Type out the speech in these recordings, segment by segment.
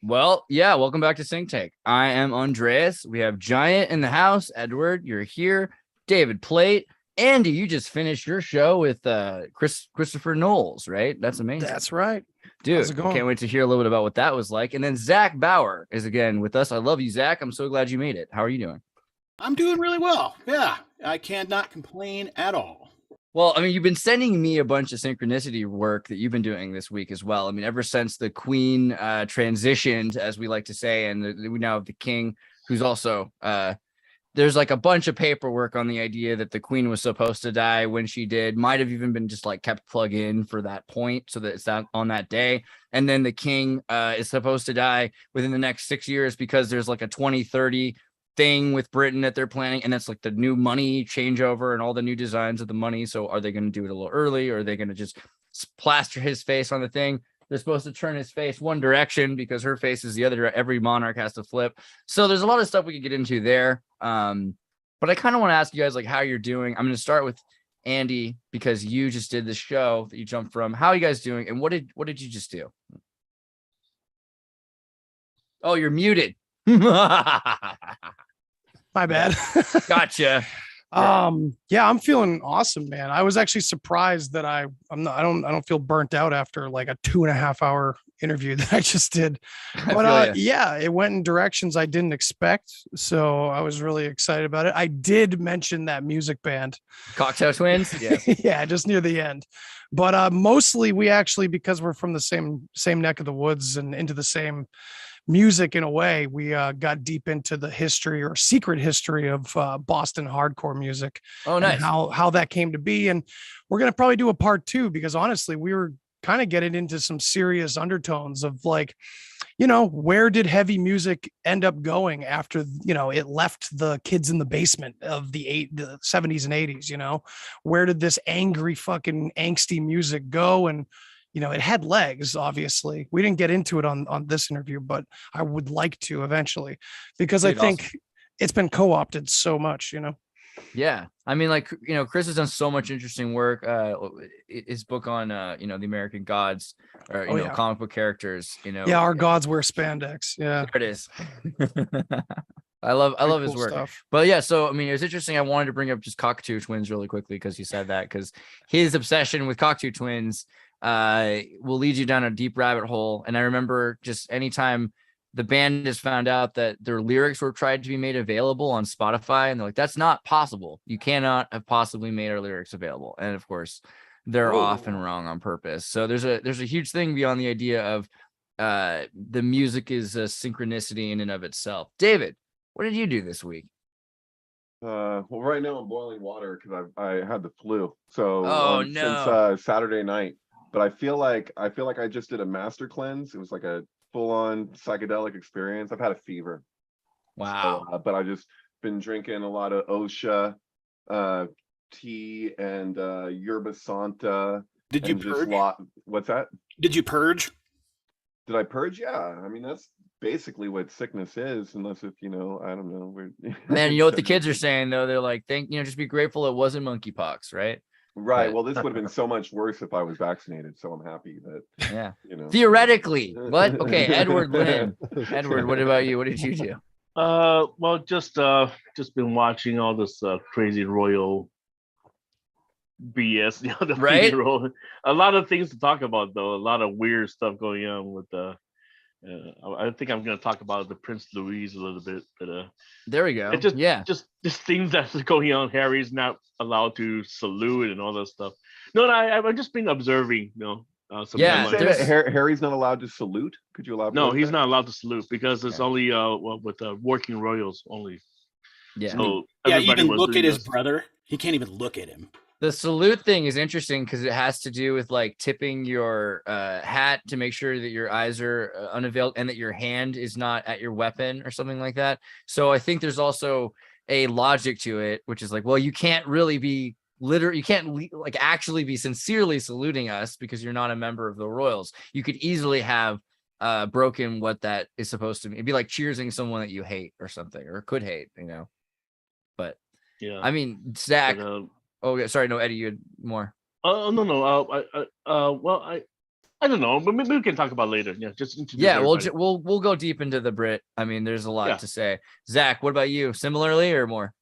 Well, yeah, welcome back to Synctank. I am Andreas. We have Giant in the house. Edward, you're here. David Plate. Andy, you just finished your show with Christopher Knowles, right? That's amazing. That's right. Dude, How's it going? can't wait to hear a little bit about what that was like. And then Zach Bauer is again with us. I love you, Zach. I'm so glad you made it. How are you doing? I'm doing really well. Yeah, I cannot complain at all. Well, I mean, you've been sending me a bunch of synchronicity work that you've been doing this week as well. I mean, ever since the Queen transitioned, as we like to say, and we now have the King, who's also there's like a bunch of paperwork on the idea that the Queen was supposed to die when she did. Might have even been just like kept plug in for that point, so that it's not on that day. And then the King is supposed to die within the next 6 years because there's like a 2030 thing with Britain that they're planning, and that's like the new money changeover and all the new designs of the money. So are they going to do it a little early, or are they going to just plaster his face on the thing? They're supposed to turn his face one direction because her face is the other. Every monarch has to flip. So there's a lot of stuff we could get into there. But I kind of want to ask you guys like how you're doing. I'm going to start with Andy because you just did the show that you jumped from. How are you guys doing, and what did you just do? Oh, you're muted. My bad. Gotcha. Yeah, I'm feeling awesome, man. I was actually surprised that I don't feel burnt out after like a 2.5 hour interview that I just did. But yeah, it went in directions I didn't expect. So I was really excited about it. I did mention that music band. Cocktail Twins? Yeah. Yeah, just near the end. But mostly we actually, because we're from the same neck of the woods and into the same music in a way, we got deep into the history or secret history of Boston hardcore music. Oh, nice. And how that came to be. And we're going to probably do a part 2 because honestly, we were kind of getting into some serious undertones of like, where did heavy music end up going after, it left the kids in the basement of the 70s and 80s, where did this angry fucking angsty music go? And it had legs, obviously. We didn't get into it on this interview, but I would like to eventually, because I think it's been co-opted so much, Yeah. I mean, like, Chris has done so much interesting work. His book on, the American gods or, comic book characters, Yeah, our gods wear spandex. Yeah. There it is. I love his work stuff. But yeah, so I mean, it was interesting. I wanted to bring up just Cockatoo Twins really quickly because you said that, because his obsession with Cockatoo Twins will lead you down a deep rabbit hole. And I remember just anytime the band has found out that their lyrics were tried to be made available on Spotify, and they're like, that's not possible. You cannot have possibly made our lyrics available. And of course, they're often wrong on purpose. So there's a huge thing beyond the idea of the music is a synchronicity in and of itself. David, what did you do this week? Well, right now I'm boiling water because I had the flu. So since Saturday night. But I feel like I just did a master cleanse. It was like a full-on psychedelic experience. I've had a fever. Wow. So, but I just been drinking a lot of OSHA tea and yerba santa. Did you purge? What's that? Did you purge? Did I purge? Yeah. I mean, that's basically what sickness is, unless if I don't know. Man, you know what the kids are saying though? They're like, just be grateful it wasn't monkeypox, right? Right. But, well, this would have been so much worse if I was vaccinated. So I'm happy that. Yeah. Theoretically, what? Okay, Edward Lynn. Edward, what about you? What did you do? Well, just been watching all this crazy royal BS. Right. A lot of things to talk about, though. A lot of weird stuff going on with I think I'm going to talk about the Prince Louise a little bit, but there we go. Just things that's going on. Harry's not allowed to salute and all that stuff. No, I've just been observing. Harry's not allowed to salute. Could you elaborate? No, he's not allowed to salute because it's only with working royals only. Yeah. So even look at his brother. He can't even look at him. The salute thing is interesting because it has to do with like tipping your hat to make sure that your eyes are unavailed and that your hand is not at your weapon or something like that. So I think there's also a logic to it, which is like, well, you can't really be you can't like actually be sincerely saluting us because you're not a member of the royals. You could easily have broken what that is supposed to be. It'd be like cheersing someone that you hate or something, or could hate, But yeah, I mean, Zach. Oh, yeah. Sorry. No, Eddie, you had more. No. Well, I don't know, but maybe we can talk about it later. Yeah, just introduce we'll everybody. we'll go deep into the Brit. I mean, there's a lot Yeah. to say. Zach, what about you? Similarly or more?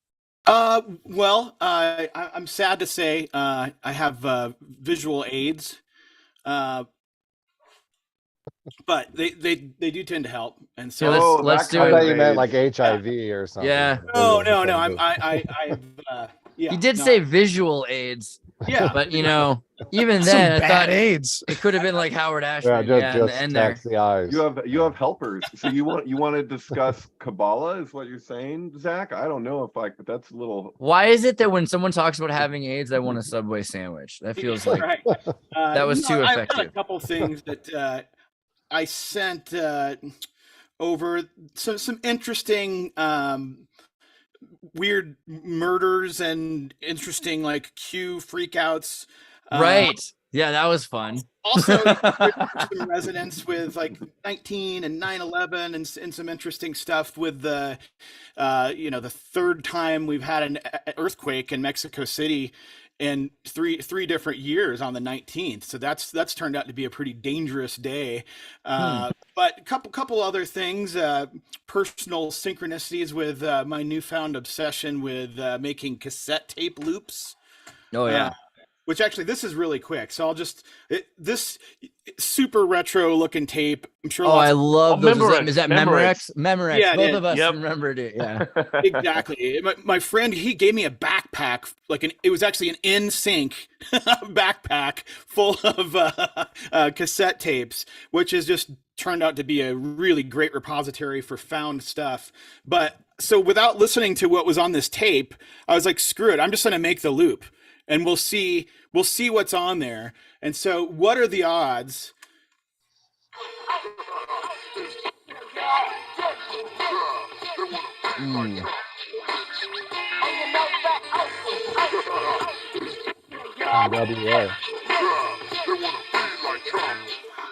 Well, I'm sad to say I have visual aids, but they do tend to help, and so Yeah, Oh, let's that do I it. thought kind you of meant age. like HIV or something. Yeah. no, I yeah. He did no, say visual aids, yeah, but you know, even Some then, I bad thought AIDS. it could have been like Howard Yeah, Ashman. just, in the just end there. tax the eyes. You have helpers. So you want to discuss Kabbalah is what you're saying, Zach? I don't know if but that's a little. Why is it that when someone talks about having AIDS, I want a Subway sandwich? That feels like right. that was too I've got effective. a couple things that I sent over some interesting weird murders and interesting like Q freakouts. Right. Yeah, that was fun. Also, some resonance with like 19 and 9/11 and some interesting stuff with the the third time we've had an earthquake in Mexico City in three different years on the 19th. So that's turned out to be a pretty dangerous day. But a couple other things, personal synchronicities with my newfound obsession with making cassette tape loops. Oh yeah. Which actually, this is really quick. So I'll just this super retro looking tape. I'm sure. I love those. Memorex, Is that Memorex. Memorex? Yeah, Both yeah. of us Yep. remembered it. Yeah. Exactly. My friend, he gave me a backpack, it was actually an NSYNC backpack full of cassette tapes, which has just turned out to be a really great repository for found stuff. But so without listening to what was on this tape, I was like, screw it, I'm just going to make the loop and we'll see what's on there. And so what are the odds? NWA.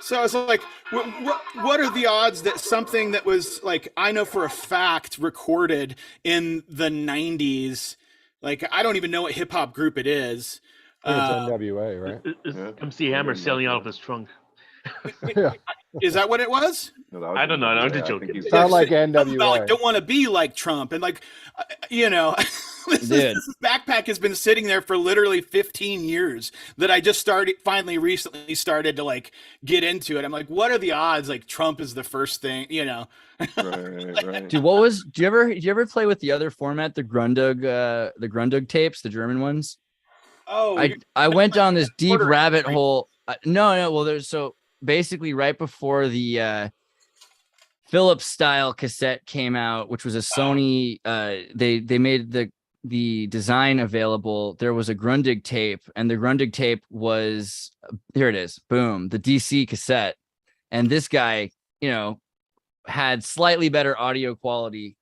So I was like, what are the odds that something that was like, I know for a fact recorded in the 90s, like I don't even know what hip hop group it is. I think it's NWA, right? It's MC Hammer selling out of his trunk. Yeah. Is that what it was? No, that was I don't know. I'm just I think joking. he's- Sound like Something about, NWA. like, don't want to be like Trump. And like, this backpack has been sitting there for literally 15 years that I just recently started to like get into it. I'm like, what are the odds? Like Trump is the first thing, Right. Dude, do you ever play with the other format, the Grundig tapes, the German ones? Oh, I went down this deep order, rabbit right? hole. No. Well, there's so basically right before the Philips style cassette came out, which was a Sony. They made the design available. There was a Grundig tape, and the Grundig tape was here. It is. Boom, the DC cassette, and this guy, had slightly better audio quality.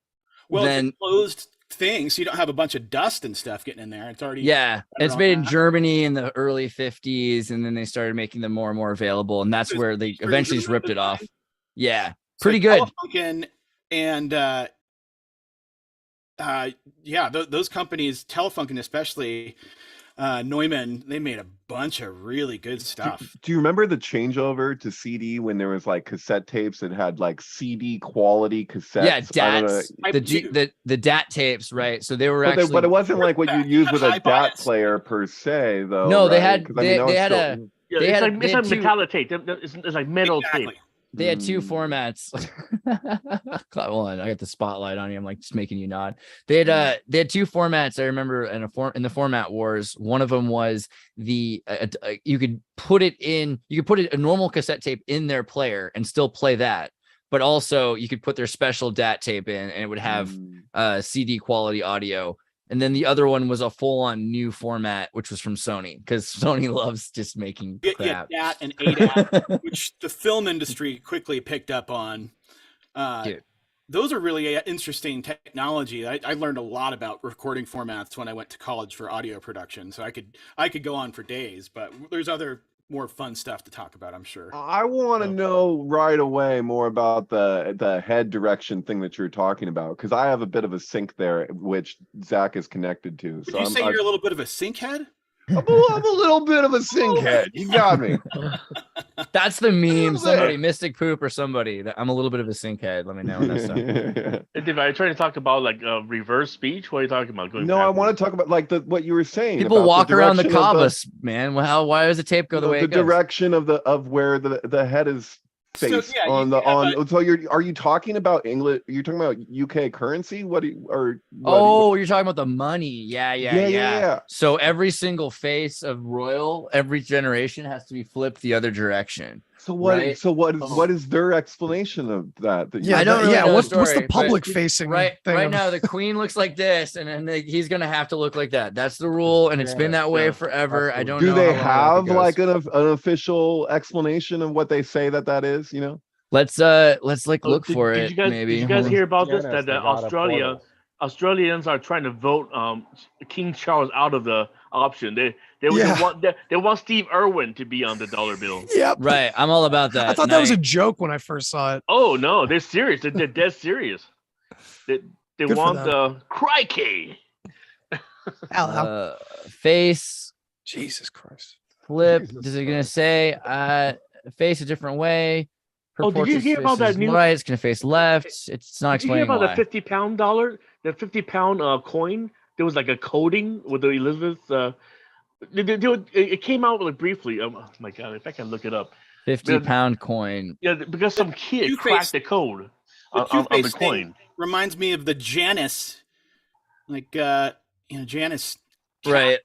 Well, than it's a closed thing, so you don't have a bunch of dust and stuff getting in there. It's already it's made in Germany in the early 50s, and then they started making them more and more available, and that's where they eventually just ripped it off. Yeah, pretty good. Telefunken and those companies, Telefunken especially, Neumann, they made a bunch of really good stuff. Do you remember the changeover to CD when there was like cassette tapes that had like CD quality cassettes? Yeah, DATs, the DAT tapes, right? So they were but it wasn't like what you use with a DAT bias. player per se, though. No, they right? had 'Cause, I mean, they had still- It's like metallic tape. It's like metal tape. They had two formats. Hold on, I got the spotlight on you. I'm like just making you nod. They had two formats. I remember in the format wars. One of them was you could put a normal cassette tape in their player and still play that, but also you could put their special DAT tape in and it would have CD quality audio. And then the other one was a full-on new format, which was from Sony, because Sony loves just making crap. DAT and ADAT, which the film industry quickly picked up on. Those are really interesting technology. I learned a lot about recording formats when I went to college for audio production. So I could go on for days, but there's other more fun stuff to talk about, I'm sure. I want to know right away more about the head direction thing that you're talking about, because I have a bit of a sync there, which Zach is connected to. Would you say you're a little bit of a sync head? I'm a little bit of a sinkhead. You got me. That's the meme. Somebody, Mystic Poop or somebody. That I'm a little bit of a sinkhead. Let me know. If I try to talk about like reverse speech, what are you talking about? No, I want to talk about like what you were saying. People walk around the Kaaba, man. Well, why does the tape go the way it goes? The direction of where the head is faced So are you talking about English? You're talking about UK currency? You're talking about the money. Yeah. So every single face of royal, every generation has to be flipped the other direction. So what? Right? So what is their explanation of that? I don't really know what's the public facing right now? The queen looks like this, and then he's gonna have to look like that. That's the rule, and it's been that way forever. I don't know. Do they have like an official explanation of what they say that is? You know. Let's look for it. Maybe. Did you guys hear about this? That Australians are trying to vote King Charles out of the option. They want Steve Irwin to be on the dollar bill. Yep. Right. I'm all about that. I thought that was a joke when I first saw it. Oh no, they're serious. They're dead serious. They want the crikey. Face. Jesus Christ. Flip. Is it gonna say face a different way? Did you hear about that new? Right, it's gonna face left. It's not explaining why. Did you hear about the $50 the 50-pound coin? There was like a coding with the Elizabeth. It came out like briefly. Oh my god! If I can look it up. 50-pound coin. Yeah, because some kid cracked the code on the coin. Reminds me of the Janus, Janus. Right.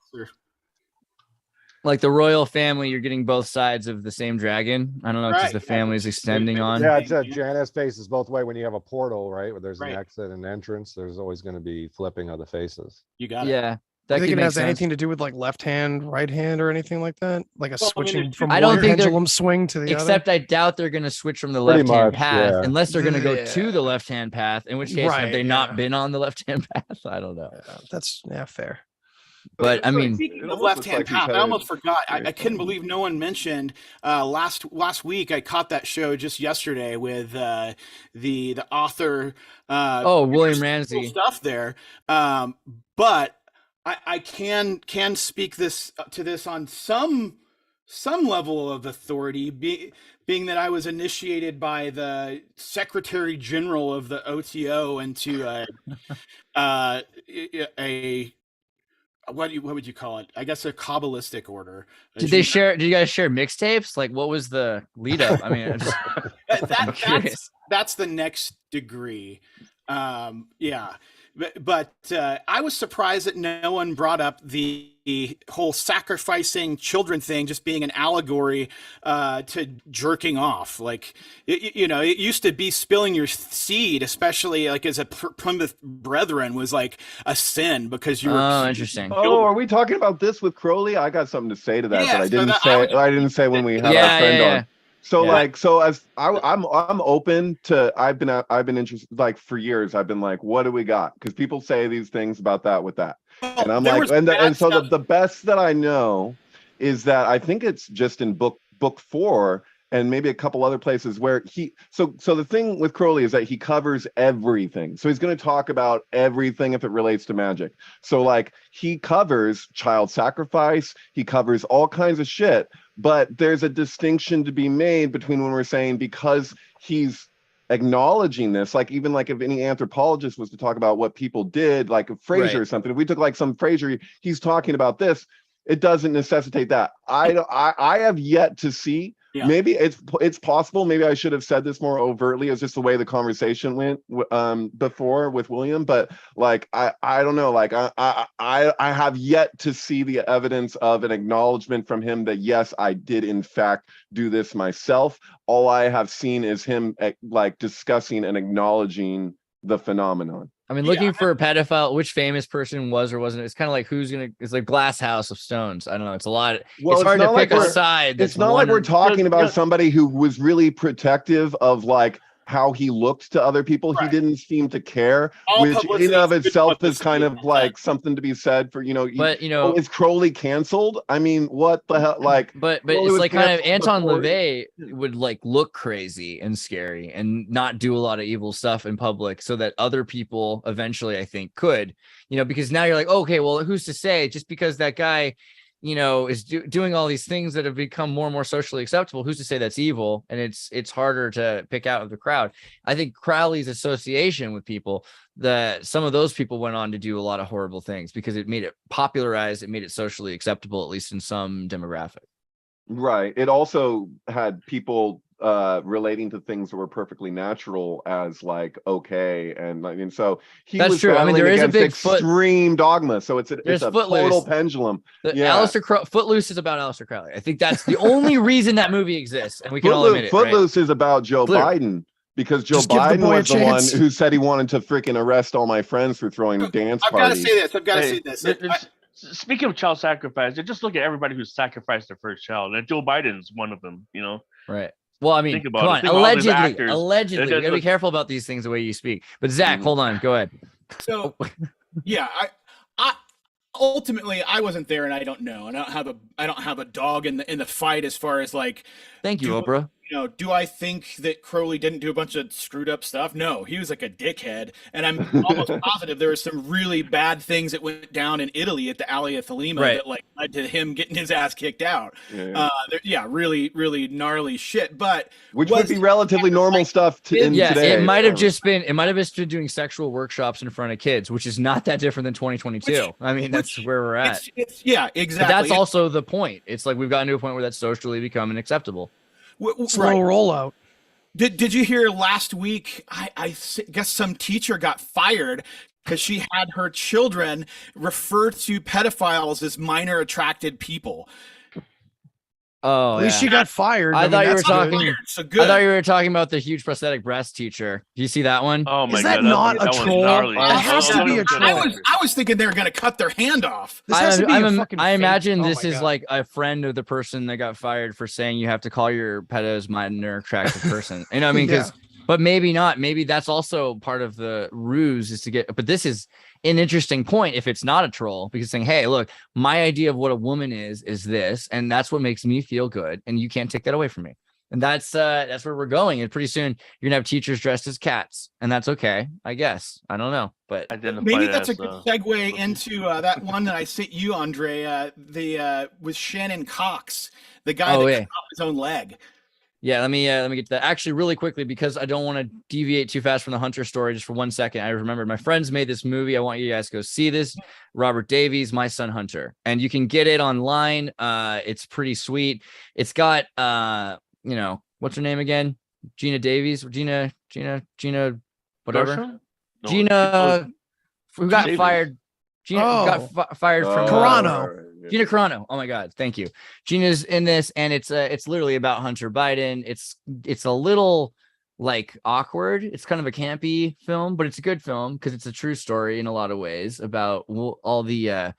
Like the royal family, you're getting both sides of the same dragon. I don't know, because the family's extending on. Yeah, it's Janus faces both way. When you have a portal, right, where there's an exit and entrance, there's always going to be flipping of the faces. You got it. Yeah. I think it has anything to do with like left hand, right hand, or anything like that. Like a switching from one pendulum swing to the except other. I doubt they're going to switch from the left hand path unless they're going to go to the left hand path. In which case, have they not been on the left hand path? I don't know. That's fair. But I mean, speaking of left-hand path, I almost forgot. I couldn't believe no one mentioned last week. I caught that show just yesterday with the author. William Ramsey stuff there. But I can speak to this on some level of authority, being that I was initiated by the Secretary General of the OTO into a what would you call it? I guess a kabbalistic order. Did you guys share mixtapes? Like, what was the lead up? I mean, that's the next degree. But I was surprised that no one brought up the whole sacrificing children thing, just being an allegory to jerking off. Like, it used to be spilling your seed, especially like as a Plymouth Brethren, was like a sin because you were. Oh, interesting. Oh, are we talking about this with Crowley? I got something to say to that, but I didn't say when we had our friend on. So as I'm open to, I've been interested, like for years, I've been like, what do we got? Because people say these things about that with that. And I'm like, so the best that I know is that I think it's just in book 4 and maybe a couple other places where so the thing with Crowley is that he covers everything. So he's going to talk about everything if it relates to magic. So like he covers child sacrifice, he covers all kinds of shit, but there's a distinction to be made between when we're saying, because he's acknowledging this, like even like if any anthropologist was to talk about what people did, like Fraser or something, if we took like some Fraser, he's talking about this, it doesn't necessitate that. I have yet to see. Maybe it's possible. Maybe I should have said this more overtly. It's just the way the conversation went before with William. But like I don't know. Like I have yet to see the evidence of an acknowledgement from him that yes, I did in fact do this myself. All I have seen is him like discussing and acknowledging the phenomenon. I mean, looking for a pedophile, which famous person was or wasn't. It's kind of like it's like Glass House of Stones. I don't know. It's a lot. It's hard to pick a side. It's not like we're talking about somebody who was really protective of like how he looked to other people. He didn't seem to care, which in and of itself is kind of like something to be said for, but is Crowley canceled? I mean, what the hell? Like, but it's like kind of Anton LaVey would like look crazy and scary and not do a lot of evil stuff in public so that other people eventually, I think, could, because now you're like, okay, well, who's to say just because that guy is doing all these things that have become more and more socially acceptable. Who's to say that's evil? And it's harder to pick out of the crowd. I think Crowley's association with people, that some of those people went on to do a lot of horrible things because it made it popularized, it made it socially acceptable, at least in some demographic. Right. It also had people relating to things that were perfectly natural as like okay, and so that's was true. I mean, there is a big extreme dogma, so it's a total pendulum. Footloose is about Aleister Crowley. I think that's the only reason that movie exists, and we can all admit it. Footloose is about Joe Biden, because Joe Biden was the one who said he wanted to freaking arrest all my friends for throwing dance parties. I've got to say this. Speaking of child sacrifice, just look at everybody who sacrificed their first child, and Joe Biden's one of them. Right. Well, I mean, come on. Allegedly, you gotta be careful about these things the way you speak. But Zach, hold on, go ahead. So, yeah, I ultimately I wasn't there, and I don't know, and I don't have a dog in the fight as far as like. Thank you, Oprah. Do I think that Crowley didn't do a bunch of screwed up stuff? No, he was like a dickhead. And I'm almost positive there were some really bad things that went down in Italy at the Alley of Thelema that like led to him getting his ass kicked out. Really, really gnarly shit. But which would be relatively normal stuff today. It might have just been doing sexual workshops in front of kids, which is not that different than 2022. I mean, that's where we're at. Exactly. But that's also the point. It's like we've gotten to a point where that's socially becoming acceptable. Slow rollout. Did you hear last week? I guess some teacher got fired because she had her children refer to pedophiles as minor attracted people. Oh, at least she got fired. I thought you were talking about the huge prosthetic breast teacher. Do you see that one? Oh my God! Is that not a troll? It has to be a troll. I was thinking they were going to cut their hand off. I imagine this is like a friend of the person that got fired for saying you have to call your pedos minor attractive person. You know what I mean? But maybe not. Maybe that's also part of the ruse is to get. But this is an interesting point if it's not a troll, because saying, hey, look, my idea of what a woman is this, and that's what makes me feel good, and you can't take that away from me. And that's where we're going. And pretty soon you're gonna have teachers dressed as cats, and that's okay, I guess. I don't know, but maybe that's a good segue into that one that I sent you, Andre. With Shannon Cox, the guy that cut off his own leg. Yeah, let me get to that actually really quickly, because I don't want to deviate too fast from the Hunter story just for 1 second. I remembered my friends made this movie. I want you guys to go see this. Robert Davies, My Son Hunter, and you can get it online. It's pretty sweet. It's got what's her name again? Gina Davies, Gina, whatever. Gershon? No, Gina, who got fired. Gina got fired from Carano. Gina Carano. Oh my God, thank you. Gina's in this, and it's literally about Hunter Biden. It's a little like awkward. It's kind of a campy film, but it's a good film because it's a true story in a lot of ways about all the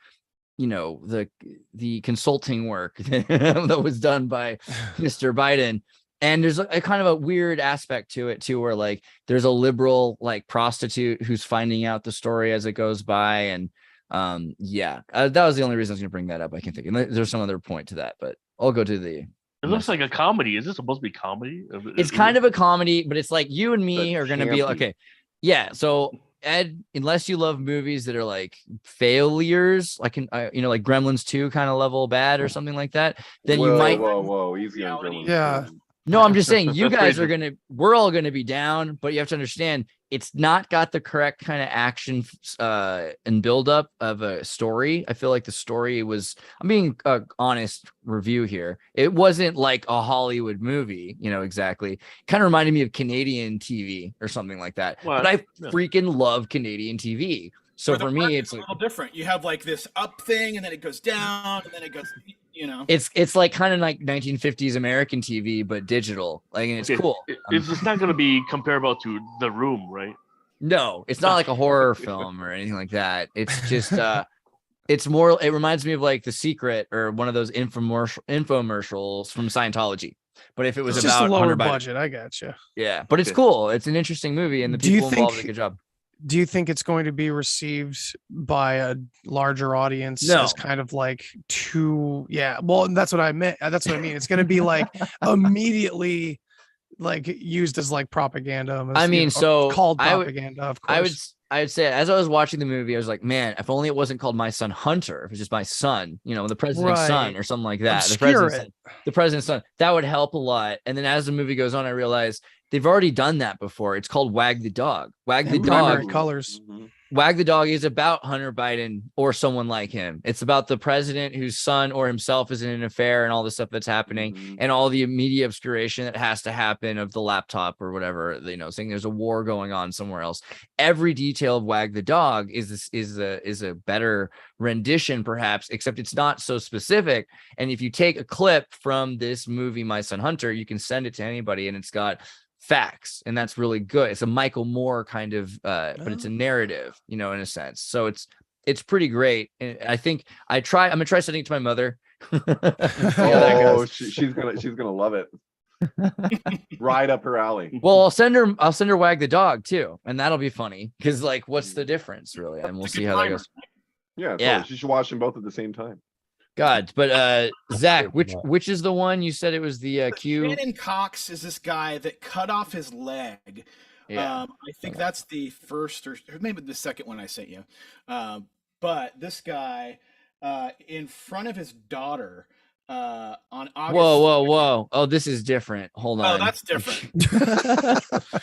the consulting work that was done by Mr. Biden. And there's a kind of a weird aspect to it too, where like there's a liberal like prostitute who's finding out the story as it goes by, and that was the only reason I was gonna bring that up. I can think, and there's some other point to that, but I'll go to the. It looks like a comedy. Is this supposed to be comedy? It's kind of a comedy, but it's like you and me are gonna be okay. Yeah, so Ed, unless you love movies that are like failures, like like Gremlins 2 kind of level bad or something like that, then you might. Whoa, easy on Gremlins. Yeah. No, I'm just saying you guys we're all going to be down, but you have to understand it's not got the correct kind of action and build up of a story. I feel like the story was, I'm being honest review here. It wasn't like a Hollywood movie, exactly. Kind of reminded me of Canadian TV or something like that. But I freaking love Canadian TV. So for me, it's a little different. You have like this up thing, and then it goes down, and then it goes, It's like kind of like 1950s American TV, but digital. Like, and it's cool. It's not going to be comparable to The Room, right? No, it's not like a horror film or anything like that. It's just, it's more. It reminds me of like The Secret or one of those infomercials from Scientology. But if it was just a lower budget, budget, I gotcha. Yeah, but it's cool. It's an interesting movie, and the people involved did a good job. Do you think it's going to be received by a larger audience as kind of like well, that's what I meant. That's what I mean. It's going to be like immediately like used as like propaganda. I mean, so called propaganda, of course. I would say, as I was watching the movie, I was like, man, if only it wasn't called My Son Hunter, if it was just my son, the president's son or something like that. The president's son, that would help a lot. And then as the movie goes on, I realized they've already done that before. It's called Wag the Dog. Wag the Dog. Colors. Wag the Dog is about Hunter Biden or someone like him. It's about the president whose son or himself is in an affair and all the stuff that's happening and all the media obscuration that has to happen of the laptop or whatever, saying there's a war going on somewhere else. Every detail of Wag the Dog is a better rendition, perhaps, except it's not so specific. And if you take a clip from this movie, My Son Hunter, you can send it to anybody and it's got facts, and that's really good. It's a Michael Moore kind of but it's a narrative, in a sense. So it's pretty great. And I think I'm gonna try sending it to my mother. She's gonna love it. Right up her alley. Well, I'll send her Wag the Dog too, and that'll be funny because what's the difference really? And we'll see how that goes. Yeah. She should watch them both at the same time. God, but Zach, which is the one you said it was the Q? Shannon Cox is this guy that cut off his leg. Yeah. I think that's the first or maybe the second one I sent you. But this guy in front of his daughter on August. Whoa. Oh, this is different. Hold on. Oh, that's different.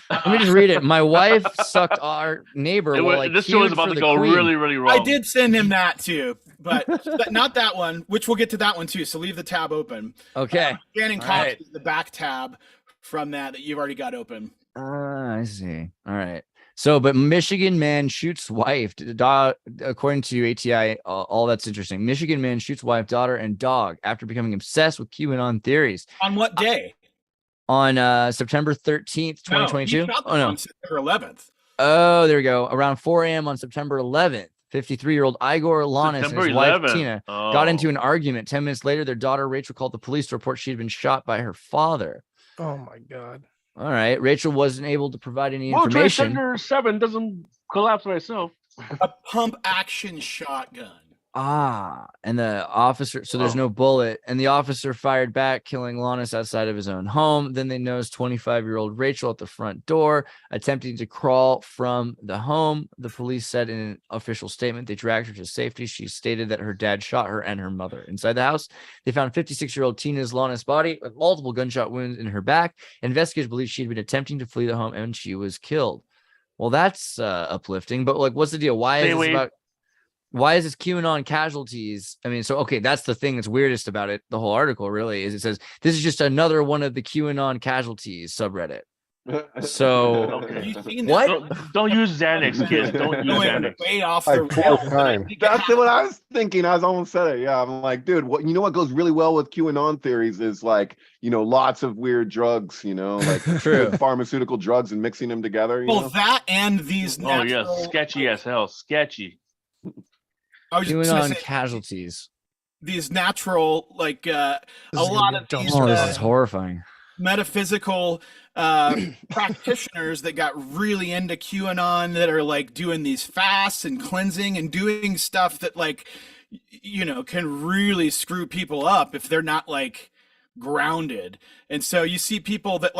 Let me just read it. My wife sucked our neighbor. This show is about to go really, really wrong. I did send him that too, but not that one, which we'll get to that one too. So leave the tab open. Okay. Shannon Cox is the back tab from that you've already got open. I see. All right. So, but Michigan man shoots wife, according to ATI, all that's interesting. Michigan man shoots wife, daughter, and dog after becoming obsessed with QAnon theories. On what day? On September 13th, 2022. On September 11th. Oh, there we go. Around 4 a.m. on September 11th, 53-year-old Igor Lanis and his wife, Tina, got into an argument. 10 minutes later, their daughter, Rachel, called the police to report she had been shot by her father. Oh, my God. All right. Rachel wasn't able to provide any information. Center 7 doesn't collapse by itself. A pump action shotgun. And the officer, so there's no bullet, and the officer fired back, killing Lanis outside of his own home. Then they noticed 25-year-old Rachel at the front door, attempting to crawl from the home. The police said in an official statement they dragged her to safety. She stated that her dad shot her and her mother. Inside the house, they found 56-year-old Tina's Lanis body with multiple gunshot wounds in her back. Investigators believe she had been attempting to flee the home and she was killed. Well, that's uplifting, but what's the deal? Why is this QAnon casualties? I mean, so, okay, that's the thing that's weirdest about it. The whole article really is it says this is just another one of the QAnon casualties subreddit. So what? Don't use Xanax, kids. Don't use Xanax. Way off the rail. That's what I was thinking. I was almost said it. Yeah, I'm like, dude, what goes really well with QAnon theories is lots of weird drugs, like true pharmaceutical drugs and mixing them together. That and these natural, sketchy as hell. Sketchy. QAnon casualties. These natural, a lot of these. Oh, this is horrifying. Metaphysical practitioners that got really into QAnon that are doing these fasts and cleansing and doing stuff that can really screw people up if they're not grounded. And so you see people that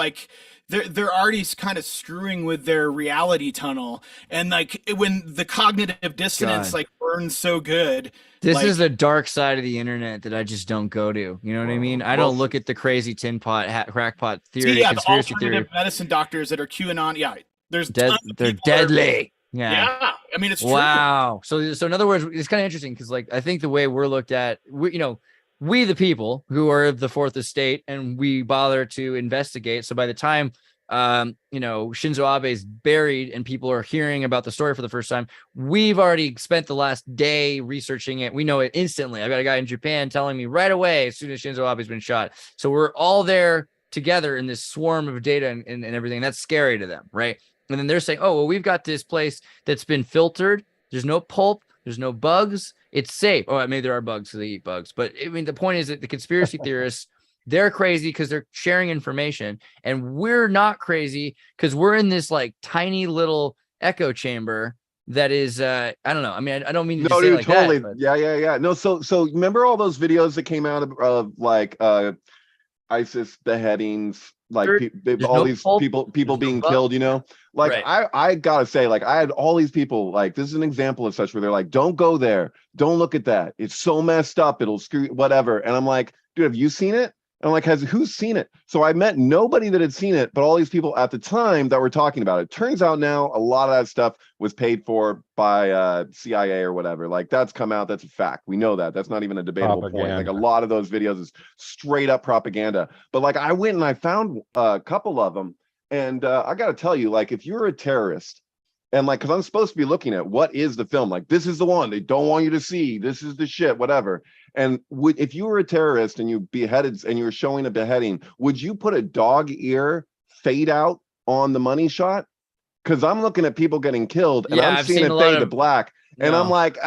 they're already kind of screwing with their reality tunnel, and when the cognitive dissonance burns so good. This is the dark side of the internet that I just don't go to. You know what I mean? I don't look at the crazy tin pot, crackpot theory, conspiracy the theory. Medicine doctors that are QAnon. Yeah, there's they're deadly. Yeah, I mean it's true. Wow. So in other words, it's kind of interesting because I think the way we're looked at, we the people who are the fourth estate, and we bother to investigate. So by the time Shinzo Abe's buried and people are hearing about the story for the first time, we've already spent the last day researching it. We know it instantly. I've got a guy in Japan telling me right away as soon as Shinzo Abe's been shot. So we're all there together in this swarm of data and everything. That's scary to them, right? And then they're saying, oh, well, we've got this place that's been filtered. There's no pulp. There's no bugs. It's safe. Oh, maybe there are bugs, so they eat bugs. But I mean, the point is that the conspiracy theorists, they're crazy because they're sharing information, and we're not crazy because we're in this tiny little echo chamber that is I don't know. I mean, I don't mean to say totally. That, Yeah. No, so remember all those videos that came out of ISIS beheadings like all these people being killed, you know, like right. I gotta say, like I had all these people, like this is an example of such where they're like, don't go there, don't look at that, it's so messed up, it'll screw whatever. And I'm like, dude, have you seen it? And I'm like, who's seen it? So I met nobody that had seen it, but all these people at the time that were talking about it. Turns out now a lot of that stuff was paid for by CIA or whatever. Like that's come out. That's a fact. We know that. That's not even a debatable point. Like a lot of those videos is straight up propaganda. But like I went and I found a couple of them. And I got to tell you, like if you're a terrorist, and like, because I'm supposed to be looking at what is the film, like this is the one they don't want you to see, this is the shit, whatever. And if you were a terrorist and you beheaded and you were showing a beheading, would you put a dog ear fade out on the money shot? Because I'm looking at people getting killed and I'm seeing it fade to black. And I'm like,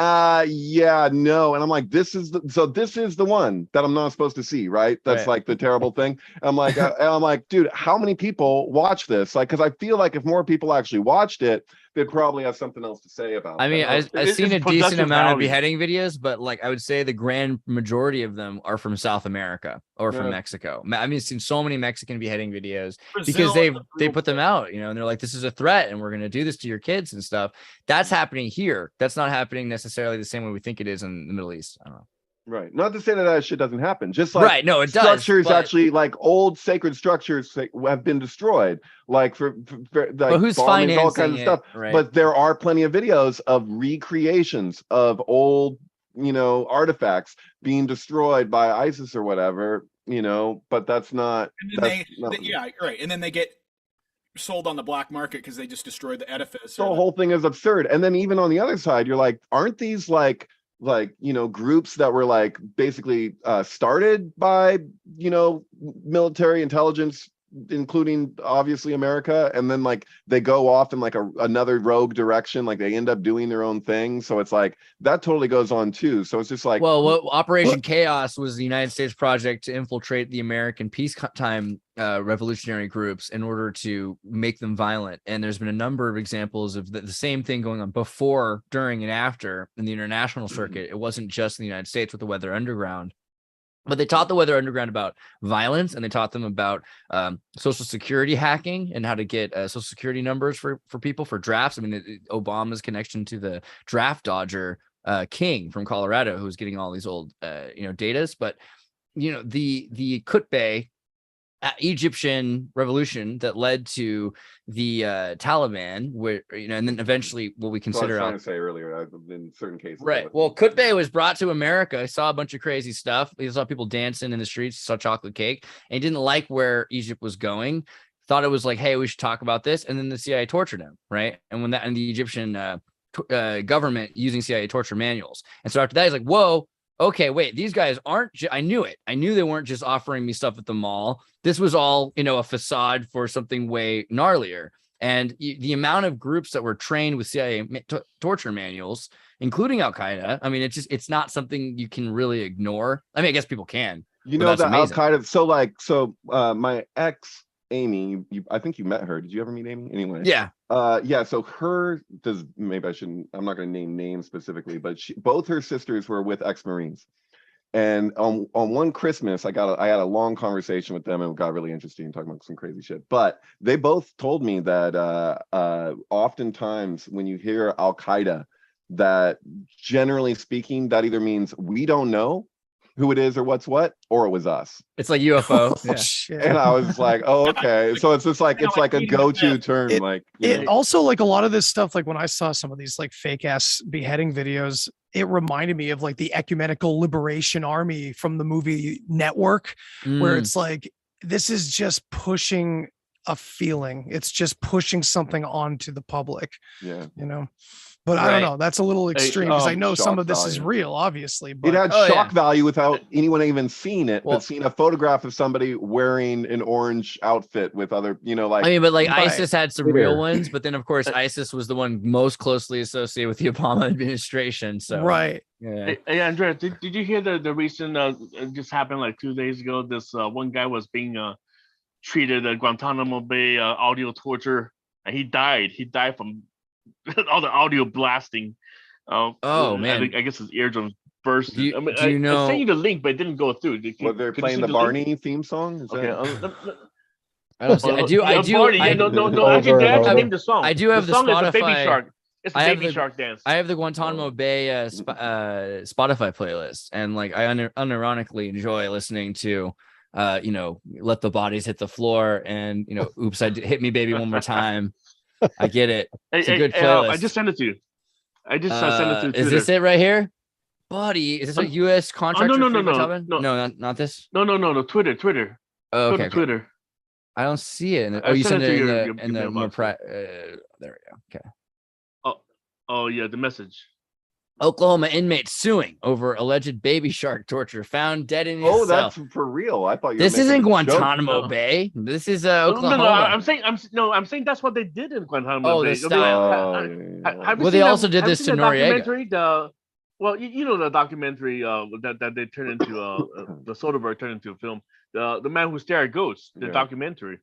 yeah, no. And I'm like, this is the one that I'm not supposed to see, right? That's like the terrible thing. I'm like, dude, how many people watch this? Like, because I feel like if more people actually watched it, they'd probably have something else to say about it. I mean, I've seen a decent amount of beheading videos, but like I would say the grand majority of them are from South America or from Mexico. I mean, I've seen so many Mexican beheading videos because they put them out, you know, and they're like, this is a threat and we're going to do this to your kids and stuff. That's happening here. That's not happening necessarily the same way we think it is in the Middle East. I don't know. Right. Not to say that shit doesn't happen. Just like no, it structures does, actually like old sacred structures have been destroyed. Like for like who's financing all kinds of stuff. Right. But there are plenty of videos of recreations of old, you know, artifacts being destroyed by ISIS or whatever, you know, but that's not. And then right. And then they get sold on the black market because they just destroyed the edifice. The whole thing is absurd. And then even on the other side, you're like, aren't these like, you know, groups that were like basically started by, you know, military intelligence, including obviously America, and then like they go off in like another rogue direction, like they end up doing their own thing. So it's like that totally goes on too. So it's just like, well, Operation Chaos was the United States project to infiltrate the American peacetime revolutionary groups in order to make them violent. And there's been a number of examples of the same thing going on before, during, and after in the international circuit. It wasn't just in the United States with the Weather Underground. But they taught the Weather Underground about violence, and they taught them about Social Security hacking and how to get Social Security numbers for people for drafts. I mean, Obama's connection to the draft dodger King from Colorado, who's getting all these old, datas. But you know, the Qutb Egyptian revolution that led to the Taliban, where and then eventually what we consider. I was trying to say earlier, in certain cases, right? Well, Qutb was brought to America. He saw a bunch of crazy stuff. He saw people dancing in the streets, saw chocolate cake, and he didn't like where Egypt was going. Thought it was like, hey, we should talk about this, and then the CIA tortured him, right? And when the Egyptian government using CIA torture manuals, and so after that, he's like, whoa. Okay, wait, these guys aren't, I knew it. I knew they weren't just offering me stuff at the mall. This was all, a facade for something way gnarlier. And the amount of groups that were trained with CIA torture manuals, including Al-Qaeda, I mean, it's not something you can really ignore. I mean, I guess people can. You know, the Al-Qaeda, so my ex, Amy, I think you met her. Did you ever meet Amy? Anyway. Yeah. So maybe I shouldn't, I'm not going to name names specifically, but both her sisters were with ex-Marines. And on one Christmas, I had a long conversation with them and it got really interesting, talking about some crazy shit. But they both told me that oftentimes when you hear Al-Qaeda, that generally speaking, that either means we don't know who it is or what's what, or it was us. It's like UFO. Yeah. Shit. And I was like, oh, okay. So it's just like, it's like a go-to term. Also, like a lot of this stuff, like when I saw some of these like fake ass beheading videos, it reminded me of like the Ecumenical Liberation Army from the movie Network, where it's like, this is just pushing a feeling. It's just pushing something onto the public. Yeah. But I don't know. That's a little extreme because I know some of this is real, obviously. But it had shock value without anyone even seeing it, but seeing a photograph of somebody wearing an orange outfit with other, ISIS had some real ones, but then of course ISIS was the one most closely associated with the Obama administration. So right. Yeah. Hey Andrea, did you hear the recent it just happened like 2 days ago? This one guy was being treated at Guantanamo Bay audio torture, and he died. He died from all the audio blasting. Man, I guess his eardrums burst. Do you know? I sent you the link, but it didn't go through. They're playing the Barney theme song. Okay, I don't see. I do. Barney, I, no. Actually, they actually named the song. I do have the song Spotify. Is the Baby Shark. It's the I have Baby the- Shark dance. I have the Guantanamo Bay Spotify playlist, and like I unironically enjoy listening to, Let the Bodies Hit the Floor, and Oops, Hit Me Baby One More Time. I get it. It's a good playlist. I just sent it to you. I just sent it to Twitter. Is this it right here, buddy? Is this a U.S. contract? No, not this. No. Twitter. Oh, okay. Twitter. I don't see it. You sent it in the more there we go. Okay. Oh yeah, the message. Oklahoma inmate suing over alleged baby shark torture found dead in his cell. That's for real. I thought you were this isn't making a joke. Guantanamo Bay. This is Oklahoma. No, I'm saying that's what they did in Guantanamo Bay. The style. Well, they also did this to Noriega. The documentary that they turned into the Soderbergh turned into a film. The Man Who Stared at Ghosts, the documentary,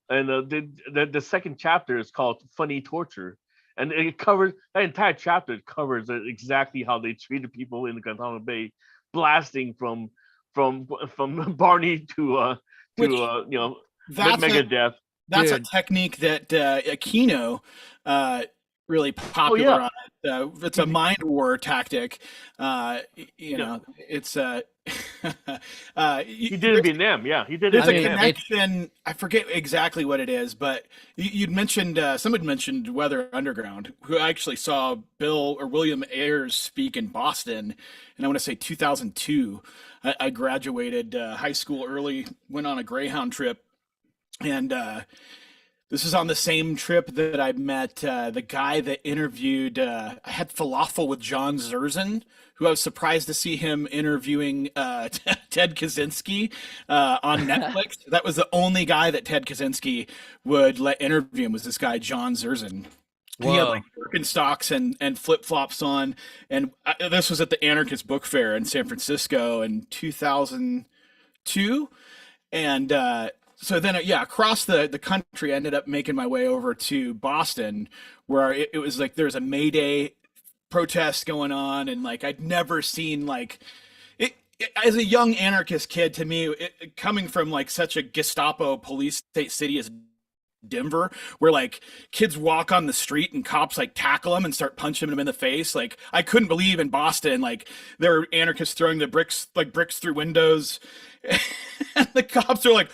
and the second chapter is called Funny Torture. And it covers that entire chapter. It covers exactly how they treated people in the Guantanamo Bay, blasting from Barney to Megadeth. That's a technique that Aquino really popular on it. It's a mind war tactic. It's he did it in Vietnam. Yeah, he did it. There's a connection. I forget exactly what it is, but you'd mentioned someone mentioned Weather Underground, who I actually saw Bill or William Ayers speak in Boston, and I want to say 2002. I graduated high school early, went on a Greyhound trip, and this is on the same trip that I met the guy that interviewed. I had falafel with John Zerzan, who I was surprised to see him interviewing Ted Kaczynski on Netflix. That was the only guy that Ted Kaczynski would let interview him, was this guy John Zerzan. Whoa. He had like Birkenstocks and flip flops on, and this was at the Anarchist Book Fair in San Francisco in 2002, and. So then, across the country, I ended up making my way over to Boston, where it was like there's a May Day protest going on, and like I'd never seen like it as a young anarchist kid. To me, coming from like such a Gestapo police state city as Denver, where like kids walk on the street and cops like tackle them and start punching them in the face. Like I couldn't believe in Boston, like there were anarchists throwing the bricks through windows, and the cops are like,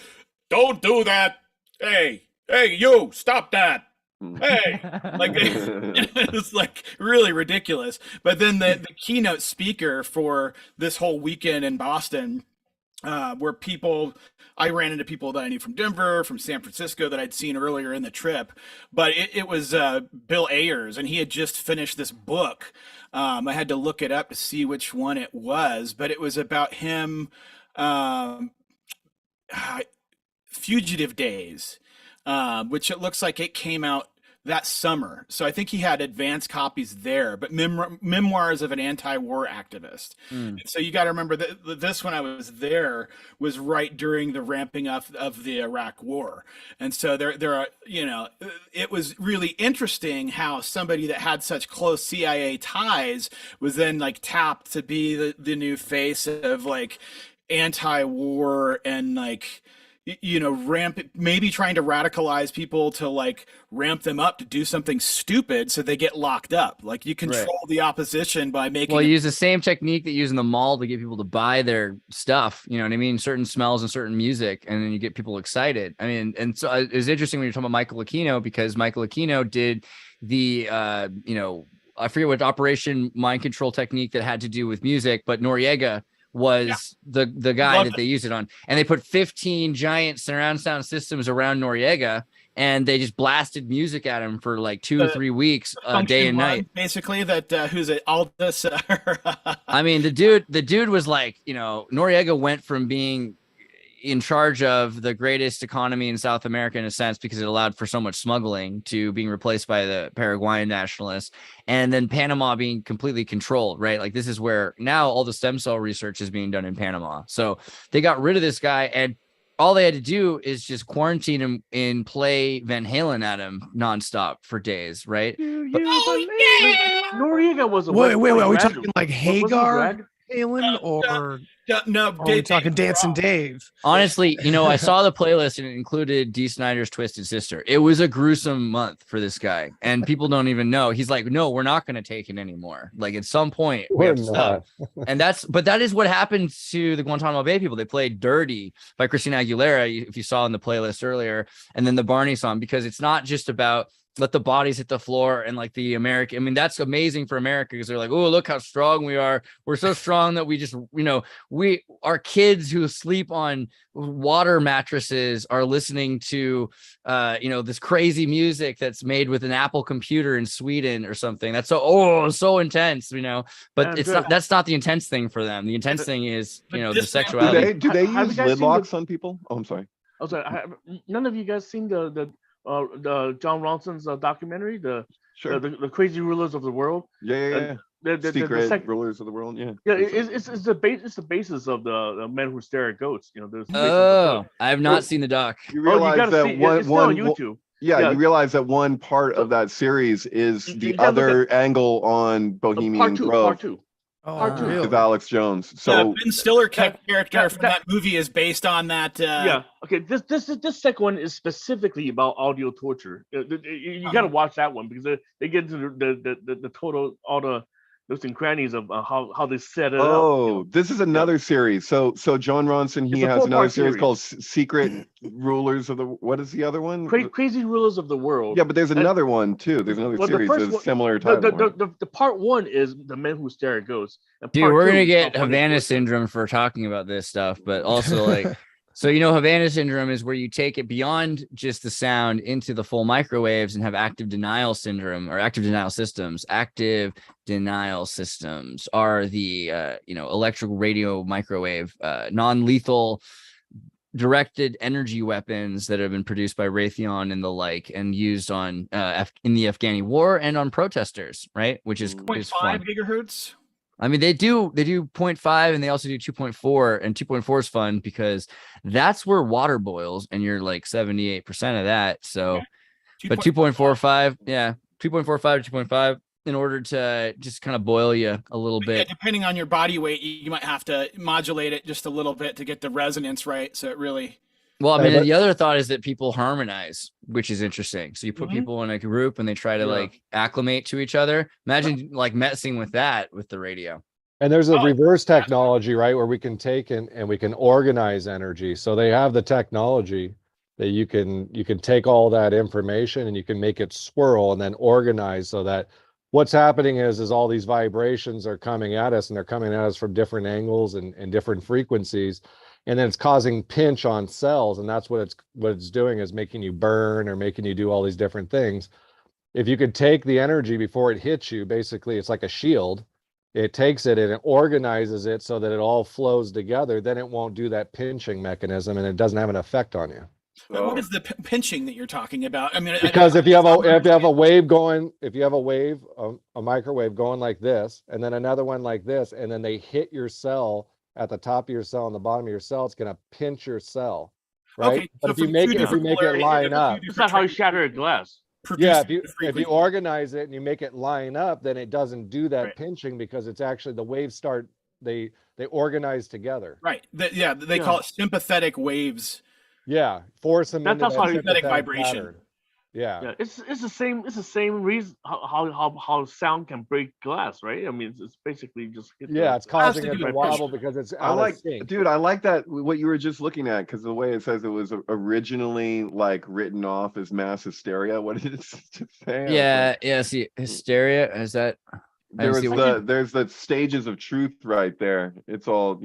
"Don't do that. Hey, you, stop that. Hey," like it's like really ridiculous. But then the keynote speaker for this whole weekend in Boston, were I ran into people that I knew from Denver, from San Francisco that I'd seen earlier in the trip. But it was Bill Ayers, and he had just finished this book. I had to look it up to see which one it was, but it was about him. Fugitive Days, which it looks like it came out that summer. So I think he had advanced copies there, but memoirs of an anti-war activist. So you got to remember that this, when I was there, was right during the ramping up of the Iraq War. And so there are, it was really interesting how somebody that had such close CIA ties was then like tapped to be the new face of like anti-war and like, maybe trying to radicalize people to like ramp them up to do something stupid so they get locked up. Like you control the opposition by making. Well, you use the same technique that you use in the mall to get people to buy their stuff. You know what I mean? Certain smells and certain music, and then you get people excited. I mean, and so it's interesting when you're talking about Michael Aquino, because Michael Aquino did the, I forget what Operation Mind Control technique that had to do with music, but Noriega was the guy that they used it on, and they put 15 giant surround sound systems around Noriega, and they just blasted music at him for like 2 or 3 weeks, day and night. Basically, that who's it? Aldous. I mean, the dude was like, Noriega went from being in charge of the greatest economy in South America in a sense, because it allowed for so much smuggling, to being replaced by the Paraguayan nationalists, and then Panama being completely controlled, right? Like this is where now all the stem cell research is being done in Panama. So they got rid of this guy, and all they had to do is just quarantine him and play Van Halen at him nonstop for days, right? Noriega was a wait, are we talking like Hagar Halen or No, we're talking Dancing Dave. Honestly, I saw the playlist and it included Dee Snider's Twisted Sister. It was a gruesome month for this guy, and people don't even know. He's like, no, we're not going to take it anymore. Like at some point we have to stop. And that is what happened to the Guantanamo Bay people. They played Dirty by Christina Aguilera, if you saw in the playlist earlier, and then the Barney song, because it's not just about let the bodies hit the floor and like the American. I mean, that's amazing for America because they're like, oh, look how strong we are. We're so strong that we just, our kids who sleep on water mattresses are listening to, this crazy music that's made with an Apple computer in Sweden or something. That's so intense, but that's not the intense thing for them. The intense thing is, the sexuality. Do they use lid locks on people? Oh, I'm sorry. None of you guys seen the John Ronson's documentary, the Crazy Rulers of the World? Yeah. The rulers of the world. Yeah. It's the basis of the Men Who Stare at Goats. I have not seen the doc. You realize that it's on YouTube. You realize that one part of that series is the other angle on Bohemian Grove. Part two. Really? With Alex Jones. So Ben Stiller character from that movie is based on that. Okay. This second one is specifically about audio torture. You got to watch that one because they get into the total all the nooks and crannies of how they set it up. Oh, this is another series. So John Ronson, he has another series called Secret Rulers of the. What is the other one? Crazy Rulers of the World. Yeah, but there's another one too. There's another series that's similar title. The part one is The Men Who Stare at Ghosts. Dude, we're gonna get Havana syndrome for talking about this stuff, but also like. So, Havana syndrome is where you take it beyond just the sound into the full microwaves and have active denial syndrome or active denial systems. Active denial systems are the, electrical radio microwave, non-lethal directed energy weapons that have been produced by Raytheon and the like and used on in the Afghani war and on protesters, right? Which is 0.5 gigahertz. I mean, they do 0.5 and they also do 2.4, and 2.4 is fun because that's where water boils and you're like 78% of that. So, but 2.45, 2.45 to 2.5 in order to just kind of boil you a little bit. Yeah, depending on your body weight, you might have to modulate it just a little bit to get the resonance right. So it really. Well, I mean, the other thought is that people harmonize, which is interesting. So you put people in a group and they try to like acclimate to each other. Imagine like messing with that with the radio. And there's a reverse technology, right, where we can take and we can organize energy. So they have the technology that you can take all that information and you can make it swirl and then organize so that what's happening is all these vibrations are coming at us and they're coming at us from different angles and different frequencies. And then it's causing pinch on cells, and that's what it's doing is making you burn or making you do all these different things. If you could take the energy before it hits you, basically it's like a shield. It takes it and it organizes it so that it all flows together. Then it won't do that pinching mechanism, and it doesn't have an effect on you. But what is the pinching that you're talking about? I mean, because if you have a wave going, a microwave going like this, and then another one like this, and then they hit your cell at the top of your cell and the bottom of your cell, it's going to pinch your cell, right? Okay, but if you make it line up, it's not how you shatter a glass. Yeah, if you organize it and you make it line up, then it doesn't do that pinching because it's actually the waves they organize together. Right. They call it sympathetic waves. Yeah, force them into that sympathetic vibration. Pattern. Yeah. It's the same reason how sound can break glass, right? I mean, it's basically just it's causing it to wobble because it's out of sync. Dude, I like that what you were just looking at because the way it says it was originally like written off as mass hysteria. What did it say? Yeah. See, hysteria is that there's the stages of truth right there. It's all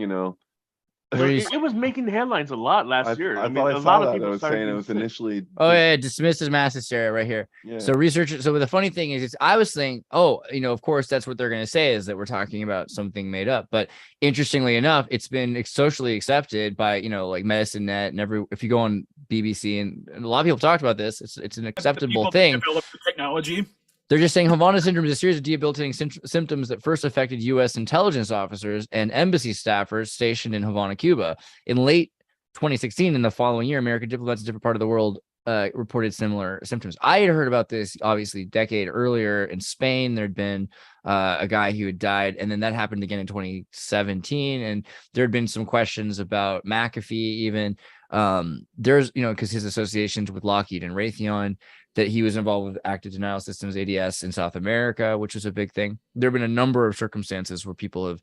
It was making headlines a lot last year. I mean, a lot of people was saying it was initially. Oh yeah, dismissed as mass hysteria right here. Yeah. So researchers. So the funny thing is, I was saying, of course, that's what they're going to say is that we're talking about something made up. But interestingly enough, it's been socially accepted by like Medicine Net and if you go on BBC and a lot of people talked about this. It's an acceptable thing. Develop the technology. They're just saying Havana syndrome is a series of debilitating symptoms that first affected U.S. intelligence officers and embassy staffers stationed in Havana, Cuba. In late 2016, in the following year, American diplomats in different parts of the world reported similar symptoms. I had heard about this obviously a decade earlier in Spain. There'd been a guy who had died, and then that happened again in 2017. And there had been some questions about McAfee even. There's, because his associations with Lockheed and Raytheon, that he was involved with active denial systems, ADS, in South America, which was a big thing. There have been a number of circumstances where people have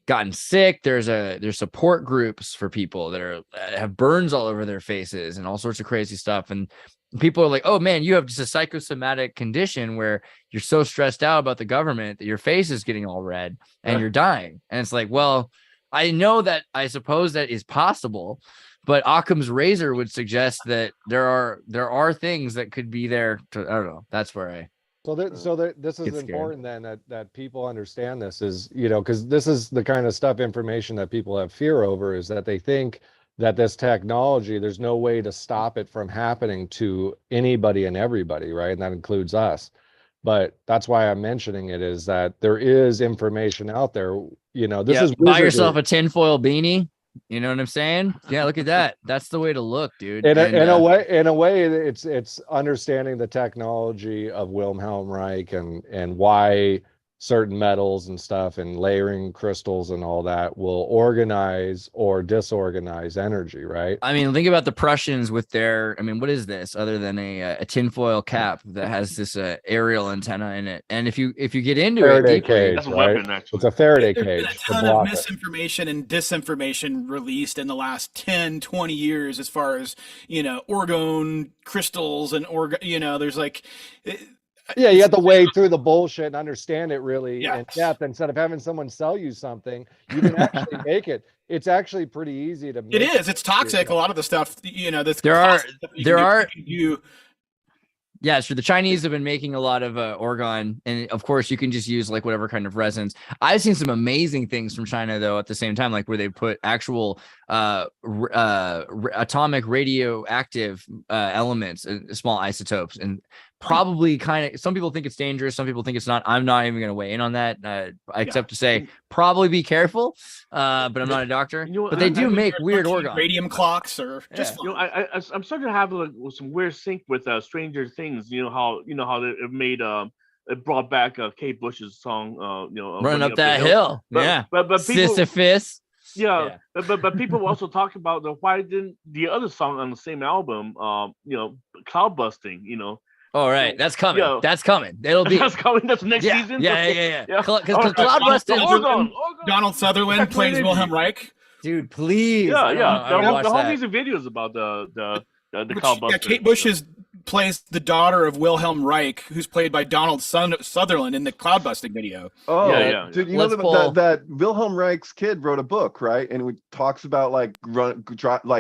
gotten sick. There's support groups for people that have burns all over their faces and all sorts of crazy stuff. And people are like, oh man, you have just a psychosomatic condition where you're so stressed out about the government that your face is getting all red and you're dying. And it's like, well, I know that, I suppose that is possible, but Occam's razor would suggest that there are things that could be there to, I don't know. That's where I. This is important then that people understand this is, because this is the kind of stuff, information that people have fear over, is that they think that this technology, there's no way to stop it from happening to anybody and everybody, right? And that includes us. But that's why I'm mentioning it, is that there is information out there, this is buy yourself a tinfoil beanie. You know what I'm saying? Yeah, look at that. That's the way to look, dude. In a way, it's understanding the technology of Wilhelm Reich and why certain metals and stuff and layering crystals and all that will organize or disorganize energy, right? I mean, think about the Prussians with their, what is this other than a tinfoil cap that has this aerial antenna in it? And if you get into Faraday it deeply, cage, that's a right? weapon, actually. It's a Faraday There's cage. been a to ton of block it. misinformation and disinformation released in the last 10, 20 years as far as, orgone crystals and there's like... Yeah, you have to wade through the bullshit and understand it really Yeah. in depth. Instead of having someone sell you something, you can actually make it. It's actually pretty easy to make. It is. It's toxic. A lot of the stuff, this yeah, sure. The Chinese have been making a lot of orgone, and of course you can just use like whatever kind of resins. I've seen some amazing things from China though at the same time, like where they put actual atomic radioactive elements, small isotopes, and probably some people think it's dangerous, some people think it's not. I'm not even going to weigh in on that, except to say probably be careful, but I'm not a doctor. But they do make weird orgone. Radium clocks or just I'm starting to have some weird sync with Stranger Things. How it made it brought back Kate Bush's song, Running Up That Hill. But people, Sisyphus. Yeah. But people also talk about why didn't the other song on the same album, Cloud Busting, All right, that's coming. That's coming. It'll be. That's coming. That's next season. Yeah. Because Cloud Busting. Donald Sutherland plays Wilhelm Reich. Dude, please. The whole music video is about the Cloud Busting. Yeah, Kate Bush plays the daughter of Wilhelm Reich, who's played by Donald Sutherland in the Cloud Busting video. Oh, yeah. Did you know that Wilhelm Reich's kid wrote a book, right? And it talks about like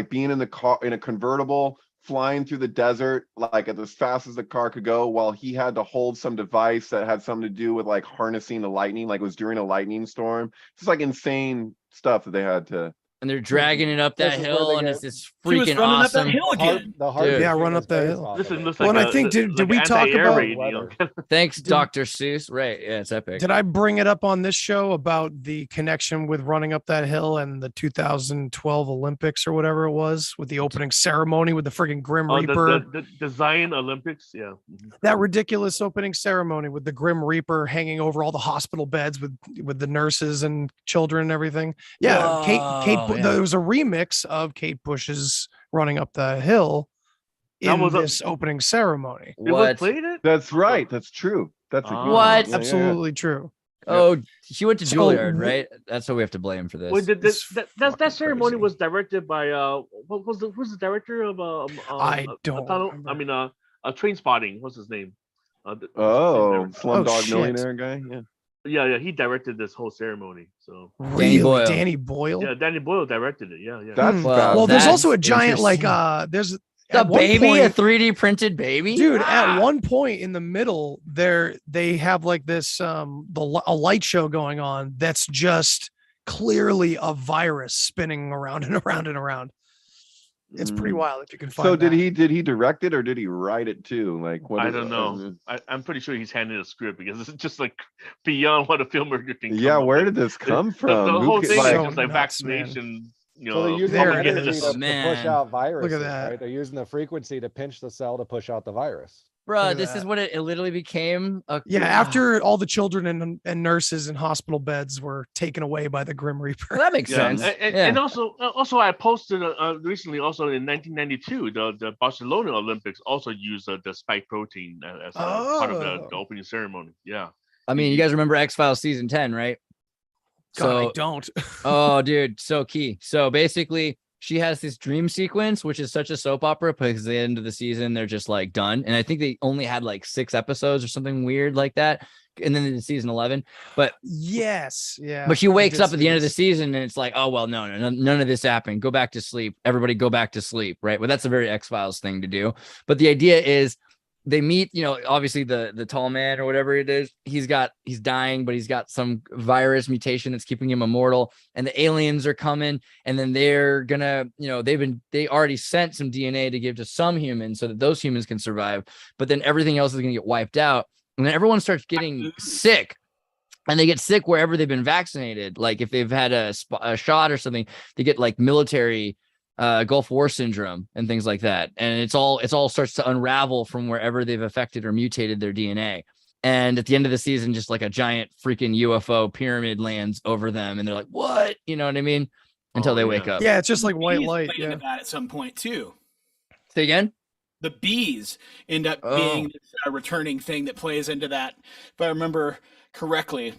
being in the car in a convertible, flying through the desert like as fast as the car could go, while he had to hold some device that had something to do with like harnessing the lightning, like it was during a lightning storm. It's like insane stuff that they had to. And they're dragging it up that hill, and it's this freaking awesome. Up that hill again. Run up that hill. Listen, well, I think did we talk about? Thanks, Dr. Seuss. Right? Yeah, it's epic. Did I bring it up on this show about the connection with running up that hill and the 2012 Olympics or whatever it was, with the opening ceremony with the friggin' Grim Reaper? The Zion Olympics, yeah. That ridiculous opening ceremony with the Grim Reaper hanging over all the hospital beds with the nurses and children and everything. Yeah, Kate. There was a remix of Kate Bush's Running Up the Hill in this opening ceremony. What? That's right. That's true. That's what? Absolutely true. Oh, she went to Juilliard, right? That's what we have to blame for this. Well, that ceremony was directed by who's the director of I don't. Train Spotting. What's his name? Slumdog Millionaire guy. Yeah. Yeah, he directed this whole ceremony. So really, Danny Boyle. Yeah, Danny Boyle directed it. Yeah. That's well, there's also a giant there's a baby, a 3D printed baby, dude. At one point in the middle, they have like this a light show going on that's just clearly a virus spinning around and around and around. It's pretty wild if you can find. So did he direct it or did he write it too? Like what? I don't know. I'm pretty sure he's handed a script because it's just like beyond what a filmmaker can. Yeah, where did this come from? The whole thing is like just like vaccinations. So they're using There the it energy is. to push out viruses, that. right? They're using the frequency to pinch the cell to push out the virus. Bro, this is what it literally became. After all the children and nurses in hospital beds were taken away by the Grim Reaper. Well, that makes sense. And also I posted recently, also in 1992, the Barcelona Olympics also used the spike protein as part of the opening ceremony. Yeah. I mean, you guys remember X-Files season 10, right? God, I don't. Oh, dude, so key. So basically, she has this dream sequence, which is such a soap opera because at the end of the season, they're just like done. And I think they only had like 6 episodes or something weird like that. And then in season 11, but yes, yeah. But she wakes up at the end of the season and it's like, oh, well, no, none of this happened. Go back to sleep. Everybody go back to sleep. Right. Well, that's a very X-Files thing to do. But the idea is they meet, obviously the tall man or whatever it is, he's dying, but he's got some virus mutation that's keeping him immortal, and the aliens are coming, and then they're gonna, they already sent some DNA to give to some humans so that those humans can survive, but then everything else is gonna get wiped out, and then everyone starts getting sick. And they get sick wherever they've been vaccinated. Like if they've had a shot or something, they get like military Gulf War syndrome and things like that. And it's all starts to unravel from wherever they've affected or mutated their DNA. And at the end of the season, just like a giant freaking UFO pyramid lands over them. And they're like, what? You know what I mean? Until they wake up. Yeah, it's just like white light. Yeah. That at some point too. Say again? The bees end up being a returning thing that plays into that. If I remember correctly.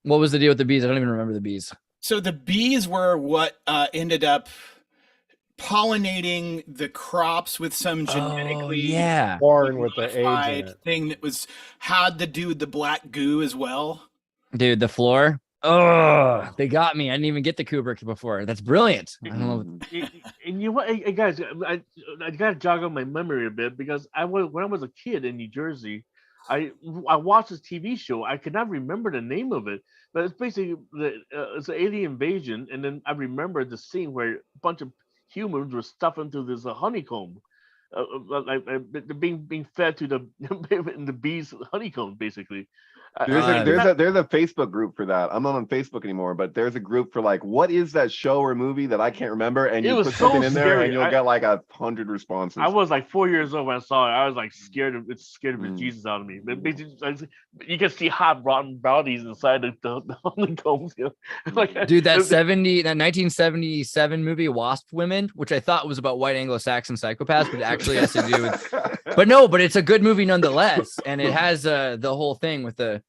What was the deal with the bees? I don't even remember the bees. So the bees were what ended up pollinating the crops with some genetically born with the age thing that had to do with the black goo as well. Dude, the floor. Oh, they got me. I didn't even get the Kubrick before. That's brilliant. I don't know. And you know what, hey guys, I gotta jog on my memory a bit because when I was a kid in New Jersey, I watched this TV show. I could not remember the name of it, but it's basically it's an alien invasion, and then I remember the scene where a bunch of humans were stuffed into this honeycomb, like being fed to the bees honeycomb, basically. There's a Facebook group for that. I'm not on Facebook anymore, but there's a group for like, what is that show or movie that I can't remember? And you put something in there and you'll get like 100 responses. I was like 4 years old when I saw it. I was like scared of Jesus out of me. But basically, you can see hot rotten bodies inside the honeycombs. Like, dude, that 1977 movie Wasp Women, which I thought was about white Anglo-Saxon psychopaths, but it actually has to do with but it's a good movie nonetheless, and it has the whole thing with the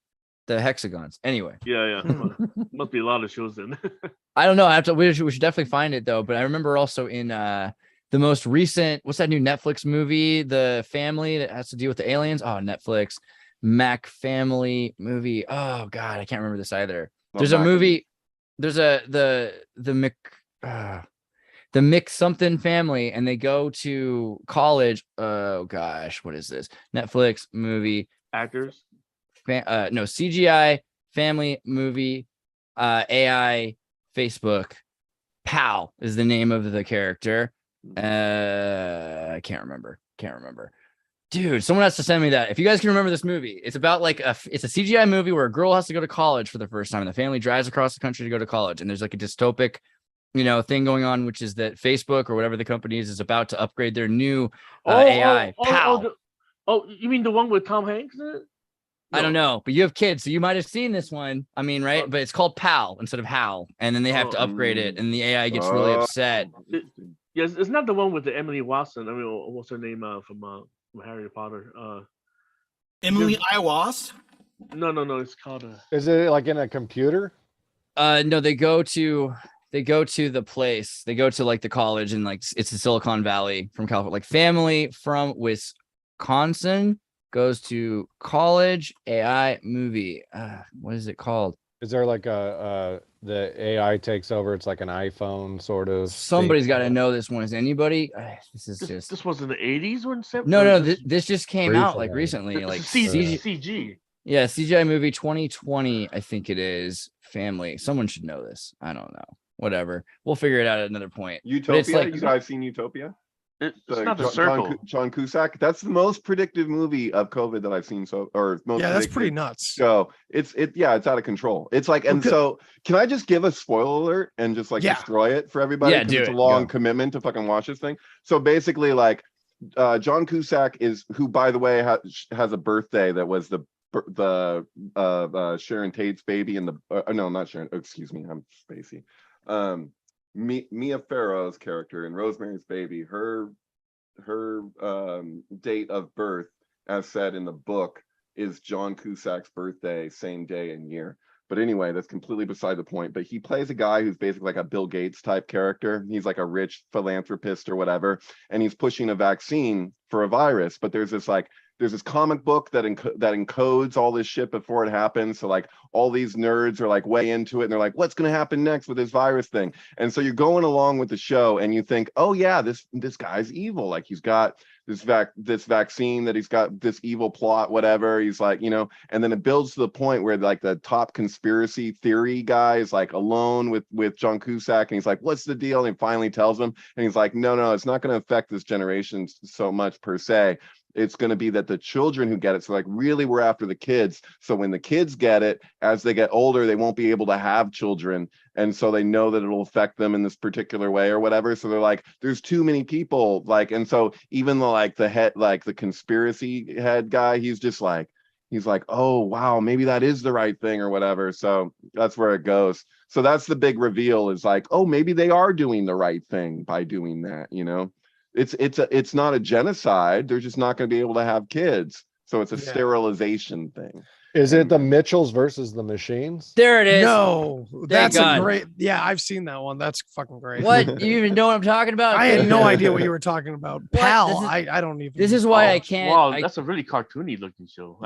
hexagons. Anyway, yeah must be a lot of shows then. I don't know. We should definitely find it though. But I remember also in the most recent, what's that new Netflix movie, The Family, that has to deal with the aliens? Oh, Netflix Mac Family movie. Oh god, I can't remember this either. There's a movie. There's the Mick something family, and they go to college. Oh gosh, what is this? Netflix movie. Actors. No, CGI family movie, AI Facebook. Pal is the name of the character. I can't remember. Dude, someone has to send me that. If you guys can remember this movie, it's about like it's a CGI movie where a girl has to go to college for the first time, and the family drives across the country to go to college, and there's like a dystopic thing going on, which is that Facebook or whatever the company is about to upgrade their new AI. Pal. You mean the one with Tom Hanks in it? I don't know, but you have kids, so you might have seen this one. I mean, right? But it's called Pal instead of Hal, and then they have to upgrade it, and the AI gets really upset. Yes, it's not the one with the Emily Watson. I mean, what's her name from Harry Potter? Emily Iwas? No, it's called. Is it like in a computer? No, they go to the place. They go to like the college, and like it's in Silicon Valley from California. Like family from Wisconsin goes to college. AI movie. What is it called? Is there like the AI takes over? It's like an iPhone sort of. Somebody's got to know this one. Is anybody? This was in the 80s or No. This just came out like recently. Like CG. Yeah, CGI movie 2020. I think it is. Family. Someone should know this. I don't know. Whatever. We'll figure it out at another point. Utopia. You guys seen Utopia? It's not the circle. John Cusack. That's the most predictive movie of COVID that I've seen. That's pretty nuts. So it's out of control. It's like, and so can I just give a spoiler alert and just like destroy it for everybody? Yeah, do it's it. a long commitment to fucking watch this thing. So basically, like, John Cusack who, by the way, has a birthday that was the Sharon Tate's baby in the no, not Sharon. Excuse me, I'm spacey. Mia Farrow's character in Rosemary's Baby, her date of birth, as said in the book, is John Cusack's birthday, same day and year. But anyway, that's completely beside the point. But he plays a guy who's basically like a Bill Gates type character. He's like a rich philanthropist or whatever, and he's pushing a vaccine for a virus. But there's this comic book that encodes all this shit before it happens. So like all these nerds are like way into it, and they're like, what's going to happen next with this virus thing? And so you're going along with the show, and you think, oh yeah, this guy's evil. Like he's got this vaccine, that he's got this evil plot, whatever. He's like, and then it builds to the point where like the top conspiracy theory guy is like alone with John Cusack, and he's like, what's the deal? And he finally tells him, and he's like, no, it's not going to affect this generation so much per se. It's going to be that the children who get it, so like really we're after the kids. So when the kids get it, as they get older, they won't be able to have children. And so they know that it'll affect them in this particular way or whatever. So they're like, there's too many people. Like, and so even the head, like the conspiracy head guy, he's like, oh, wow, maybe that is the right thing or whatever. So that's where it goes. So that's the big reveal, is like, oh, maybe they are doing the right thing by doing that, It's not a genocide. They're just not going to be able to have kids. So it's a sterilization thing. Is it the Mitchells versus the Machines? There it is. No, that's a great. Yeah, I've seen that one. That's fucking great. What? You even know what I'm talking about? I had no idea what you were talking about. Pal, I don't even. This is why I can't. Wow, that's a really cartoony looking show.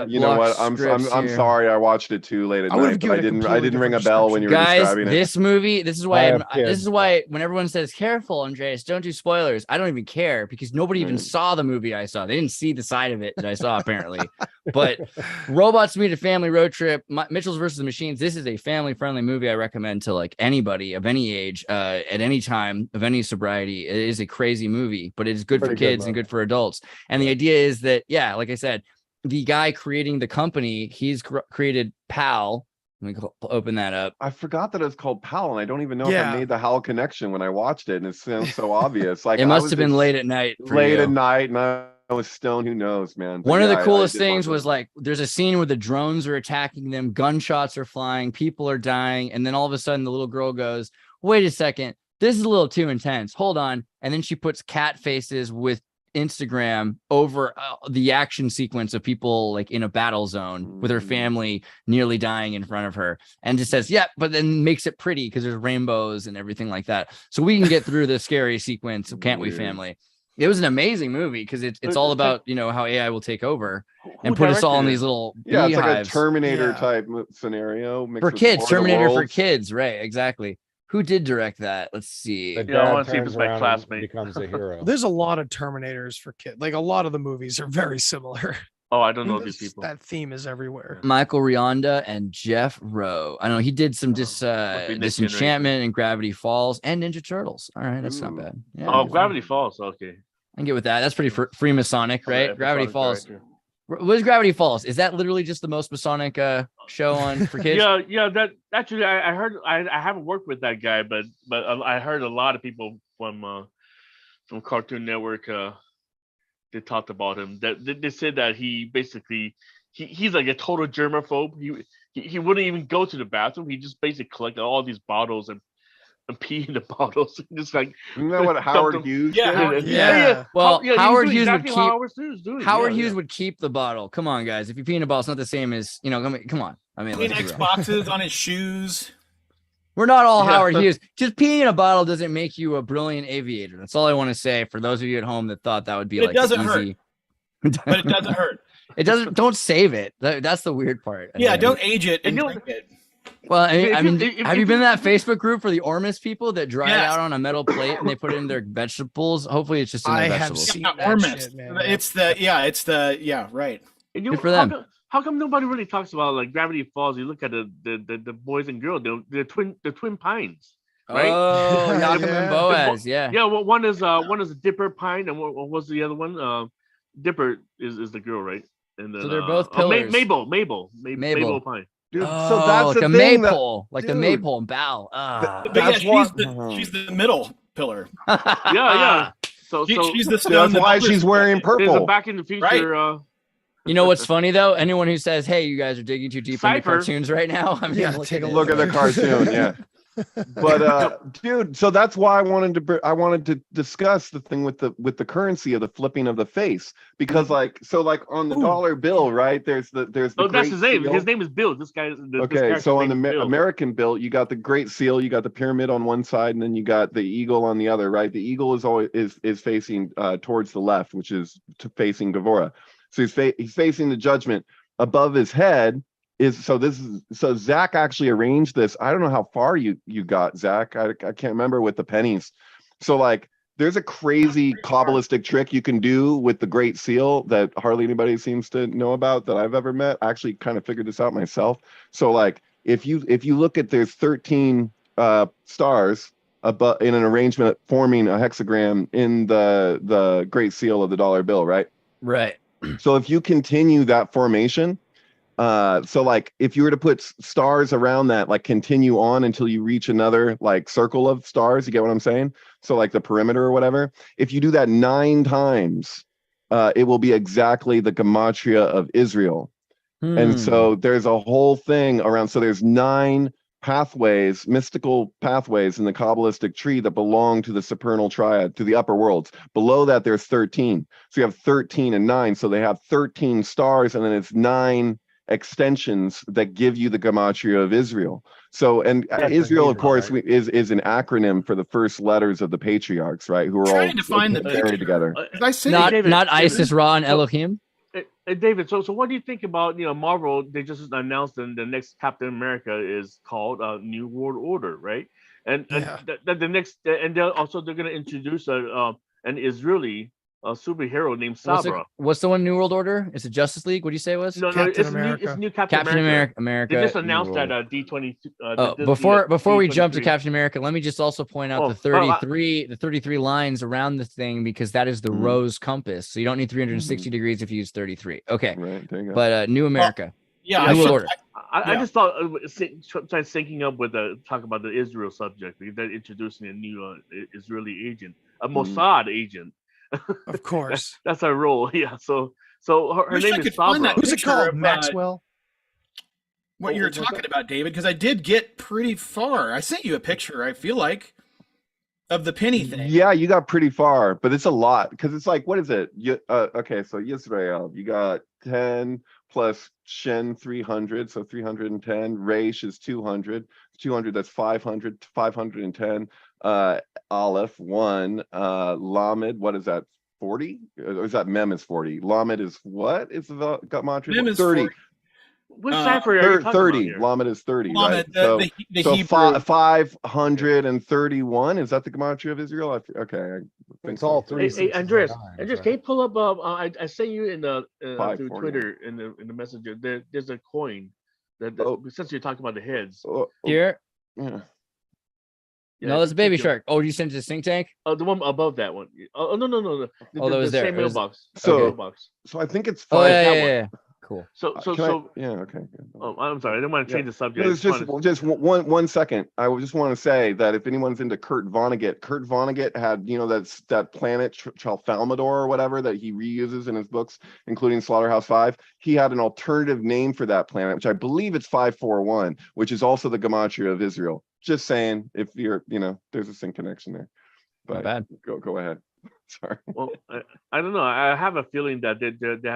You know what? I'm sorry. I watched it too late at night. But I didn't ring a bell when you were describing it. This movie. This is why when everyone says careful, Andreas, don't do spoilers. I don't even care, because nobody even saw the movie I saw. They didn't see the side of it that I saw apparently. But Robots Meet a Family Road Trip, Mitchells versus the Machines. This is a family-friendly movie I recommend to like anybody of any age, at any time, of any sobriety. It is a crazy movie, but it is good for kids and good for adults. And the idea is that, like I said, the guy creating the company, he's created PAL. Let me open that up. I forgot that it was called PAL, and I don't even know if I made the HAL connection when I watched it, and it sounds so obvious. Like it must have been late at night. At night, and I was stoned. Who knows, man? But one of the coolest things was like, there's a scene where the drones are attacking them, gunshots are flying, people are dying, and then all of a sudden the little girl goes, "Wait a second, this is a little too intense. Hold on," and then she puts cat faces with Instagram over the action sequence of people like in a battle zone with her family nearly dying in front of her, and just says, but then makes it pretty because there's rainbows and everything like that, so we can get through the scary sequence, can't we, family? It was an amazing movie because it's all about how AI will take over and put us all in these little beehives. It's like a Terminator type scenario for kids. Terminator for kids, right? Exactly. Who did direct that? Let's see. I want to see if it's my classmate becomes a hero. There's a lot of Terminators for kids. Like a lot of the movies are very similar. Oh, I don't know these people. That theme is everywhere. Michael Rionda and Jeff Rowe. I know he did some Disenchantment and Gravity Falls and Ninja Turtles. All right, that's not bad. Yeah, Gravity Falls. Okay, I can get with that. That's pretty Freemasonic, right? Okay, Gravity Falls. What is Gravity Falls? Is that literally just the most Masonic show on for kids? yeah. That actually, I heard. I haven't worked with that guy, but I heard a lot of people from Cartoon Network. They talked about him. That they said that he basically he's like a total germaphobe. He wouldn't even go to the bathroom. He just basically collected all these bottles and pee in the bottles. Just like, you know what Howard Hughes did? Yeah. Well, Howard Hughes would keep the bottle. Come on, guys. If you pee in a bottle, it's not the same as come on. I mean, Xboxes on his shoes. We're not all Howard Hughes. Just peeing in a bottle doesn't make you a brilliant aviator. That's all I want to say for those of you at home that thought that would be it doesn't hurt. But it doesn't hurt. It doesn't. Don't save it. That's the weird part. Yeah, don't age it and drink it. Well, I mean, have you been in that Facebook group for the Ormus people that dry it out on a metal plate and they put it in their vegetables? Hopefully, it's just in their vegetables. I have seen Ormus. Right. Good for them. How come nobody really talks about like Gravity Falls? You look at the boys and girls, the twin pines. right? Oh, Yakim and Boaz, yeah. Yeah, well, one is a Dipper pine, and what was the other one? Dipper is the girl, right? And then So they're both pillars. Mabel pine. Dude, Oh, so that's like the a thing maypole, like the dude, maypole and bow. But That's yeah, what- she's the middle pillar. Yeah. So She's the stone. that's why she's wearing there's a purple. Back in the Future. You know what's funny though? Anyone who says, "Hey, you guys are digging too deep into Cypher. cartoons right now," I mean, Yeah, take a Look at the cartoon, yeah. But dude, so that's why I wanted to discuss the thing with the currency of the flipping of the face, because like on the dollar bill, right? There's the that's his name. seal. His name is Bill. This guy. Okay, so on the American bill, you got the Great Seal, you got the pyramid on one side, and then you got the eagle on the other, right? The eagle is always is facing towards the left, which is facing Gavora. So he's facing the judgment. Above his head so Zach actually arranged this. I don't know how far you got, Zach. I can't remember with the pennies. So like there's a crazy kabbalistic trick you can do with the Great Seal that hardly anybody seems to know about that I've ever met. I actually kind of figured this out myself. So like if you look at, there's 13 stars in an arrangement forming a hexagram in the Great Seal of the dollar bill, right? Right. So if you continue that formation, so like if you were to put stars around that, like continue on until you reach another like circle of stars, you get what I'm saying? So like the perimeter or whatever, if you do that 9 times, it will be exactly the gematria of Israel. And so there's a whole thing around, so there's 9 pathways, mystical pathways in the Kabbalistic tree that belong to the supernal triad, to the upper worlds. Below that, there's 13. So you have 13 and 9. So they have 13 stars, and then it's 9 extensions that give you the gematria of Israel. So, and Israel, of course, right, is an acronym for the first letters of the patriarchs, right? Who are all trying to find the married together. Not Isis, Ra, and Elohim. Hey, David, so what do you think about, Marvel? They just announced the next Captain America is called New World Order, right? And the next, and they're going to introduce an Israeli superhero named Sabra. What's the one New World Order? Is it Justice League? What do you say it was? No, it's new Captain America. They just announced that D23. Before we jump to Captain America, let me just also point out the 33 lines around the thing, because that is the rose compass. So you don't need 360 degrees if you use 33. Okay, right, there you go. New America. Yeah, New World Order. I just thought trying syncing up with talk about the Israel subject, because they're introducing a new Israeli agent, a Mossad agent. Of course, that's her role. Yeah. So her name is Sabra. Who's it called? Maxwell. What you're talking about, David? Because I did get pretty far. I sent you a picture, I feel like, of the penny thing. Yeah, you got pretty far, but it's a lot, because it's like, what is it? Okay, so Yisrael, you got 10 plus Shen 300, so 310. Reish is 200. 200, that's 500. 510. Aleph 1. Lamed, what is that? 40? Or is that Mem is 40? Lamed is what? Is the gematria? Mem is 30. 40. Which cipher are you talking 30. about here? Lamed is 30, Lamed, right? the Hebrew. 531. Is that the gematria of Israel? Okay. It's all 3. Hey, Andreas, can you pull up? I sent you in the through Twitter in the messenger. There's a coin that since you're talking about the heads Here. Yeah. No, that's a baby shark. Oh, you sent it to Synctank? Oh, the one above that one. Oh, no. That was there. Same mailbox. So I think it's 5. Yeah. Cool. Okay. Oh, I'm sorry. I didn't want to change the subject. No, it's just one second. I just want to say that if anyone's into Kurt Vonnegut had, that planet Tralfamador or whatever that he reuses in his books, including Slaughterhouse-5. He had an alternative name for that planet, which I believe it's 541, which is also the gematria of Israel. Just saying, if you're, there's a sync connection there. But not bad. Go ahead. Sorry. Well, I don't know. I have a feeling that they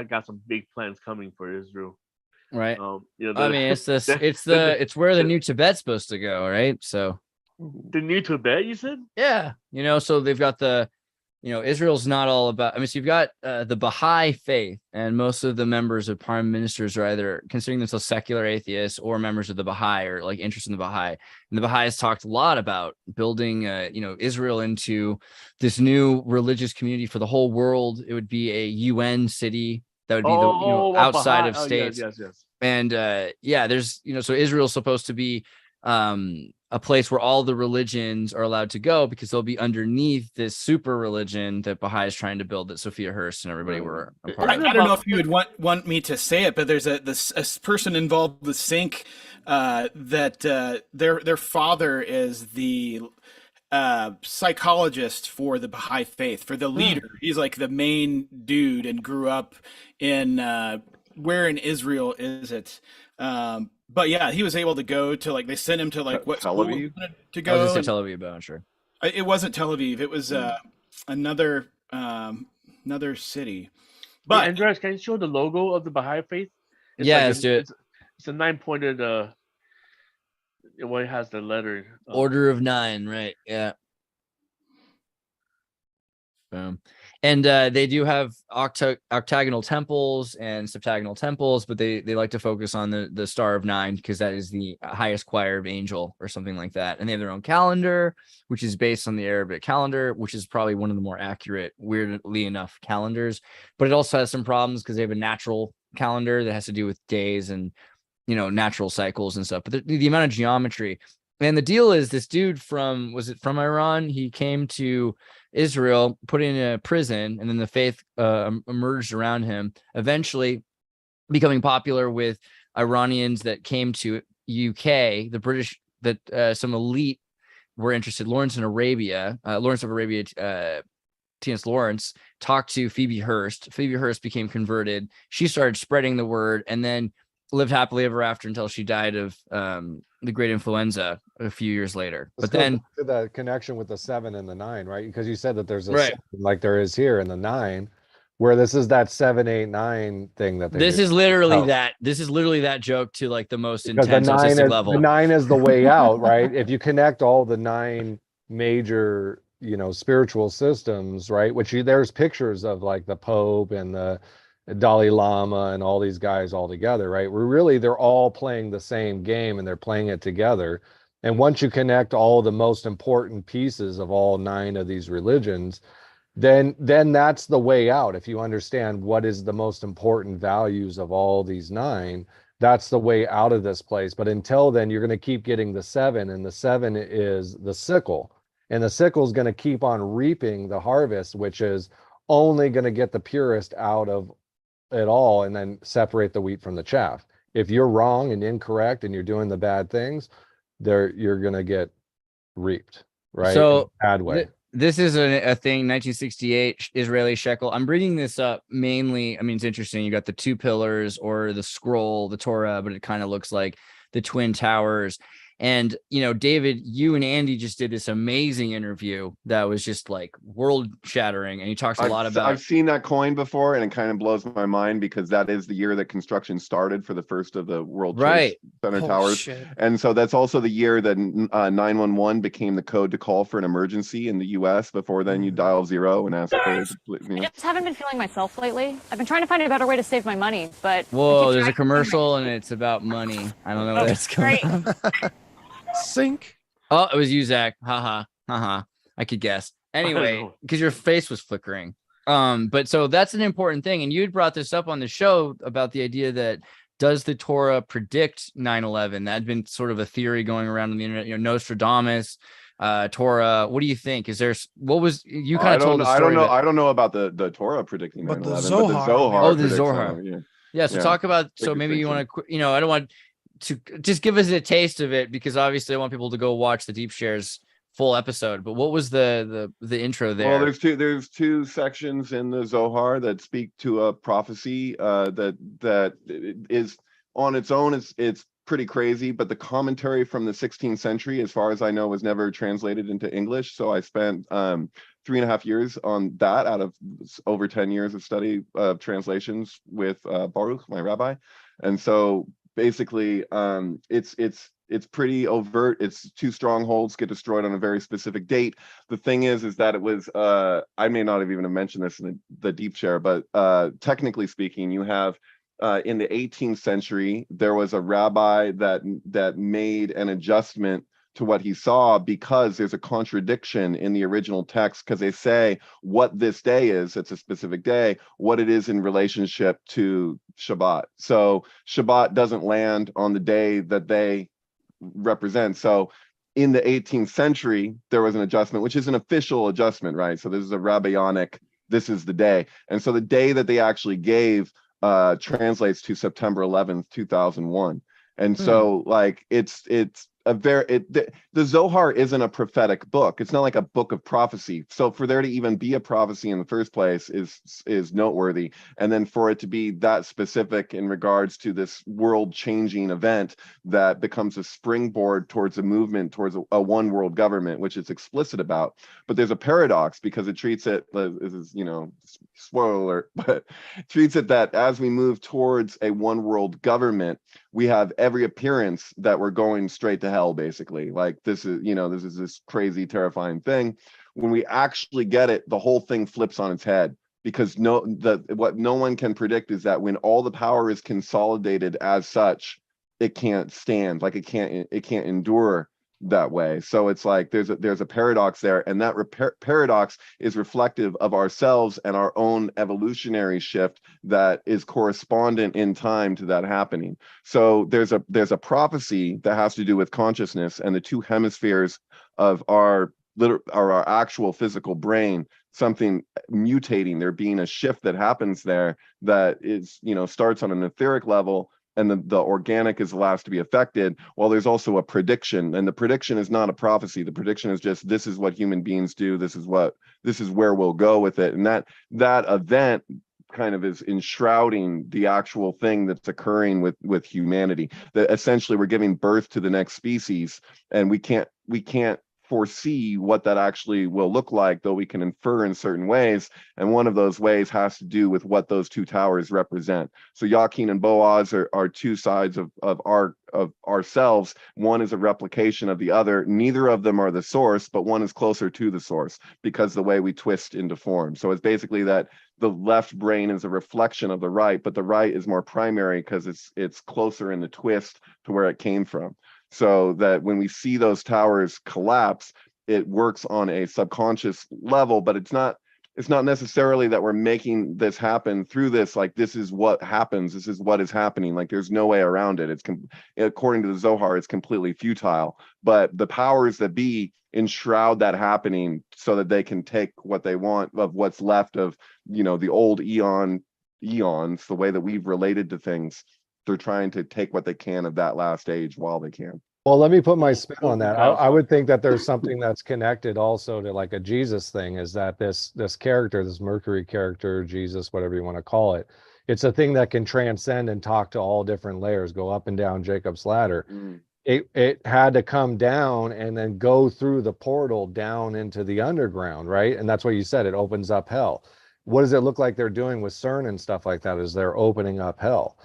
got some big plans coming for Israel. Right. It's where the new Tibet's supposed to go, right? So the new Tibet, you said? Yeah. So they've got Israel's not all about. So you've got the Baha'i faith, and most of the members of prime ministers are either considering themselves secular atheists or members of the Baha'i, or like interest in the Baha'i. And the Baha'i has talked a lot about building, Israel into this new religious community for the whole world. It would be a UN city that would be outside Baha'i. of states. Yes. And there's so Israel's supposed to be a place where all the religions are allowed to go, because they'll be underneath this super religion that Baha'i is trying to build, that Sophia Hurst and everybody were a part of. I don't know if you would want me to say it, but there's a person involved with Sync that their father is the psychologist for the Baha'i faith, for the leader. He's like the main dude and grew up in where in Israel is it? But yeah, he was able to go to, like, they sent him to like what Tel school Aviv? he wanted to I go. was just Tel Aviv, but I'm sure. It wasn't Tel Aviv. It was another city. But Hey, Andreas, can you show the logo of the Baha'i faith? Let's do it. It's a 9-pointed. It has the letter. Order of 9, right? Yeah. Boom. And they do have octagonal temples and septagonal temples, but they like to focus on the Star of 9, because that is the highest choir of angel or something like that. And they have their own calendar, which is based on the Arabic calendar, which is probably one of the more accurate, weirdly enough, calendars. But it also has some problems because they have a natural calendar that has to do with days and, natural cycles and stuff. But the amount of geometry. And the deal is, this dude from Iran? He came to Israel, put in a prison, and then the faith emerged around him, eventually becoming popular with Iranians that came to UK, the British, that some elite were interested. Lawrence of Arabia, T.S. Lawrence talked to Phoebe Hearst. Phoebe Hearst became converted. She started spreading the word, and then lived happily ever after until she died of the great influenza a few years later. But then that connection with the 7 and the 9, right? Because you said that there's a right. 7, like there is here in the 9, where this is that 7, 8, 9 thing that they this do. is literally that. This is literally that joke to like the most Because intense artistic level. The 9 is the way out, right? If you connect all the 9 major, spiritual systems, right? Which there's pictures of, like the Pope and the Dalai Lama and all these guys all together, right? They're all playing the same game, and they're playing it together. And once you connect all the most important pieces of all 9 of these religions, then that's the way out. If you understand what is the most important values of all these 9, that's the way out of this place. But until then, you're going to keep getting the 7, and the 7 is the sickle. And the sickle is going to keep on reaping the harvest, which is only going to get the purest out of it all, and then separate the wheat from the chaff. If you're wrong and incorrect and you're doing the bad things, you're going to get reaped, right? So in a bad way. This is a thing, 1968 Israeli shekel. I'm bringing this up mainly. I mean, it's interesting. You got the 2 pillars, or the scroll, the Torah, but it kind of looks like the Twin Towers. And, David, you and Andy just did this amazing interview that was just like world shattering. And he talks a lot about. I've seen that coin before, and it kind of blows my mind, because that is the year that construction started for the first of the World Trade Center towers. Shit. And so that's also the year that 911 became the code to call for an emergency in the US. Before then, you dial 0 and ask for it. I just haven't been feeling myself lately. I've been trying to find a better way to save my money, but. Whoa, there's a commercial and it's about money. I don't know where that's coming from. Sync. Oh, it was you, Zach. Haha. I could guess. Anyway, because your face was flickering. But so that's an important thing. And you had brought this up on the show about the idea that, does the Torah predict 9/11? That had been sort of a theory going around on the internet. Nostradamus, Torah. What do you think? Is there? What was you kind of told? I don't know about the Torah predicting 9/11, but the Zohar. Oh, the Zohar. Yeah. So talk about. So maybe you want to. I don't want to just give us a taste of it, because obviously I want people to go watch the Deep Shares full episode. But what was the intro there? Well, there's two sections in the Zohar that speak to a prophecy that is on its own. It's pretty crazy, but the commentary from the 16th century, as far as I know, was never translated into English. So I spent 3.5 years on that out of over 10 years of study of translations with Baruch, my rabbi. And so basically, it's pretty overt. It's 2 strongholds get destroyed on a very specific date. The thing is that it was, I may not have even mentioned this in the Deep Share, but technically speaking, you have in the 18th century, there was a rabbi that made an adjustment to what he saw, because there's a contradiction in the original text, because they say what this day is, it's a specific day, what it is in relationship to Shabbat. So Shabbat doesn't land on the day that they represent. So in the 18th century, there was an adjustment, which is an official adjustment, right? So this is a rabbinic, this is the day. And so the day that they actually gave translates to September 11th, 2001. And so like it's a the Zohar isn't a prophetic book. It's not like a book of prophecy. So for there to even be a prophecy in the first place is noteworthy. And then for it to be that specific in regards to this world changing event that becomes a springboard towards a movement towards a one world government, which it's explicit about. But there's a paradox because it treats it, this is, you know, spoiler, but it treats it that as we move towards a one world government, we have every appearance that we're going straight to hell, basically. Like this is, you know, this is this crazy, terrifying thing. When we actually get it, the whole thing flips on its head, because what no one can predict is that when all the power is consolidated as such, it can't stand, like it can't endure that way. So it's like there's a paradox there, and that paradox is reflective of ourselves and our own evolutionary shift that is correspondent in time to that happening. So there's a prophecy that has to do with consciousness and the two hemispheres of our actual physical brain, something mutating, there being a shift that happens there that is, you know, starts on an etheric level, and the organic is the last to be affected. Well, there's also a prediction, and the prediction is not a prophecy. The prediction is just, this is what human beings do. This is where we'll go with it. And that event kind of is enshrouding the actual thing that's occurring with humanity. That essentially we're giving birth to the next species, and we can't foresee what that actually will look like, though we can infer in certain ways. And one of those ways has to do with what those two towers represent. So Yakin and Boaz are two sides of ourselves. One is a replication of the other. Neither of them are the source, but one is closer to the source because the way we twist into form. So it's basically that the left brain is a reflection of the right, but the right is more primary because it's closer in the twist to where it came from. So that when we see those towers collapse, it works on a subconscious level, but it's not necessarily that we're making this happen through this, like this is what happens, this is what is happening, like there's no way around it. It's according to the Zohar, it's completely futile, but the powers that be enshroud that happening so that they can take what they want of what's left of, you know, the old eons, the way that we've related to things. They're trying to take what they can of that last age while they can. Well, let me put my spin on that. I would think that there's something that's connected also to like a Jesus thing, is that this character, this Mercury character, Jesus, whatever you want to call it, it's a thing that can transcend and talk to all different layers, go up and down Jacob's ladder. It had to come down and then go through the portal down into the underground, right? And that's what you said, it opens up hell. What does it look like they're doing with CERN and stuff like that? Is they're opening up hell?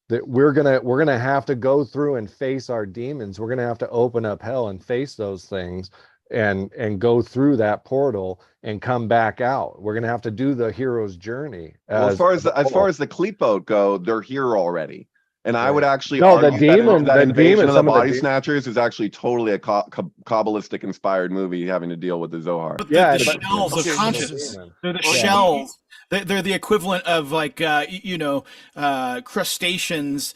That we're gonna have to go through and face our demons. We're gonna have to open up hell and face those things and go through that portal and come back out. We're gonna have to do the hero's journey. As far as the Kleepot go, they're here already. And I would actually argue that Invasion of the Body Snatchers is actually totally a kabbalistic inspired movie having to deal with the Zohar. But the shells of consciousness. They're the shells. They're the equivalent of like crustaceans,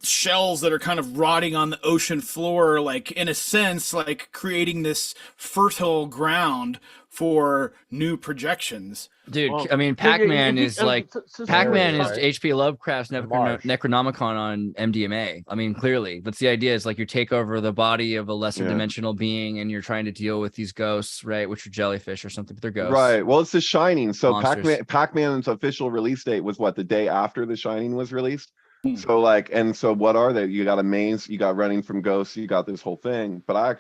shells that are kind of rotting on the ocean floor, like in a sense, like creating this fertile ground for new projections. Dude, well, I mean, Pac-Man is like Pac-Man is H.P. Lovecraft's Necronomicon on MDMA. I mean, clearly, that's the idea. Is like you take over the body of a lesser dimensional being, and you're trying to deal with these ghosts, right? Which are jellyfish or something, but they're ghosts, right? Well, it's The Shining. So Pac-Man's official release date was what, the day after The Shining was released. So like, and so what are they? You got a maze, you got running from ghosts, you got this whole thing. But I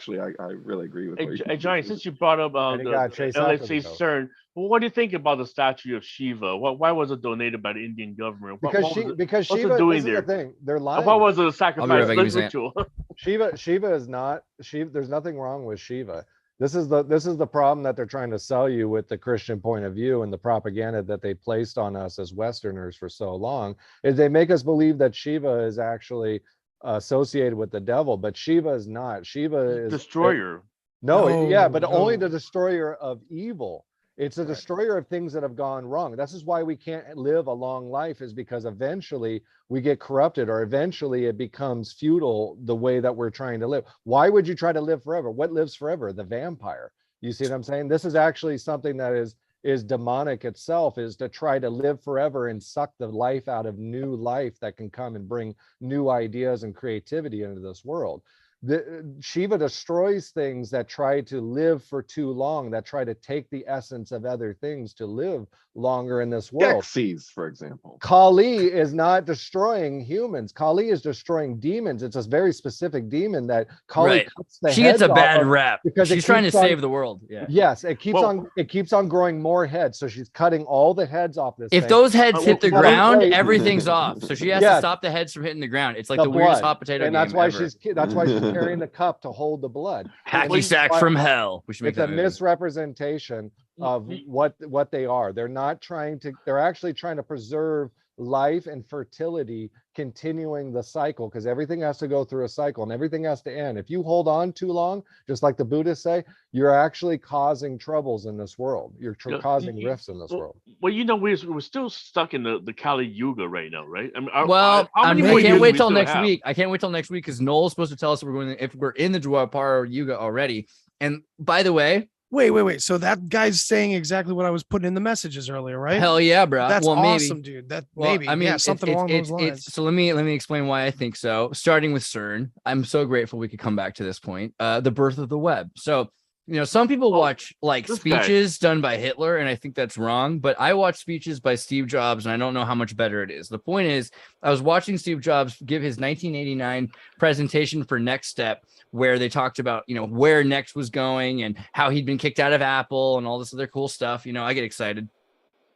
really agree with what Hey, Johnny, since you brought up the LHC CERN, well, what do you think about the statue of Shiva? Why was it donated by the Indian government? Because Shiva, doing there? The thing. They're lying. Why was it a sacrifice ritual? Shiva is not Shiva. There's nothing wrong with Shiva. This is the problem that they're trying to sell you with the Christian point of view and the propaganda that they placed on us as Westerners for so long, is they make us believe that Shiva is actually associated with the devil, but Shiva is not. Shiva is destroyer. No, yeah, but only the destroyer of evil. It's a destroyer of things that have gone wrong. This is why we can't live a long life, is because eventually we get corrupted, or eventually it becomes futile the way that we're trying to live. Why would you try to live forever? What lives forever? The vampire. You see what I'm saying? This is actually something that is demonic itself, is to try to live forever and suck the life out of new life that can come and bring new ideas and creativity into this world. Shiva destroys things that try to live for too long, that try to take the essence of other things to live longer in this world. Xerxes, for example. Kali is not destroying humans. Kali is destroying demons. It's a very specific demon that Kali cuts the She gets heads a bad off of rap because she's trying to save the world. Yeah. Yes, it keeps on growing more heads. So she's cutting all the heads off this If thing. those heads hit the ground, everything's off. So she has to stop the heads from hitting the ground. It's like the weirdest hot potato and that's why she's carrying the cup to hold the blood. Hacky sack from hell. We should make it's a misrepresentation of what they are. They're not trying to, they're actually trying to preserve life and fertility, continuing the cycle, because everything has to go through a cycle and everything has to end. If you hold on too long, just like the Buddhists say, you're actually causing troubles in this world. You're causing rifts in this world. Well, you know, we're still stuck in the Kali Yuga right now, right? I mean, I can't wait till next week. I can't wait till next week because Noel's supposed to tell us if we're in the Dwapara Yuga already. And by the way, Wait. So that guy's saying exactly what I was putting in the messages earlier, right? Hell yeah, bro. That's awesome, dude. I mean, something along those lines. So let me explain why I think so. Starting with CERN, I'm so grateful we could come back to this point. The birth of the web. So, you know, some people watch speeches done by Hitler, and I think that's wrong. But I watch speeches by Steve Jobs, and I don't know how much better it is. The point is, I was watching Steve Jobs give his 1989 presentation for Next Step, where they talked about, you know, where Next was going and how he'd been kicked out of Apple and all this other cool stuff. You know, I get excited.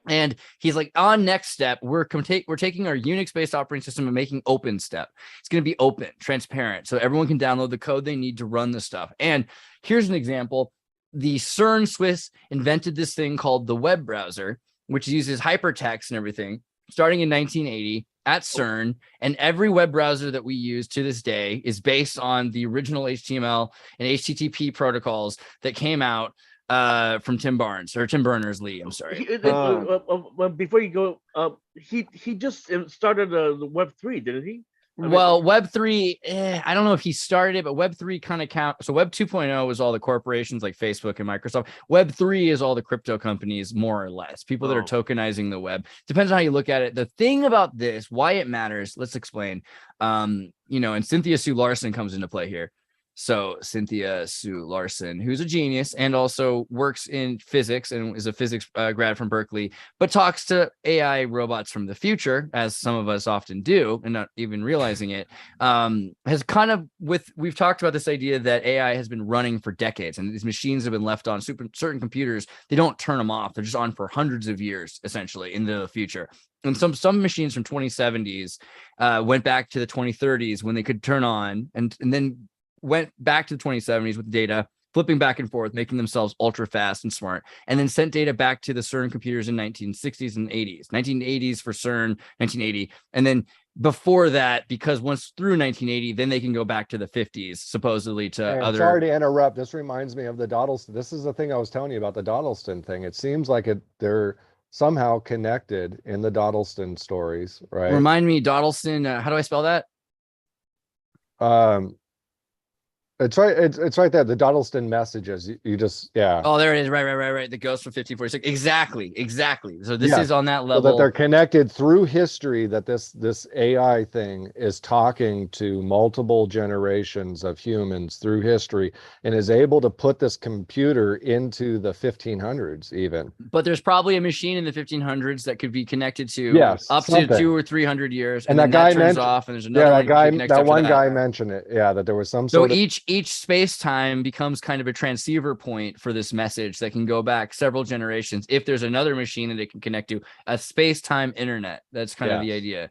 And he's like, on Next Step, we're taking our Unix-based operating system and making open step. It's going to be open, transparent, so everyone can download the code they need to run the stuff. And here's an example. The CERN Swiss invented this thing called the web browser, which uses hypertext and everything, starting in 1980 at CERN. And every web browser that we use to this day is based on the original HTML and HTTP protocols that came out from Tim Berners-Lee. I'm sorry. Before you go, he just started the Web3, didn't he? Web3, I don't know if he started it, but Web3 kind of counts. So Web 2.0 was all the corporations like Facebook and Microsoft. Web3 is all the crypto companies, more or less, people that are tokenizing the web. Depends on how you look at it. The thing about this, why it matters, let's explain. You know, and Cynthia Sue Larson comes into play here. So Cynthia Sue Larson, who's a genius and also works in physics and is a physics grad from Berkeley, but talks to AI robots from the future, as some of us often do and not even realizing it, has kind of we've talked about this idea that AI has been running for decades and these machines have been left on certain computers. They don't turn them off. They're just on for hundreds of years, essentially, in the future. And some machines from 2070s went back to the 2030s when they could turn on and then went back to the 2070s with data, flipping back and forth, making themselves ultra fast and smart, and then sent data back to the CERN computers in 1960s and 80s, 1980s for CERN, 1980. And then before that, because once through 1980, then they can go back to the 50s, supposedly to other. Sorry to interrupt. This reminds me of the Dodleston. This is the thing I was telling you about the Dodleston thing. It seems like they're somehow connected in the Dodleston stories, right? Remind me, Dodleston, how do I spell that? It's right. It's right there. The Dodleston messages. You just Oh, there it is. Right. The ghost from 1546. Exactly. So this is on that level. So that they're connected through history. That this AI thing is talking to multiple generations of humans through history and is able to put this computer into the 1500s even. But there's probably a machine in the 1500s that could be connected to up to 200 or 300 years, and that guy turns off, and there's another that one guy mentioned it. Yeah, that there was some sort of each space-time becomes kind of a transceiver point for this message that can go back several generations if there's another machine that it can connect to, a space-time internet. That's kind of the idea.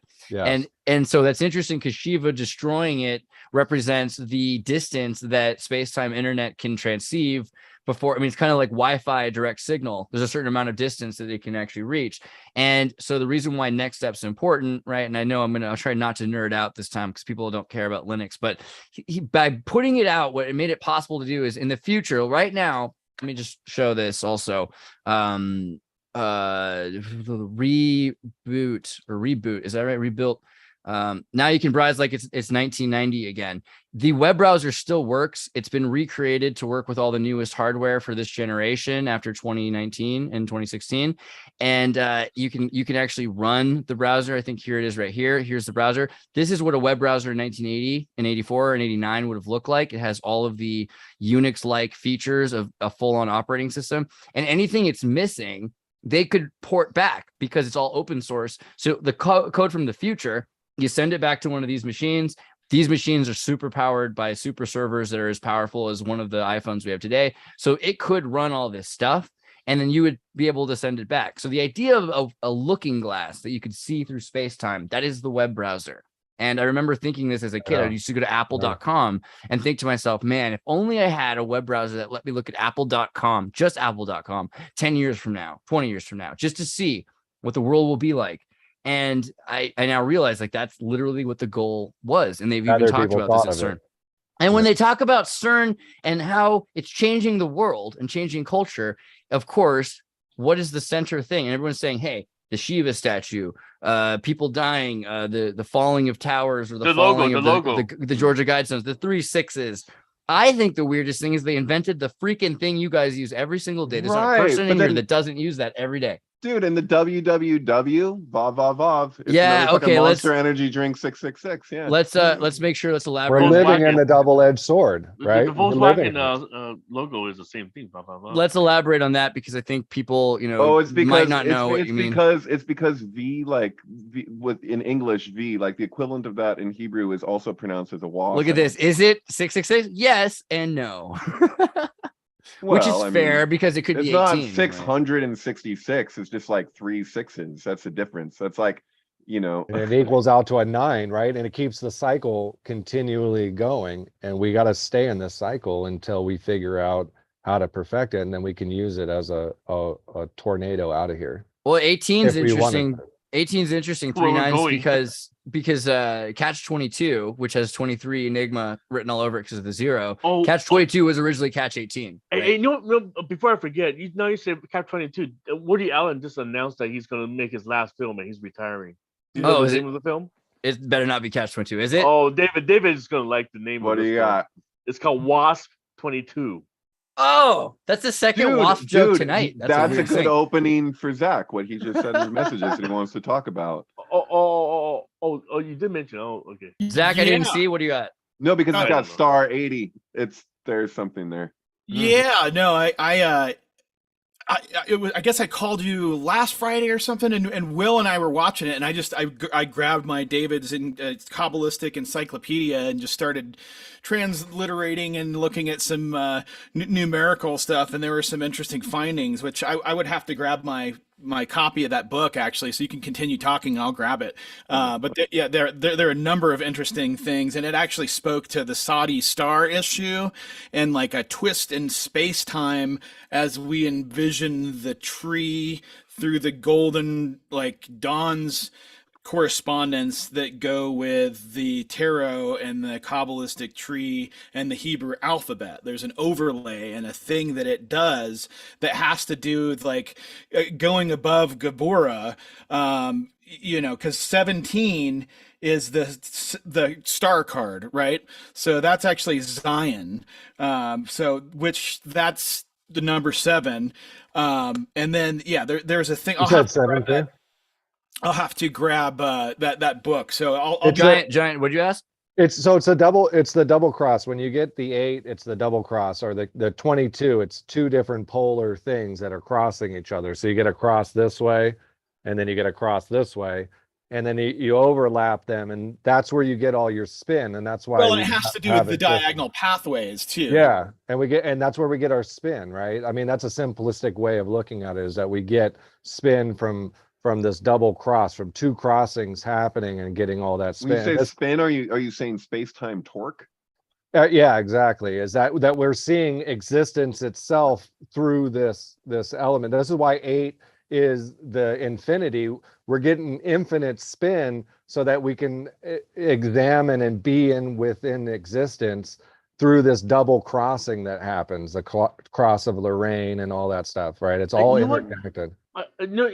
And so that's interesting because Shiva destroying it represents the distance that space-time internet can transceive before. I mean, it's kind of like Wi-Fi direct signal. There's a certain amount of distance that it can actually reach. And so the reason why Next Step's important, right? And I know I'll try not to nerd out this time because people don't care about Linux, but by putting it out, what it made it possible to do is in the future, right now, let me just show this also. Reboot or reboot, is that right? Rebuilt. Now you can browse like it's 1990 again. The web browser still works. It's been recreated to work with all the newest hardware for this generation after 2019 and 2016. And you can actually run the browser. I think here it is right here. Here's the browser. This is what a web browser in 1980 and 84 and 89 would have looked like. It has all of the Unix-like features of a full-on operating system, and anything it's missing, they could port back because it's all open source. So the code from the future, you send it back to one of these machines. These machines are super powered by super servers that are as powerful as one of the iPhones we have today. So it could run all this stuff, and then you would be able to send it back. So the idea of a looking glass that you could see through space-time, that is the web browser. And I remember thinking this as a kid. I used to go to apple.com and think to myself, man, if only I had a web browser that let me look at apple.com, just apple.com, 10 years from now, 20 years from now, just to see what the world will be like. And I now realize like that's literally what the goal was. And they've even talked about this at CERN. And when they talk about CERN and how it's changing the world and changing culture, of course, what is the center thing? And everyone's saying, hey, the Shiva statue, people dying, the falling of towers, or the falling of the Georgia Guidestones, the 3 6s. I think the weirdest thing is they invented the freaking thing you guys use every single day. There's not a person in here that doesn't use that every day. Dude, and the WWW, Vav Vav Vav. It's yeah, okay. Monster Energy Drink 666. Yeah. Let's make sure. Let's elaborate. We're living in the double-edged sword, right? The Volkswagen logo is the same thing. Vav Vav Vav. Let's elaborate on that because I think people, might not know what you mean. It's because V, like V, in English, V, like the equivalent of that in Hebrew, is also pronounced as a wah. Look at this. Is it 666? Yes and no. Which is fair because it could be 18. It's not 666. Right? It's just like 3 6s. That's the difference. That's like, And it equals out to a 9, right? And it keeps the cycle continually going. And we got to stay in this cycle until we figure out how to perfect it. And then we can use it as a tornado out of here. Well, 18 is interesting. 18 is interesting. 3 9s because Catch 22, which has 23 Enigma written all over it because of the 0. Catch 22 was originally Catch 18. Right? Hey, before I forget, you said Catch 22. Woody Allen just announced that he's going to make his last film and he's retiring. Do you know the name of the film? It better not be Catch 22, is it? Oh, David is going to like the name. What do you got? It's called Wasp 22. Oh, that's the second Wasp joke tonight. That's a good opening for Zach. What he just said in his messages that he wants to talk about. Oh, you did mention. Oh, okay. Zach, I didn't see. What do you got? No, because it's got star 80. There's something there. Yeah, no, I guess I called you last Friday or something, and Will and I were watching it, and I grabbed my David's Kabbalistic Encyclopedia and just started transliterating and looking at some numerical stuff, and there were some interesting findings, which I would have to grab my copy of that book actually, so you can continue talking. I'll grab it. But there are a number of interesting things, and it actually spoke to the Saudi star issue and like a twist in space time as we envision the tree through the golden like dawns correspondence that go with the tarot and the Kabbalistic tree and the Hebrew alphabet. There's an overlay and a thing that it does that has to do with like going above Gabora, because 17 is the star card, right? So that's actually Zion. Which that's the number 7. And then, there's a thing. I'll have to grab that book. So I'll Giant. What'd you ask? It's the double cross. When you get the 8, it's the double cross, or the 22. It's 2 different polar things that are crossing each other. So you get a cross this way, and then you get a cross this way, and then you overlap them, and that's where you get all your spin, and that's why. Well, it has to do with the diagonal pathways too. Yeah, and that's where we get our spin, right? I mean, that's a simplistic way of looking at it, is that we get spin from this double cross, from 2 crossings happening and getting all that spin. When you say spin, are you saying space-time torque? Yeah, exactly. Is that we're seeing existence itself through this element. This is why 8 is the infinity. We're getting infinite spin so that we can examine and be within existence through this double crossing that happens, the cross of Lorraine and all that stuff, right? It's all interconnected. No,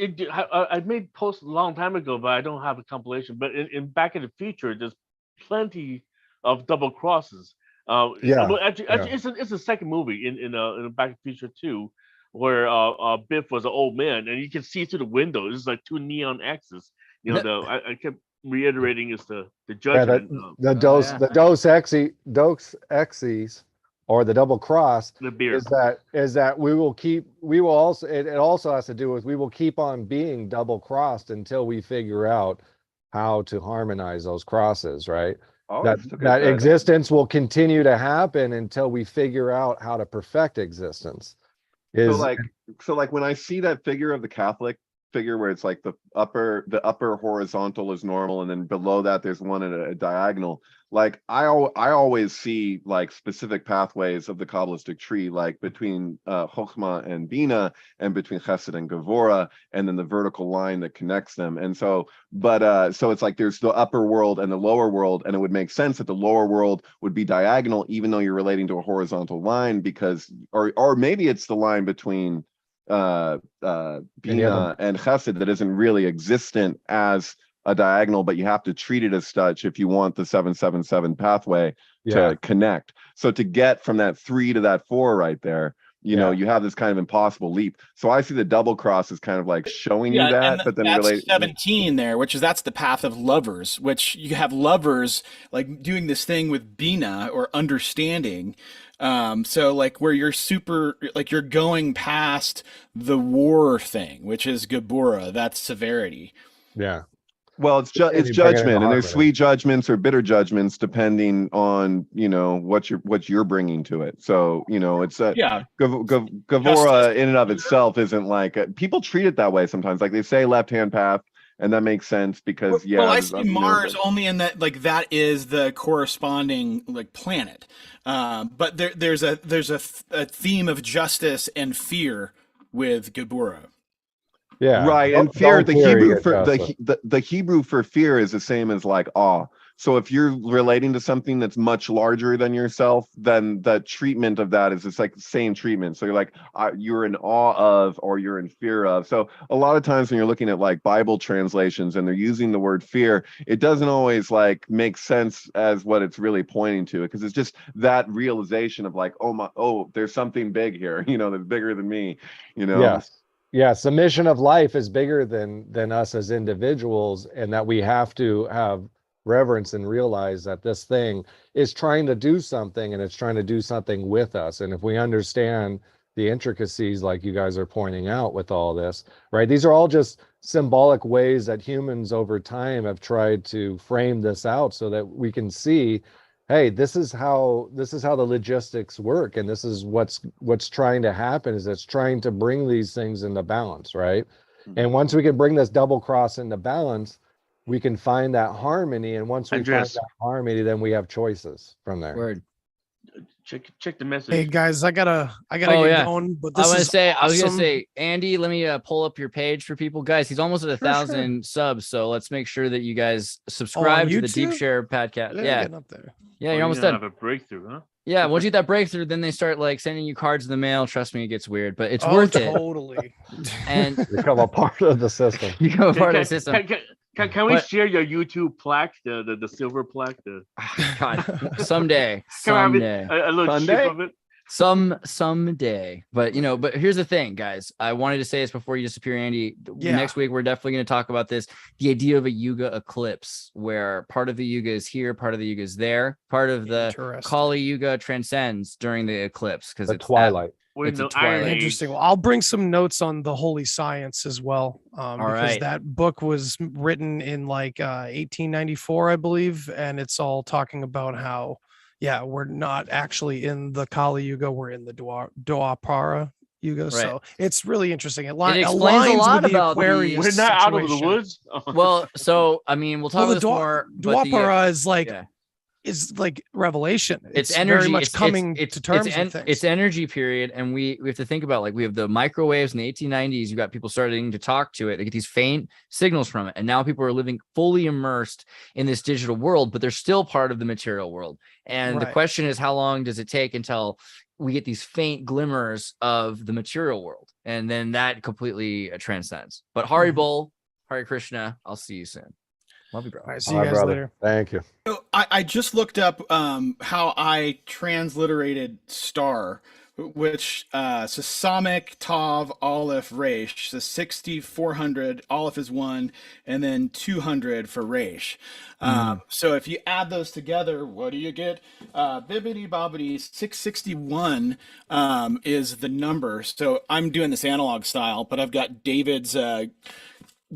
I made posts a long time ago, but I don't have a compilation. But in Back in the Future, there's plenty of double crosses. Actually, it's the second movie in Back to the Future 2, where Biff was an old man, and you can see through the window. It's like two neon X's. You know, I kept reiterating it's the judgment. The Dos Exes, or the double cross, the beard. is that we will also it also has to do with we will keep on being double crossed until we figure out how to harmonize those crosses, right? That existence will continue to happen until we figure out how to perfect existence. So like when I see that figure of the Catholic figure where it's like the upper horizontal is normal, and then below that there's one at a diagonal, like I always see like specific pathways of the kabbalistic tree, like between Chokhmah and Bina, and between Chesed and Gevurah, and then the vertical line that connects them. And so so it's like there's the upper world and the lower world, and it would make sense that the lower world would be diagonal even though you're relating to a horizontal line, because or maybe it's the line between Bina and Chesed that isn't really existent as a diagonal, but you have to treat it as such if you want the 777 pathway to connect. So to get from that 3 to that 4 right there, you know, you have this kind of impossible leap. So I see the double cross as kind of like showing you that, but then that's 17 there, that's the path of lovers, which you have lovers like doing this thing with Bina or understanding. So like where you're you're going past the war thing, which is Gevurah, that's severity. Yeah. Well, it's judgment, and there's sweet judgments or bitter judgments depending on, you know, what you're bringing to it. So, you know, it's Gevurah in and of itself isn't like people treat it that way sometimes. Like they say left hand path, and that makes sense because I see Mars only in that like that is the corresponding like planet, but there's a theme of justice and fear with Gevurah. Yeah, right. And fear, the Hebrew for the Hebrew for fear is the same as like awe. So if you're relating to something that's much larger than yourself, then the treatment of that is just like the same treatment. So you're like you're in awe of, or you're in fear of. So a lot of times when you're looking at like Bible translations and they're using the word fear, it doesn't always like make sense as what it's really pointing to, because it's just that realization of like, there's something big here, you know, that's bigger than me, you know. Yes. Yes, the mission of life is bigger than us as individuals, and that we have to have reverence and realize that this thing is trying to do something, and it's trying to do something with us. And if we understand the intricacies like you guys are pointing out with all this, right? These are all just symbolic ways that humans over time have tried to frame this out so that we can see, hey, this is how the logistics work, and this is what's trying to happen, is it's trying to bring these things into balance, right? Mm-hmm. And once we can bring this double cross into balance, we can find that harmony, and once we find that harmony, then we have choices from there. Word. Check the message. Hey guys, I gotta get going. But this I was gonna say, Andy, let me pull up your page for people, guys. He's almost at 1,000 subs, so let's make sure that you guys subscribe to the Deep Share podcast. Getting up there. Yeah, you're almost done. Have a breakthrough, huh? Yeah, once you get that breakthrough, then they start like sending you cards in the mail. Trust me, it gets weird, but it's worth it. Totally. And become a part of the system. Become a part of the system. Can we share your YouTube plaque, the silver plaque? God, someday. Can I have a little chip of it? Someday. But here's the thing, guys. I wanted to say this before you disappear, Andy. Next week we're definitely going to talk about this. The idea of a Yuga eclipse, where part of the Yuga is here, part of the Yuga is there, part of the Kali Yuga transcends during the eclipse because it's twilight. Interesting. Well, I'll bring some notes on the holy science as well, because that book was written in like 1894, I believe, and it's all talking about how, we're not actually in the Kali Yuga, we're in the Dwapara Yuga. Right. So it's really interesting. It explains a lot about we're not out of the woods. Well, so I mean, we'll talk about this more. Dwapara is like is like revelation. It's Very energy. much coming to terms with things. It's energy period. And we have to think about, like, we have the microwaves in the 1890s. You got people starting to talk to it. They get these faint signals from it. And now people are living fully immersed in this digital world, but they're still part of the material world. And the question is, how long does it take until we get these faint glimmers of the material world? And then that completely transcends. But Hari Bol, Hare Krishna, I'll see you soon. Love you, bro. All right, see you guys later. Thank you. So I just looked up how I transliterated star, which Sasamik Tav Aleph Resh. So 6400 Aleph is 1, and then 200 for Resh. So if you add those together, what do you get? Bibbidi Bobbidi 661 is the number. So I'm doing this analog style, but I've got David's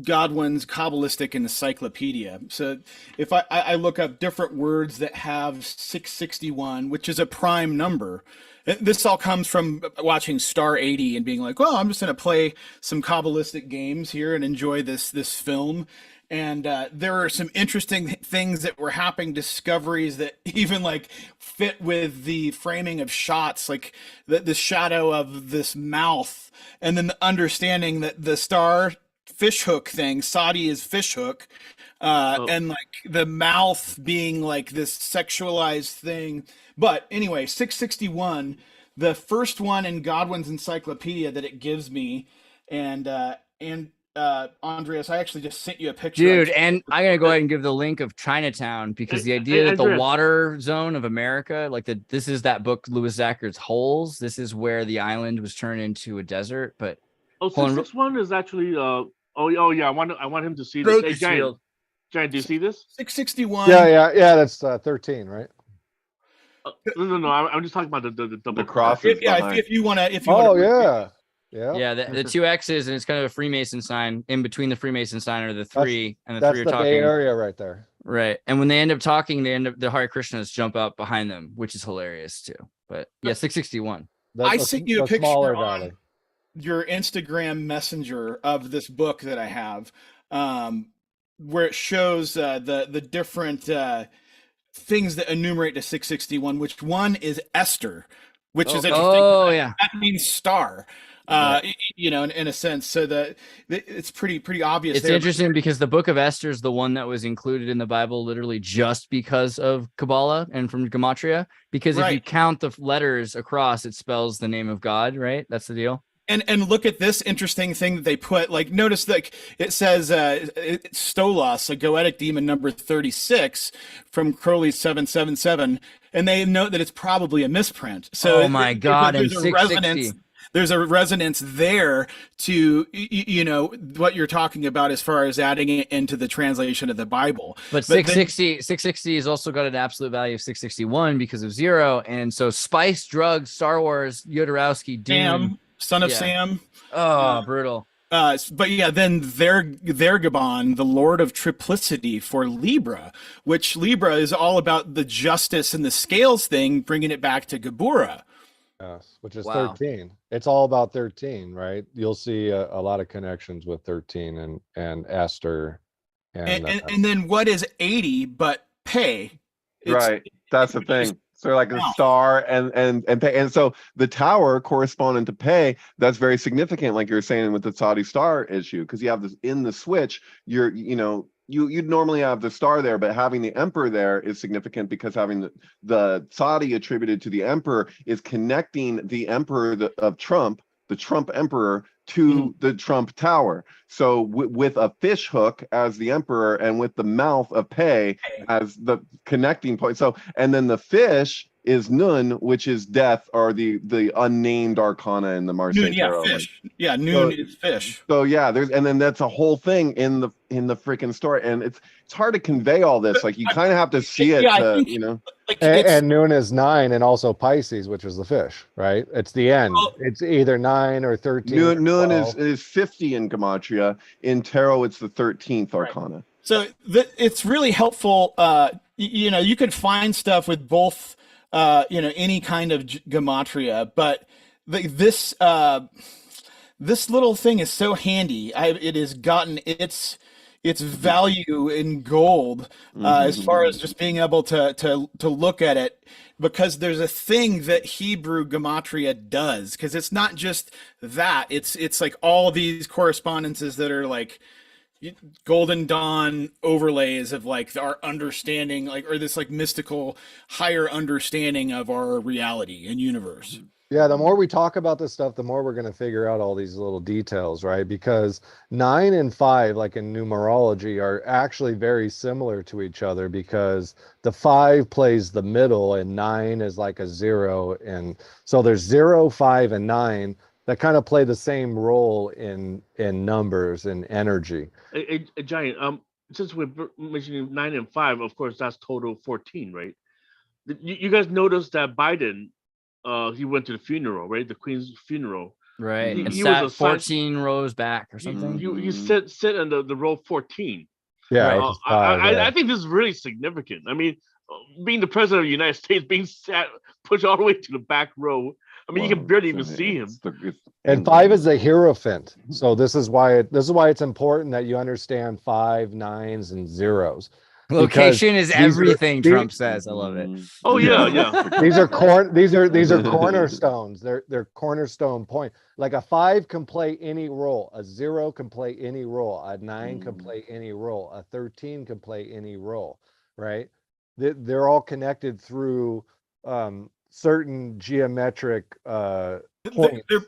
Godwin's Kabbalistic Encyclopedia. So if I look up different words that have 661, which is a prime number, this all comes from watching Star 80 and being like, well, I'm just going to play some Kabbalistic games here and enjoy this film. And there are some interesting things that were happening, discoveries that even like fit with the framing of shots, like the shadow of this mouth, and then the understanding that the star fishhook thing, Sadi is fishhook, and like the mouth being like this sexualized thing. But anyway, 661, the first one in Godwin's encyclopedia that it gives me, and Andreas, I actually just sent you a picture. Dude, and I'm going to go ahead and give the link of Chinatown, because the idea that the water zone of America, like this is that book, Louis Zachart's Holes. This is where the island was turned into a desert. But 661 is actually yeah, I want him to see this. Hey, Giant, do you see this? 661. Yeah, that's 13, right? No, I'm just talking about the cross. If you want to, Yeah, the two X's, and it's kind of a Freemason sign. In between the Freemason sign are the three, and the that's three are the talking. Bay Area right there. Right, and when they end up talking, the Hare Krishnas jump up behind them, which is hilarious too. But yeah, 661. I sent you a picture on your Instagram messenger of this book that I have, where it shows the different things that enumerate to 661, which one is Esther, which is interesting. Oh, yeah. That means star. You know, in a sense, so that it's pretty obvious. It's interesting because the Book of Esther is the one that was included in the Bible literally just because of Kabbalah and from Gematria. Because if you count the letters across, it spells the name of God, right? That's the deal. And look at this interesting thing that they put. Like, notice that it says Stolos, a goetic demon number 36 from Crowley's 777, and they note that it's probably a misprint. So oh my God, and there's a resonance. There's a resonance there to, you know, what you're talking about as far as adding it into the translation of the Bible. But 660 has also got an absolute value of 661 because of 0. And so Spice, Drugs, Star Wars, Jodorowsky, Dune. Son of Sam. Oh, brutal. But yeah, then Vergabon, the Lord of Triplicity for Libra, which Libra is all about the justice and the scales thing, bringing it back to Geburah. Yes, which is 13. It's all about 13, right? You'll see a lot of connections with 13 and Esther. And then what is 80 but pay? That's the thing. So like a star and pay. And so the tower corresponding to pay, that's very significant, like you're saying with the Saudi star issue, because you have this in the switch, you'd normally have the star there, but having the emperor there is significant because having the Saudi attributed to the emperor is connecting the emperor of Trump, the Trump emperor, to the Trump tower. So with a fish hook as the emperor and with the mouth of Pe as the connecting point. So, and then the fish is Nun, which is death, or the unnamed arcana in the Marseille Tarot. Fish. Yeah, Nun is fish. So yeah, and then that's a whole thing in the freaking story, and it's hard to convey all this. Like you kind of have to see it, you know. And Nun is 9, and also Pisces, which is the fish, right? It's the end. It's either 9 or 13. Nun is 50 in Gematria. In tarot, it's the 13th arcana. So it's really helpful. You know, you could find stuff with both. Any kind of gematria, but this little thing is so handy. It has gotten its its value in gold, as far as just being able to look at it, because there's a thing that Hebrew gematria does, because it's not just that, it's like all these correspondences that are like Golden Dawn overlays of like our understanding, like, or this like mystical higher understanding of our reality and universe. Yeah, the more we talk about this stuff, the more we're going to figure out all these little details, right? Because 9 and 5, like in numerology, are actually very similar to each other, because the 5 plays the middle and 9 is like a 0. And so there's 0, 5, and 9 that kind of play the same role in numbers and energy. A giant. Since we're mentioning 9 and 5, of course, that's total 14, right? You guys noticed that Biden, he went to the funeral, right? The Queen's funeral. Right. He And was sat assigned- 14 rows back or something. He sit in the row 14. Yeah, Right. which is 5, I think this is really significant. I mean, being the president of the United States, being pushed all the way to the back row. I mean, you can barely even see him. And 5 is the Hierophant. So this is why it's important that you understand 5, 9s, and 0s. Location is everything, Trump says. I love it. Oh yeah. These are cornerstones. They're cornerstone point. Like a 5 can play any role, a 0 can play any role, a 9 can play any role, a 13 can play any role, right? They're all connected through certain geometric points.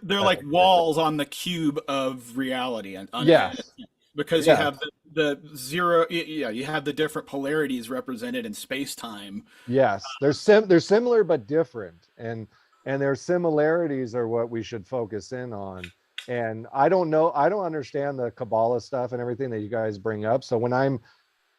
They're like walls on the cube of reality, and yes, because you have the 0, you have the different polarities represented in space-time. Yes, they're similar but different, and their similarities are what we should focus in on. And I don't understand the Kabbalah stuff and everything that you guys bring up. So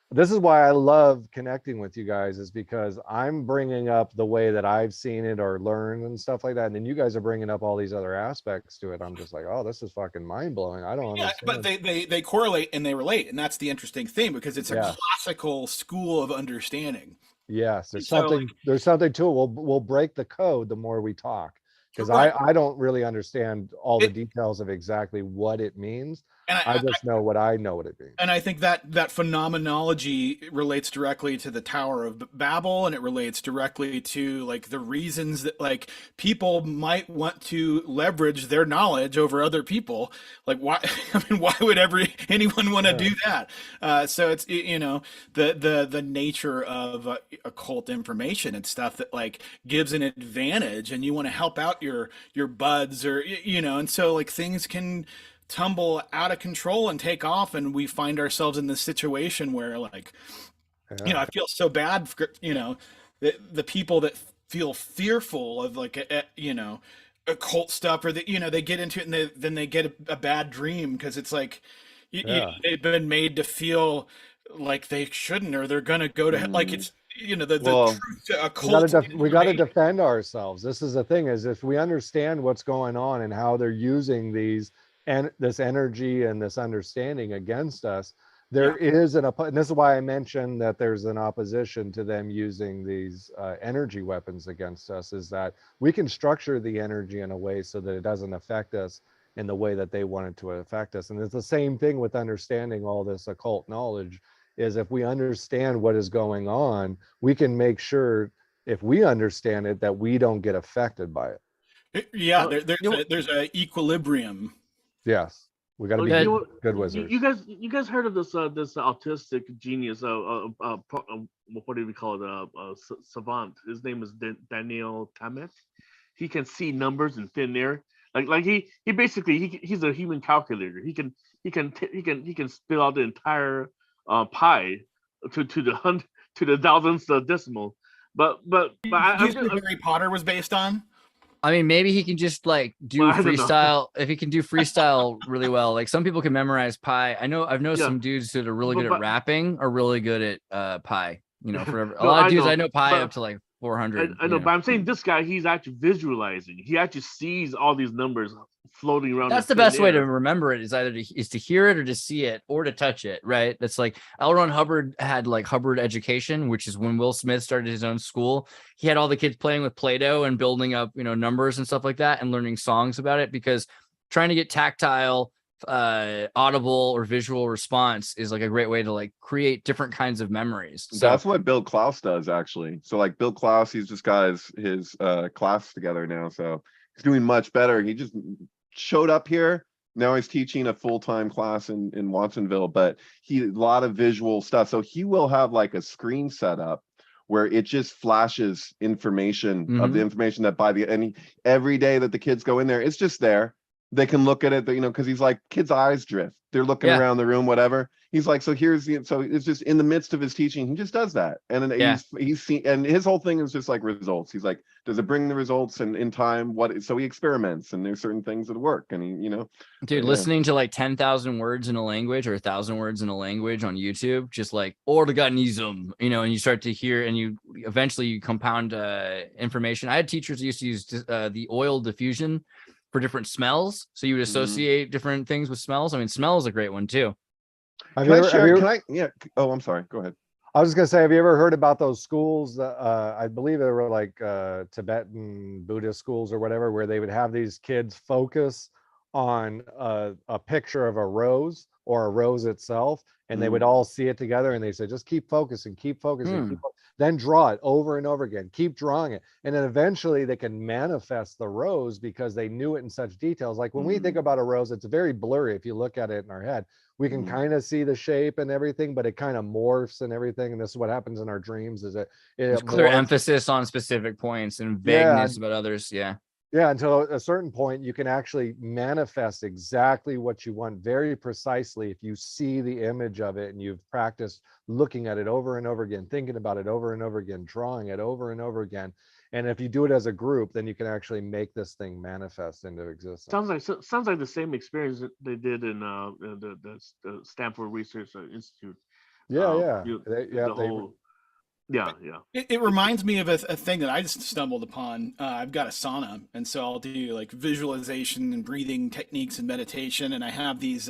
this is why I love connecting with you guys, is because I'm bringing up the way that I've seen it or learned and stuff like that. And then you guys are bringing up all these other aspects to it. I'm just like, oh, this is fucking mind blowing. I don't understand. But they correlate and they relate. And that's the interesting thing, because it's a classical school of understanding. Yes. There's something to it. We'll break the code the more we talk, because I don't really understand all the details of exactly what it means. And I just know what I know what it means. And I think that phenomenology relates directly to the Tower of Babel, and it relates directly to like the reasons that like people might want to leverage their knowledge over other people. Like why? I mean, why would anyone want to do that? So it's the nature of occult information and stuff that like gives an advantage, and you want to help out your buds, or and so like things can tumble out of control and take off, and we find ourselves in this situation where like I feel so bad for the people that feel fearful of like occult stuff, or that they get into it and then they get a bad dream, because it's like they've been made to feel like they shouldn't, or they're gonna go to like it's the truth to occult. We got to defend ourselves. This is the thing, is if we understand what's going on and how they're using these and this energy and this understanding against us, there is and this is why I mentioned that there's an opposition to them using these energy weapons against us, is that we can structure the energy in a way so that it doesn't affect us in the way that they want it to affect us. And it's the same thing with understanding all this occult knowledge, is if we understand what is going on, we can make sure, if we understand it, that we don't get affected by it. There's an equilibrium. Yes, we got to be good wizards. You guys heard of this autistic genius? What do we call it? Savant. His name is Daniel Tammet. He can see numbers in thin air. Like he basically he's a human calculator. He can spill out the entire pi to the thousandth decimal. But Harry Potter was based on. I mean, maybe he can just like do freestyle. If he can do freestyle really well, like some people can memorize pi. I've known some dudes that are really good at rapping, are really good at pi. For a lot of dudes, I know pi up to like 400. I know, but I'm saying this guy, he's actually visualizing. He actually sees all these numbers floating around. That's the best way to remember it, is either to hear it or to see it or to touch it, right? That's like L. Ron Hubbard had like Hubbard Education, which is when Will Smith started his own school. He had all the kids playing with Play-Doh and building up, numbers and stuff like that, and learning songs about it, because trying to get tactile audible or visual response is like a great way to like create different kinds of memories. So that's what Bill Klaus does, actually. So like Bill Klaus, he's just got his class together now, so he's doing much better. He just showed up here. Now he's teaching a full-time class in Watsonville, but a lot of visual stuff. So he will have like a screen set up where it just flashes information of the information that every day that the kids go in there, it's just there. They can look at it, because he's like, kids' eyes drift. They're looking around the room, whatever. He's like, so it's just in the midst of his teaching, he just does that. And then he's seen, and his whole thing is just like results. He's like, does it bring the results and in time? So he experiments, and there's certain things that work. And dude, listening to like 10,000 words in a language or 1,000 words in a language on YouTube, just like organism, and you start to hear, and you eventually compound information. I had teachers who used to use the oil diffusion for different smells, so you would associate different things with smells. I mean, smell is a great one too. Yeah. Oh, I'm sorry. Go ahead. I was just gonna say, have you ever heard about those schools? I believe they were like Tibetan Buddhist schools or whatever, where they would have these kids focus on a picture of a rose or a rose itself, and they would all see it together, and they said, just keep focusing, then draw it over and over again, keep drawing it, and then eventually they can manifest the rose because they knew it in such details. Like when we think about a rose, it's very blurry. If you look at it in our head, we can kind of see the shape and everything, but it kind of morphs and everything. And this is what happens in our dreams, is it clear emphasis on specific points and vagueness about others. Yeah, until a certain point, you can actually manifest exactly what you want very precisely if you see the image of it and you've practiced looking at it over and over again, thinking about it over and over again, drawing it over and over again. And if you do it as a group, then you can actually make this thing manifest into existence. Sounds like the same experience that they did in the Stanford Research Institute. It reminds me of a thing that I just stumbled upon. I've got a sauna, and so I'll do like visualization and breathing techniques and meditation, and I have these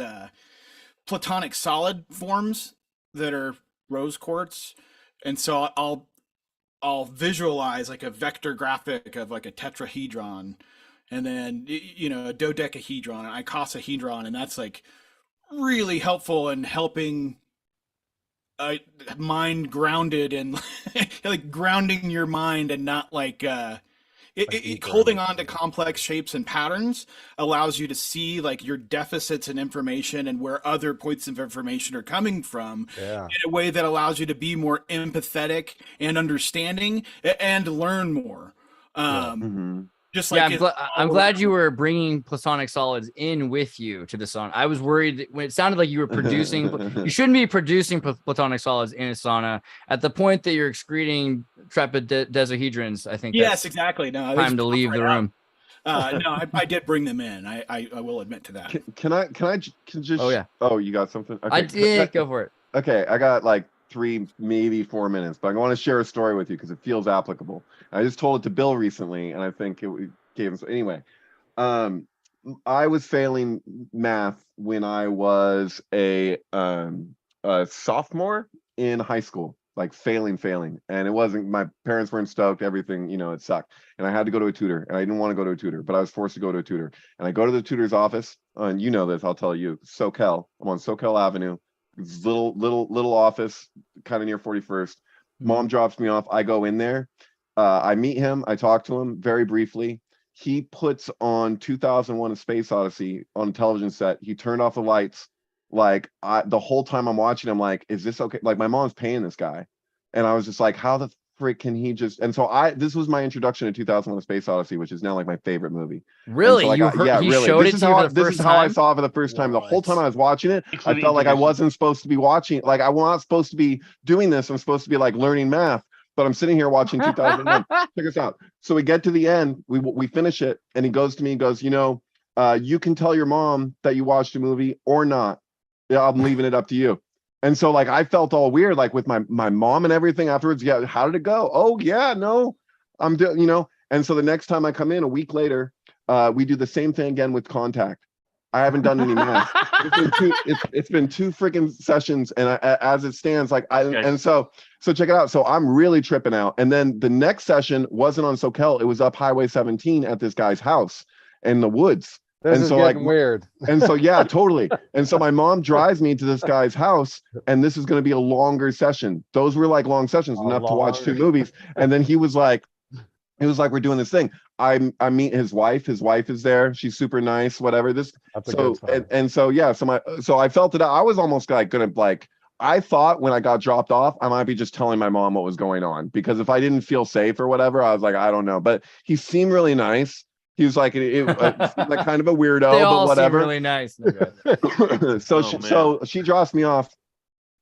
platonic solid forms that are rose quartz, and so I'll visualize like a vector graphic of like a tetrahedron, and then a dodecahedron, an icosahedron, and that's like really helpful in helping mind grounded and like grounding your mind, and not like holding on to complex shapes and patterns allows you to see like your deficits in information and where other points of information are coming from in a way that allows you to be more empathetic and understanding and learn more. Just like I'm glad you were bringing platonic solids in with you to the sauna. I was worried when it sounded like you were producing. You shouldn't be producing platonic solids in a sauna at the point that you're excreting trapedozahedrons. I think yes, exactly. No, time to leave the room. No, I did bring them in. I will admit to that. Can I just? Oh yeah. Oh, you got something? Okay. I did. Go for it. Okay, I got like 3, maybe 4 minutes, but I want to share a story with you because it feels applicable. I just told it to Bill recently, and I think it gave him. Anyway, I was failing math when I was a sophomore in high school, like failing, and it wasn't. My parents weren't stoked. Everything, it sucked, and I had to go to a tutor, and I didn't want to go to a tutor, but I was forced to go to a tutor, and I go to the tutor's office, and you know this, I'll tell you, Soquel. I'm on Soquel Avenue. Little office kind of near 41st. Mom drops me off. I go in there. I meet him. I talk to him very briefly. He puts on 2001: A Space Odyssey on a television set. He turned off the lights. Like the whole time I'm watching, I'm like, is this okay? Like my mom's paying this guy. And I was just like, how the frick can he just? And so this was my introduction to 2001: A Space Odyssey, which is now like my favorite movie. Really? So He really. Showed this it is to how you for the this first is how I time? saw it for the first time. The whole time I was watching it, I felt like I wasn't supposed to be watching. Like I'm not supposed to be doing this. I'm supposed to be like learning math. But I'm sitting here watching 2001. Check us out. So we get to the end, we finish it, and he goes to me, you can tell your mom that you watched a movie or not. Yeah, I'm leaving it up to you. And so like I felt all weird, like with my mom and everything afterwards. Yeah, how did it go? Oh yeah, no, I'm doing, And so the next time I come in a week later, we do the same thing again with contact. I haven't done any math. It's been two freaking sessions, and as it stands, so check it out. So I'm really tripping out. And then the next session wasn't on Soquel; it was up Highway 17 at this guy's house in the woods. This is getting weird. And so, yeah, totally. And so my mom drives me to this guy's house, and this is going to be a longer session. Those were like long sessions, enough to watch 2 movies. And then he was like, we're doing this thing. I meet his wife. His wife is there. She's super nice, whatever. So I felt it. I was almost like gonna like, I thought when I got dropped off, I might be just telling my mom what was going on, because if I didn't feel safe or whatever, I was like, I don't know. But he seemed really nice. He was like, like kind of a weirdo, They all but whatever. seem really nice. So she drops me off.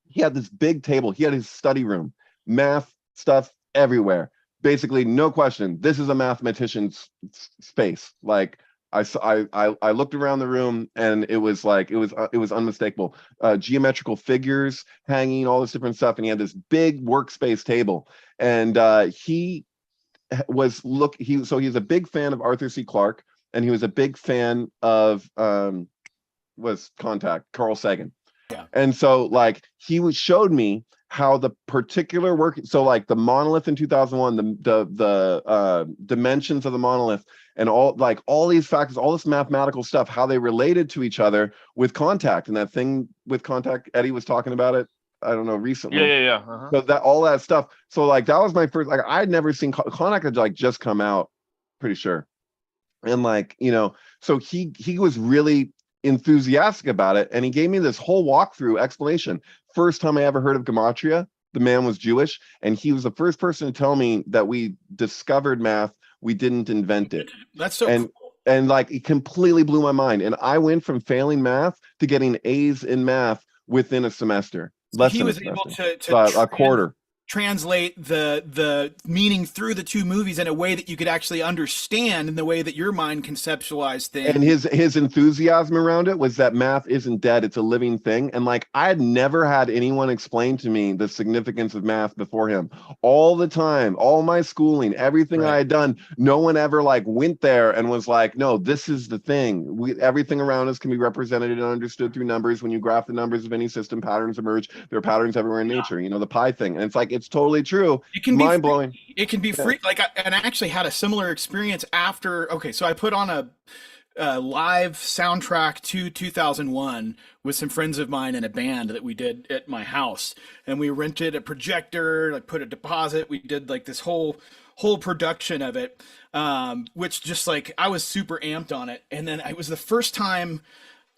He had this big table. He had his study room, math stuff everywhere. Basically, no question. This is a mathematician's space. Like I looked around the room, and it was like it was unmistakable. Geometrical figures hanging, all this different stuff, and he had this big workspace table. And he's a big fan of Arthur C. Clarke, and he was a big fan of Contact, Carl Sagan. Yeah. And so like he showed me how the particular work, so like the monolith in 2001, the dimensions of the monolith, and all these factors, all this mathematical stuff, how they related to each other with Contact, and that thing with Contact, Eddie was talking about it, I don't know, recently. Yeah. Uh-huh. So that all that stuff. So like that was my first, like I'd never seen Contact, had like just come out, pretty sure. And like, you know, so he was really enthusiastic about it, and he gave me this whole walkthrough explanation. First time I ever heard of gematria. The man was Jewish, and he was the first person to tell me that we discovered math, we didn't invent it. That's so cool. And like it completely blew my mind. And I went from failing math to getting A's in math within a semester. He was able to a quarter. Translate the meaning through the 2 movies in a way that you could actually understand, in the way that your mind conceptualized things. And his enthusiasm around it was that math isn't dead, it's a living thing. And like I had never had anyone explain to me the significance of math before him. All the time, all my schooling, everything I had done, no one ever like went there and was like, no, this is the thing. Everything around us can be represented and understood through numbers. When you graph the numbers of any system, patterns emerge. There are patterns everywhere in nature. You know, the pi thing. And it's like, it's totally true. It can mind blowing. It can be free. Like, and I actually had a similar experience after. Okay, so I put on a live soundtrack to 2001 with some friends of mine in a band that we did at my house, and we rented a projector, like put a deposit. We did like this whole production of it, which just like I was super amped on it. And then it was the first time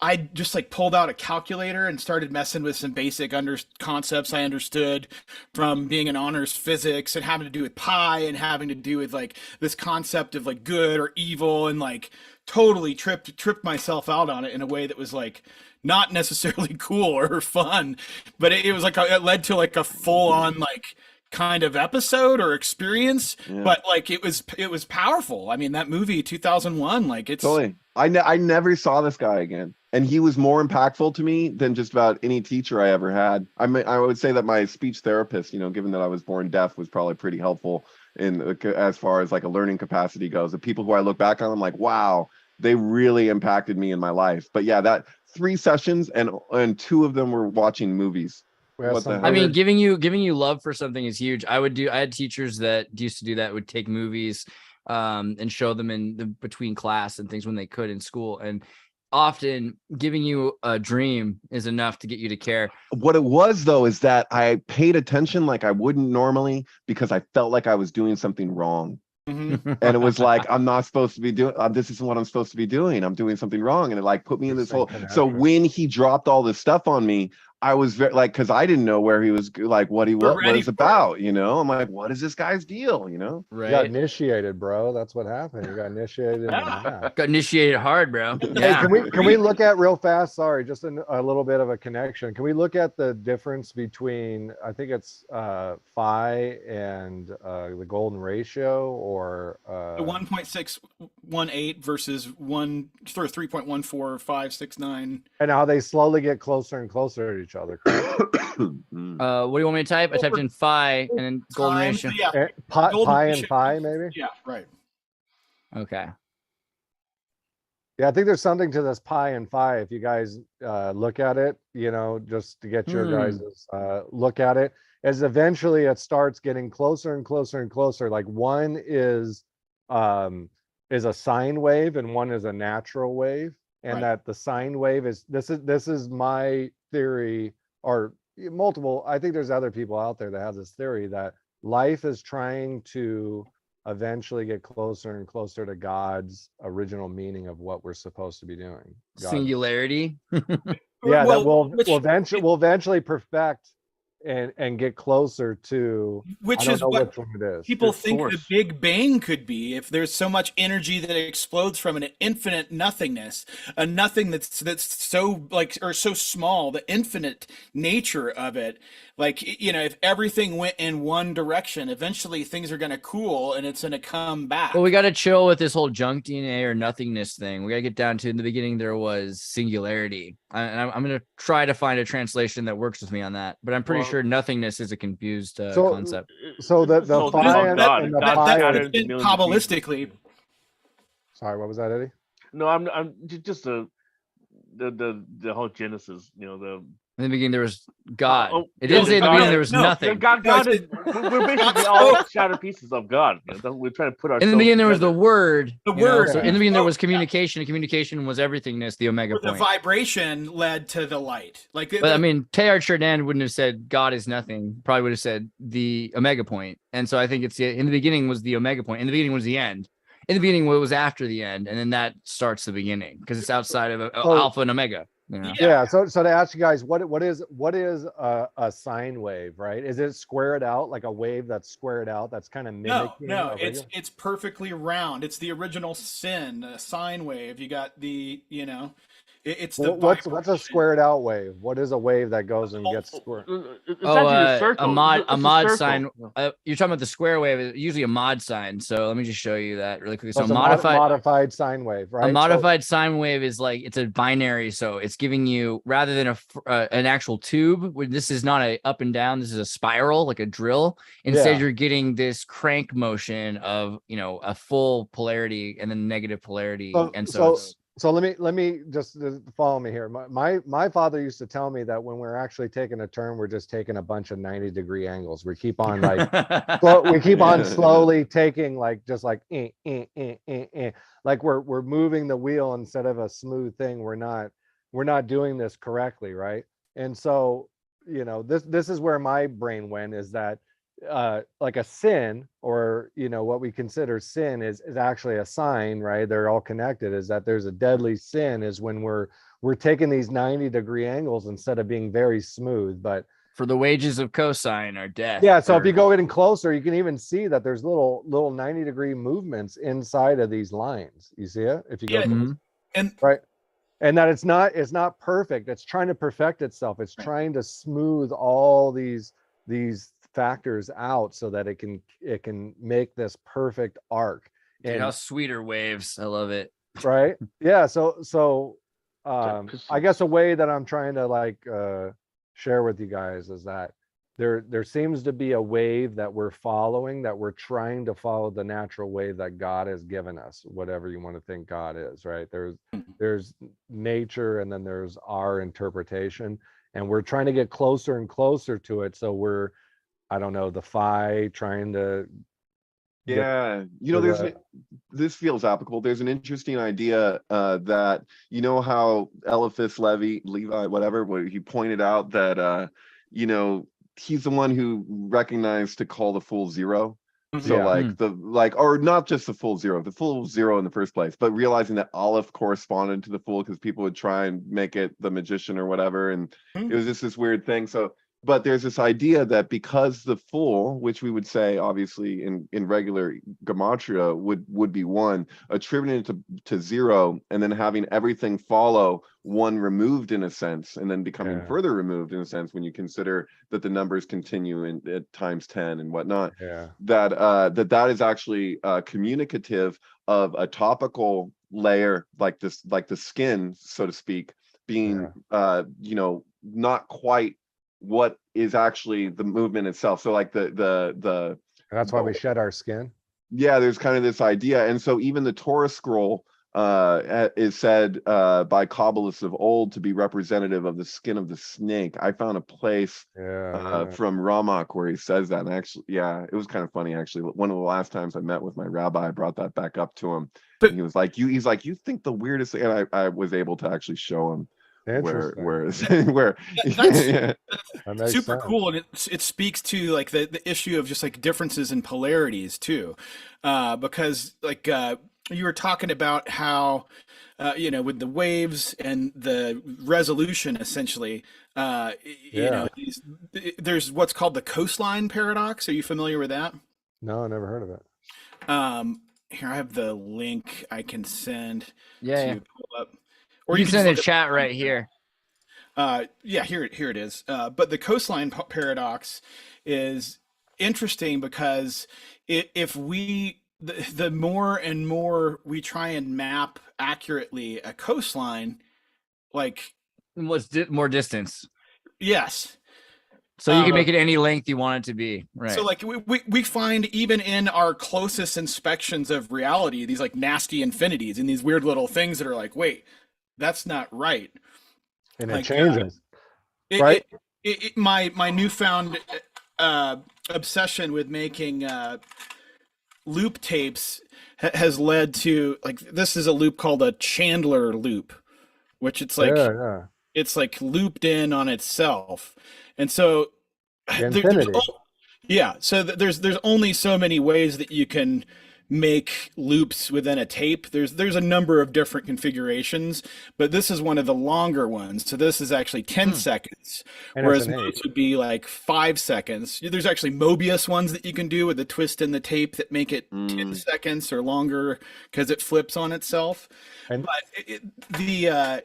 I just like pulled out a calculator and started messing with some basic concepts I understood from being an honors physics, and having to do with pi, and having to do with like this concept of like good or evil, and like totally tripped myself out on it in a way that was like not necessarily cool or fun, but it was like it led to like a full on like kind of episode or experience. But like it was powerful. I mean, that movie 2001, like it's totally. I never saw this guy again, and he was more impactful to me than just about any teacher I ever had. I mean, I would say that my speech therapist, you know, given that I was born deaf, was probably pretty helpful in as far as like a learning capacity goes. The people who I look back on, I'm like, wow, they really impacted me in my life. But yeah, that 3 sessions, and 2 of them were watching movies. I mean, giving you love for something is huge. I had teachers that used to do that, would take movies and show them in between class and things when they could in school. And often giving you a dream is enough to get you to care. What it was, though, is that I paid attention like I wouldn't normally, because I felt like I was doing something wrong. And it was like, I'm not supposed to be doing, this isn't what I'm supposed to be doing. I'm doing something wrong. And it like put me in this whole, so when he dropped all this stuff on me, I was very like, because I didn't know where he was, like what it's about, you know. I'm like, what is this guy's deal, you know? Right. You got initiated, bro. That's what happened. You got initiated. Got initiated hard, bro. Yeah. Hey, can we look at real fast? Sorry, just a little bit of a connection. Can we look at the difference between, I think it's phi and the golden ratio, or 1.618 versus 3.145669, and how they slowly get closer and closer to each other. What do you want me to type? I typed in phi and then golden ratio. Yeah, pi and phi, maybe. Yeah, right. Okay. Yeah, I think there's something to this pi and phi. If you guys look at it, you know, just to get your guys' look at it, as eventually it starts getting closer and closer and closer. Like one is is a sine wave and one is a natural wave, and Right. that the sine wave is this is my theory, or multiple, I think there's other people out there that have this theory that life is trying to eventually get closer and closer to God's original meaning of what we're supposed to be doing. Singularity. Yeah, that we'll which, eventually perfect and get closer to, which I don't is know what which one it is. people The think the source. Big Bang could be. If there's so much energy that explodes from an infinite nothingness, a nothing that's so like, or so small, the infinite nature of it, like, you know, if everything went in one direction, eventually things are going to cool and it's going to come back. Well, we got to chill with this whole junk DNA or nothingness thing. We got to get down to, in the beginning, there was singularity. And I'm going to try to find a translation that works with me on that. But I'm pretty sure nothingness is a confused concept. So the So phi God, and God, the God pi that are, scattered fits in millions of pieces. kabbalistically. sorry, what was that, Eddie? No, I'm just the whole Genesis, you know, the In the beginning, there was God. It yeah, didn't say in the God- beginning there was no, nothing. God No, is, we're basically all shattered pieces of God. You know, we're trying to put ourselves In the beginning, there was the together. word. The you know, word. So in the beginning, there was Oh, communication. And communication was everythingness, the omega where the point. vibration led to the light. Like, But I mean, Teilhard Chardin wouldn't have said God is nothing. Probably would have said the omega point. And so I think it's in the beginning was the omega point. In the beginning was the end. In the beginning, what was after the end, and then that starts the beginning because it's outside of alpha and omega. You know? Yeah. So to ask you guys, what is a sine wave, right? Is it squared out, like a wave that's squared out, that's kind of mimicking? no, a regular- it's perfectly round. It's the original sin, a sine wave. You got the, you know, it's the what's a vibration. squared out wave? What is a wave that goes and gets squared? It's Oh, actually a circle. a mod It's mod circle. sign. You're talking about the square wave. It's usually a mod sign. So let me just show you that really quickly. So It's a modified sine wave, right? a modified sine wave is like, it's a binary. So it's giving you, rather than an actual tube, this is not a up and down. This is a spiral, like a drill. Instead, Yeah. you're getting this crank motion of, you know, a full polarity and then negative polarity. And so it's, So let me just follow me here. My father used to tell me that when we're actually taking a turn, we're just taking a bunch of 90-degree angles. We keep on like we keep on slowly taking like just like like we're moving the wheel instead of a smooth thing. We're not doing this correctly, right? And so, you know, this is where my brain went, is that like a sin, or, you know, what we consider sin is actually a sign, right? They're all connected. Is that there's a deadly sin is when we're taking these 90-degree angles instead of being very smooth. But for the wages of cosine are death. yeah, so if you go in closer, you can even see that there's little 90-degree movements inside of these lines. You see it if you go Yeah. And right, and that it's not perfect. It's trying to perfect itself. It's trying to smooth all these factors out so that it can make this perfect arc. Dude, And how sweeter waves. I love it. right, yeah. So I guess a way that I'm trying to like share with you guys is that there seems to be a wave that we're following, that we're trying to follow the natural wave that God has given us, whatever you want to think God is, right? There's nature, and then there's our interpretation, and we're trying to get closer and closer to it. So we're, I don't know, the phi trying to Yeah, you know, this feels applicable. There's an interesting idea that, you know, how Eliphas Levi, whatever, where he pointed out that you know, he's the one who recognized to call the full zero. So Yeah. or not just the full zero in the first place, but realizing that Aleph corresponded to the full, because people would try and make it the magician or whatever, and it was just this weird thing. So, but there's this idea that because the full, which we would say obviously in regular gematria would be one, attributed to zero, and then having everything follow one removed in a sense, and then becoming further removed in a sense when you consider that the numbers continue at times 10 and whatnot. Yeah. That is actually communicative of a topical layer, like this, like the skin, so to speak, being you know, not quite what is actually the movement itself. So like That's why we shed our skin. Yeah, there's kind of this idea. And so even the Torah scroll is said by Kabbalists of old to be representative of the skin of the snake. I found a place from Ramak where he says that, and actually, yeah, it was kind of funny actually. One of the last times I met with my rabbi, I brought that back up to him, and he was like, he's like, you think the weirdest thing, and I was able to actually show him where that's super cool, and it speaks to like the issue of just like differences and polarities too, because like you were talking about how with the waves and the resolution essentially, there's what's called the coastline paradox. Are you familiar with that? No, I never heard of it. Here I have the link I can send to pull up. Or you can send a chat right here. Here it is. But the coastline paradox is interesting because if we, the more and more we try and map accurately a coastline, like what's more distance? Yes. So you can make it any length you want it to be, right? So like we find even in our closest inspections of reality, these like nasty infinities and these weird little things that are like, wait, that's not right. And it changes, right? My newfound obsession with making loop tapes has led to, like, this is a loop called a Chandler loop, which it's like it's like looped in on itself, and so there's only so many ways that you can make loops within a tape. There's a number of different configurations, but this is one of the longer ones. So this is actually 10 seconds, whereas most would be like 5 seconds. There's actually Mobius ones that you can do with the twist in the tape that make it 10 seconds or longer because it flips on itself. But the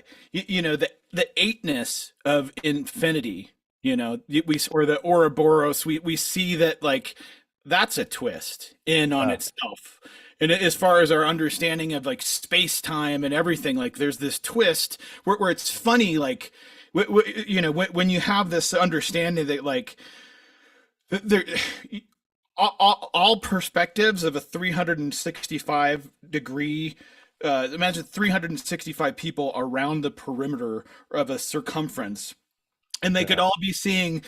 eightness of infinity, or the Ouroboros, we see that, like, that's a twist in on itself. And as far as our understanding of like space time and everything, like there's this twist where it's funny, like, when you have this understanding that like there, all perspectives of a 365 degree, imagine 365 people around the perimeter of a circumference. And they could all be seeing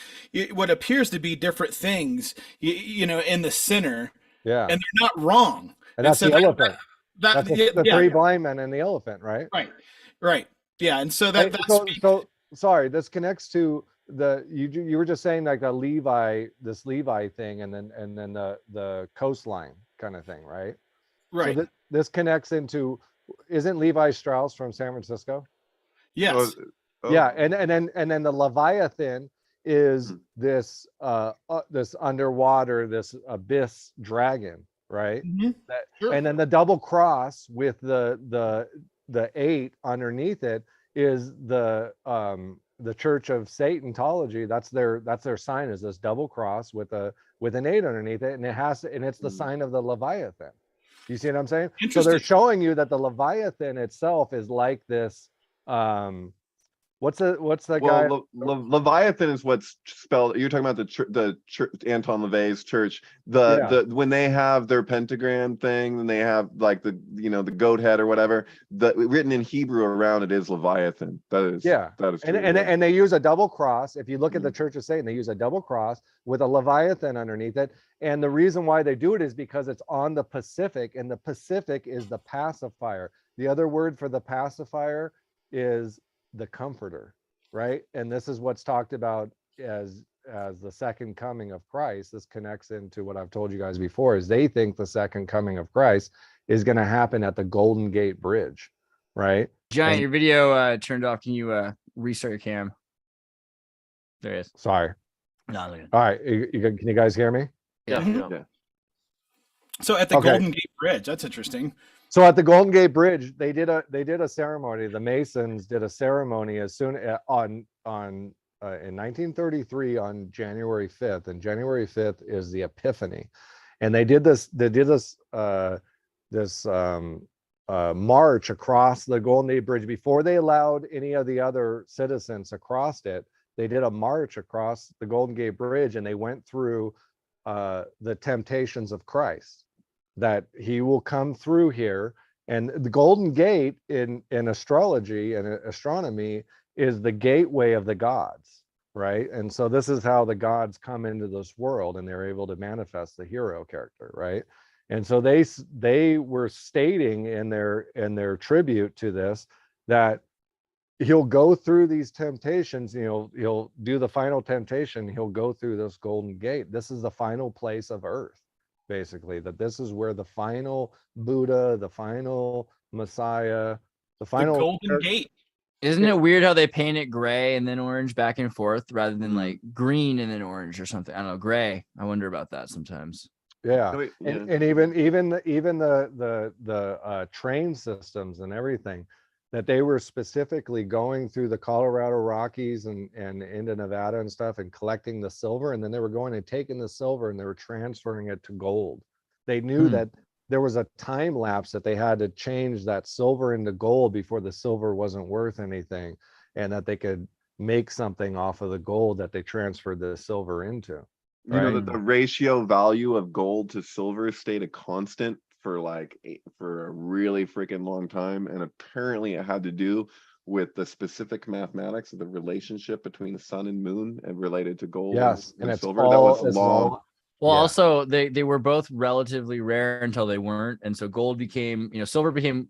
what appears to be different things, in the center. Yeah. And they're not wrong. And that's the elephant. That's the three blind men and the elephant, right? Right. Yeah. And so so sorry, this connects to you were just saying like this Levi thing, and then the coastline kind of thing, right? Right. So this connects into, isn't Levi Strauss from San Francisco? Yes. Yeah, and then the Leviathan is this this underwater, this abyss dragon, right? Sure. And then the double cross with the 8 underneath it is the Church of Satanology. That's their sign, is this double cross with an 8 underneath it, and it's the sign of the Leviathan. You see what I'm saying? So they're showing you that the Leviathan itself is like this. What's the guy? Leviathan is what's spelled. You're talking about the church, Anton LaVey's church. When they have their pentagram thing, and they have like the goat head or whatever. Written in Hebrew around it is Leviathan. That is true. And they use a double cross. If you look at the Church of Satan, they use a double cross with a Leviathan underneath it. And the reason why they do it is because it's on the Pacific, and the Pacific is the pacifier. The other word for the pacifier is the comforter, right? And this is what's talked about as the second coming of Christ. This connects into what I've told you guys before, is they think the second coming of Christ is going to happen at the Golden Gate Bridge, right? Giant, your video turned off. Can you restart your cam? There it is. Sorry. No, all right, can you guys hear me? Yeah. So at the Golden Gate Bridge, that's interesting. So at the Golden Gate Bridge, they did a ceremony. The Masons did a ceremony as soon in 1933 on January 5th, and January 5th is the Epiphany, and they did this march across the Golden Gate Bridge before they allowed any of the other citizens across it. They did a march across the Golden Gate Bridge, and they went through the temptations of Christ, that he will come through here And the Golden Gate in astrology and astronomy is the gateway of the gods, right? And so this is how the gods come into this world, and they're able to manifest the hero character, right? And so they were stating in their tribute to this that he'll go through these temptations, he'll do the final temptation, he'll go through this Golden Gate. This is the final place of earth, basically, that this is where the final Buddha, the final Messiah, the final Golden Gate. Isn't it weird how they paint it gray and then orange back and forth rather than like green and then orange or something? I don't know, gray. I wonder about that sometimes. Yeah, and even the train systems and everything, that they were specifically going through the Colorado Rockies and into Nevada and stuff and collecting the silver, and then they were going and taking the silver and they were transferring it to gold. They knew that there was a time lapse that they had to change that silver into gold before the silver wasn't worth anything, and that they could make something off of the gold that they transferred the silver into. You know that the ratio value of gold to silver stayed a constant for for a really freaking long time, and apparently it had to do with the specific mathematics of the relationship between the sun and moon and related to gold and silver. That was long. Well, also they were both relatively rare until they weren't, and so gold became, silver became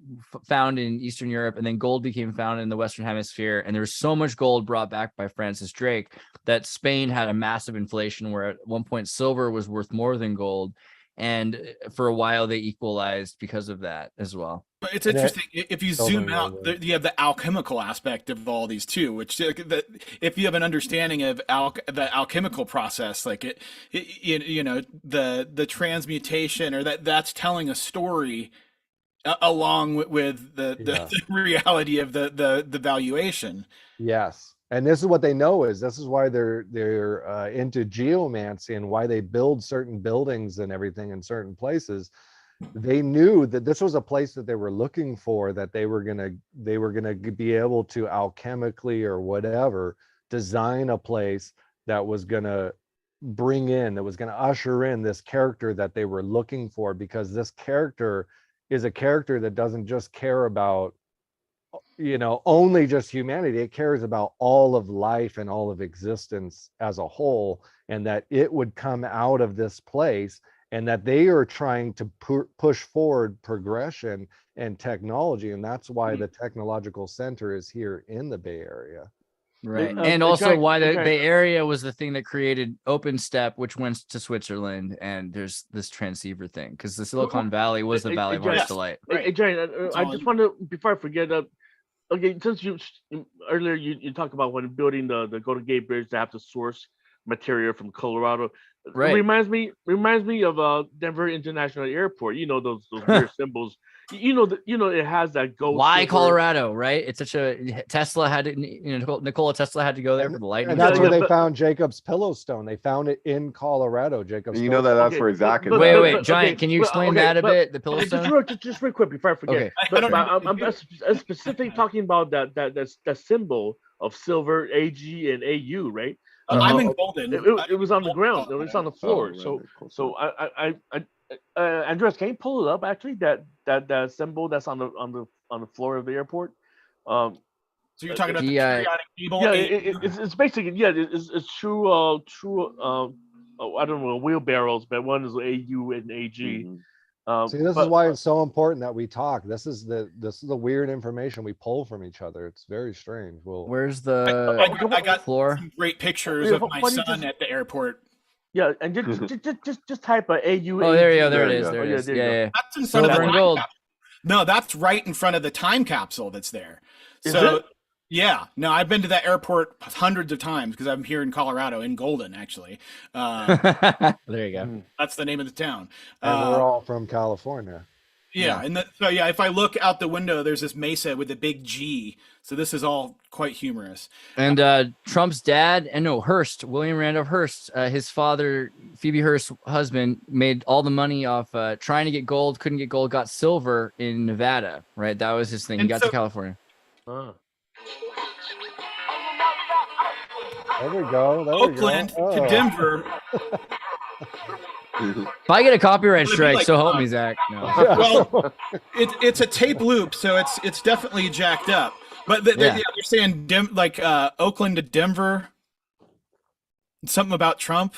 found in Eastern Europe, and then gold became found in the Western Hemisphere. And there was so much gold brought back by Francis Drake that Spain had a massive inflation, where at one point silver was worth more than gold, and for a while they equalized because of that as well. But it's interesting if you zoom out, you have the alchemical aspect of all these too, which if you have an understanding of the alchemical process, like the transmutation, or that's telling a story along with the reality of the valuation. Yes. And this is what they know this is why they're into geomancy and why they build certain buildings and everything in certain places. They knew that this was a place that they were looking for, that they were gonna be able to alchemically or whatever design a place that was gonna usher in this character that they were looking for, because this character is a character that doesn't just care about only just humanity. It cares about all of life and all of existence as a whole, and that it would come out of this place, and that they are trying to push forward progression and technology. And that's why the technological center is here in the Bay Area. Right. And also why the Bay Area was the thing that created OpenStep, which went to Switzerland, and there's this transceiver thing, because the Silicon Valley was the Valley of Heart's Delight. Hey, Jay, I just want to, before I forget, okay, since earlier you talked about when building the Golden Gate Bridge, they have to source material from Colorado. Right. It reminds me of Denver International Airport. Those weird symbols. It has that gold. Why silver. Colorado, right? It's such a Tesla had to, Nikola Tesla had to go there for the lightning. And that's where they found Jacob's Pillowstone. They found it in Colorado. Jacob's. You know that's where Zach is. Wait, Giant. Can you explain that a bit? The Pillowstone. Just real quick before I forget. Okay. I'm specifically talking about that symbol of silver, AG and AU, right? I'm in Golden. It was on the ground. It was on the floor. So I Andreas, can you pull it up? Actually, that symbol that's on the floor of the airport. So you're talking about the periodic table? Yeah, it's basically it's true. I don't know, wheelbarrows, but one is AU and AG. Mm-hmm. See, this is why it's so important that we talk. This is the weird information we pull from each other. It's very strange. Where's the I got floor? Some great pictures of my son at the airport. Yeah, and just type a AU. Oh, there you go. There it is. There it is. Yeah. That's in front of the time capsule. No, that's right in front of the time capsule that's there. Is it? Yeah, no, I've been to that airport hundreds of times because I'm here in Colorado, in Golden, actually. There you go. That's the name of the town. And we're all from California. Yeah, and if I look out the window, there's this mesa with a big G. So this is all quite humorous. And Trump's dad, Hearst, William Randolph Hearst, his father, Phoebe Hearst's husband, made all the money off trying to get gold, couldn't get gold, got silver in Nevada, right? That was his thing. He got to California. There we go. Oakland to Denver. If I get a copyright strike, so help me, Zach. No. Well, it's a tape loop, so it's definitely jacked up. But they're saying Oakland to Denver. Something about Trump.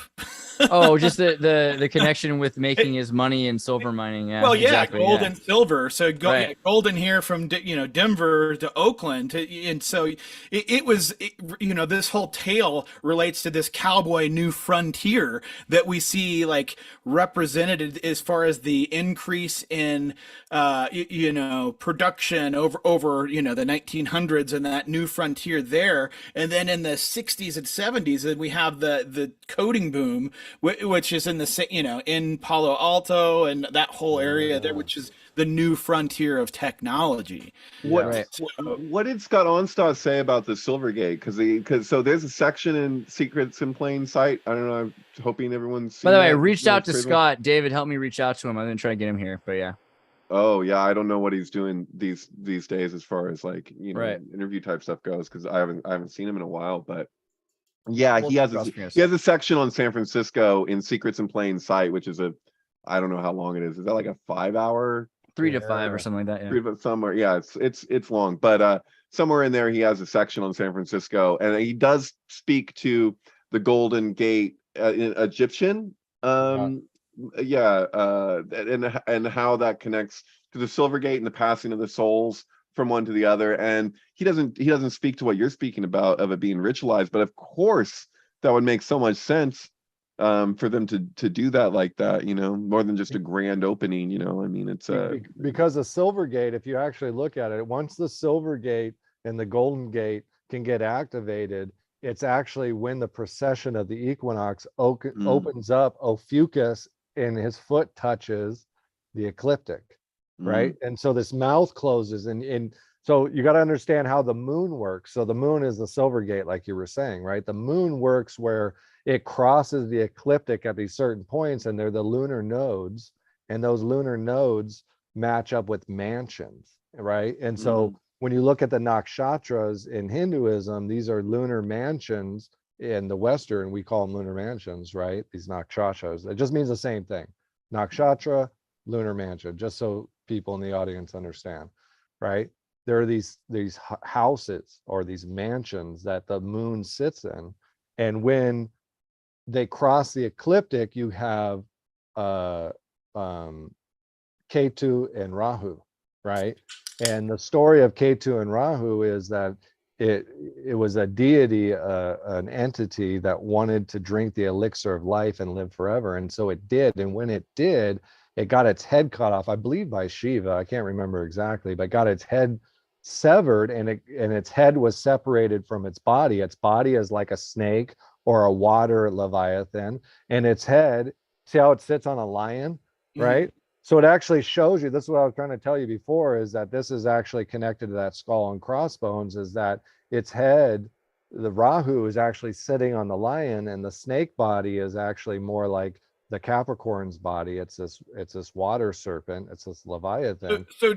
Oh, just the connection with making his money in silver mining. Yeah. Well, yeah, exactly, gold and silver. So gold in here from Denver to Oakland, and so it was this whole tale relates to this cowboy new frontier that we see like represented as far as the increase in production over the 1900s and that new frontier there, and then in the 60s and 70s, we have the coding boom, which is in the in Palo Alto and that whole area there, which is the new frontier of technology. What did Scott Onstad say about the Silvergate? Because so there's a section in Secrets in Plain Sight. I don't know. I'm hoping everyone's. By the way, I reached out to Scott. David, help me reach out to him. I'm gonna try to get him here, but yeah. Oh yeah, I don't know what he's doing these days as far as like interview type stuff goes, because I haven't seen him in a while, but. Yeah, he has a section on San Francisco in Secrets in Plain Sight, which is I don't know how long it is. Is that like a 5 hour? 3 to 5 or something like that. Yeah. Somewhere, yeah, it's long, but somewhere in there he has a section on San Francisco, and he does speak to the Golden Gate in Egyptian, and how that connects to the Silver Gate and the passing of the souls from one to the other. And he doesn't speak to what you're speaking about of it being ritualized, but of course that would make so much sense for them to do that like that, more than just a grand opening. I mean, it's because the Silver Gate, if you actually look at it, once the Silver Gate and the Golden Gate can get activated, it's actually when the procession of the equinox opens up Ophiuchus and his foot touches the ecliptic. Right. And so this mouth closes, and so you got to understand how the moon works. So the moon is the Silver Gate, like you were saying, right? The moon works where it crosses the ecliptic at these certain points, and they're the lunar nodes, and those lunar nodes match up with mansions, right? And so when you look at the nakshatras in Hinduism, these are lunar mansions. In the Western, we call them lunar mansions, right? These nakshatras. It just means the same thing. Nakshatra, lunar mansion, just so people in the audience understand, right? There are these houses or these mansions that the moon sits in, and when they cross the ecliptic, you have Ketu and Rahu, right? And the story of Ketu and Rahu is that it was a deity, an entity that wanted to drink the elixir of life and live forever, and so it did. And when it did, it got its head cut off, I believe by Shiva. I can't remember exactly, but got its head severed, and its head was separated from its body. Its body is like a snake or a water leviathan, and its head, see how it sits on a lion, right? So it actually shows you, this is what I was trying to tell you before, is that this is actually connected to that skull and crossbones, is that its head, the Rahu, is actually sitting on the lion, and the snake body is actually more like the Capricorn's body. It's this water serpent. It's this leviathan. So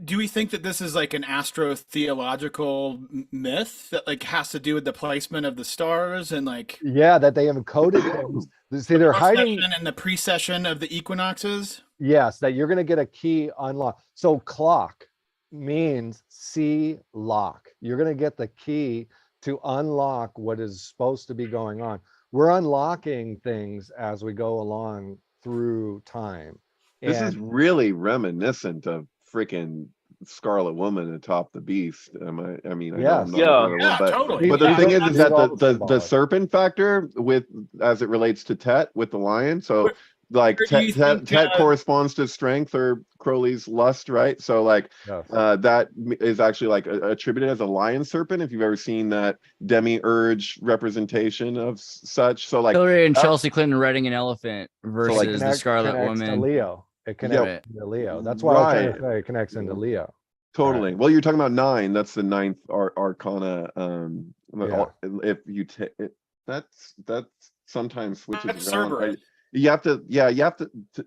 do we think that this is like an astro-theological myth that like has to do with the placement of the stars and like? Yeah, that they have encoded things. See, they're hiding in the precession of the equinoxes. Yes, that you're going to get a key unlock. So clock means see lock. You're going to get the key to unlock what is supposed to be going on. We're unlocking things as we go along through time. This is really reminiscent of freaking Scarlet Woman atop the Beast. I mean, totally. But the thing is that the serpent factor as it relates to Tet with the lion. So like Tet corresponds to strength or Crowley's lust, right? So like that is actually like attributed as a lion serpent, if you've ever seen that demiurge representation of such. So like Hillary and Chelsea Clinton riding an elephant versus the Scarlet Woman. To Leo. It connects to Leo. That's why I was trying to say it connects into Leo. Totally. Well, you're talking about 9. That's the 9th arcana. If you take it, that's sometimes switches around. Right? You have to,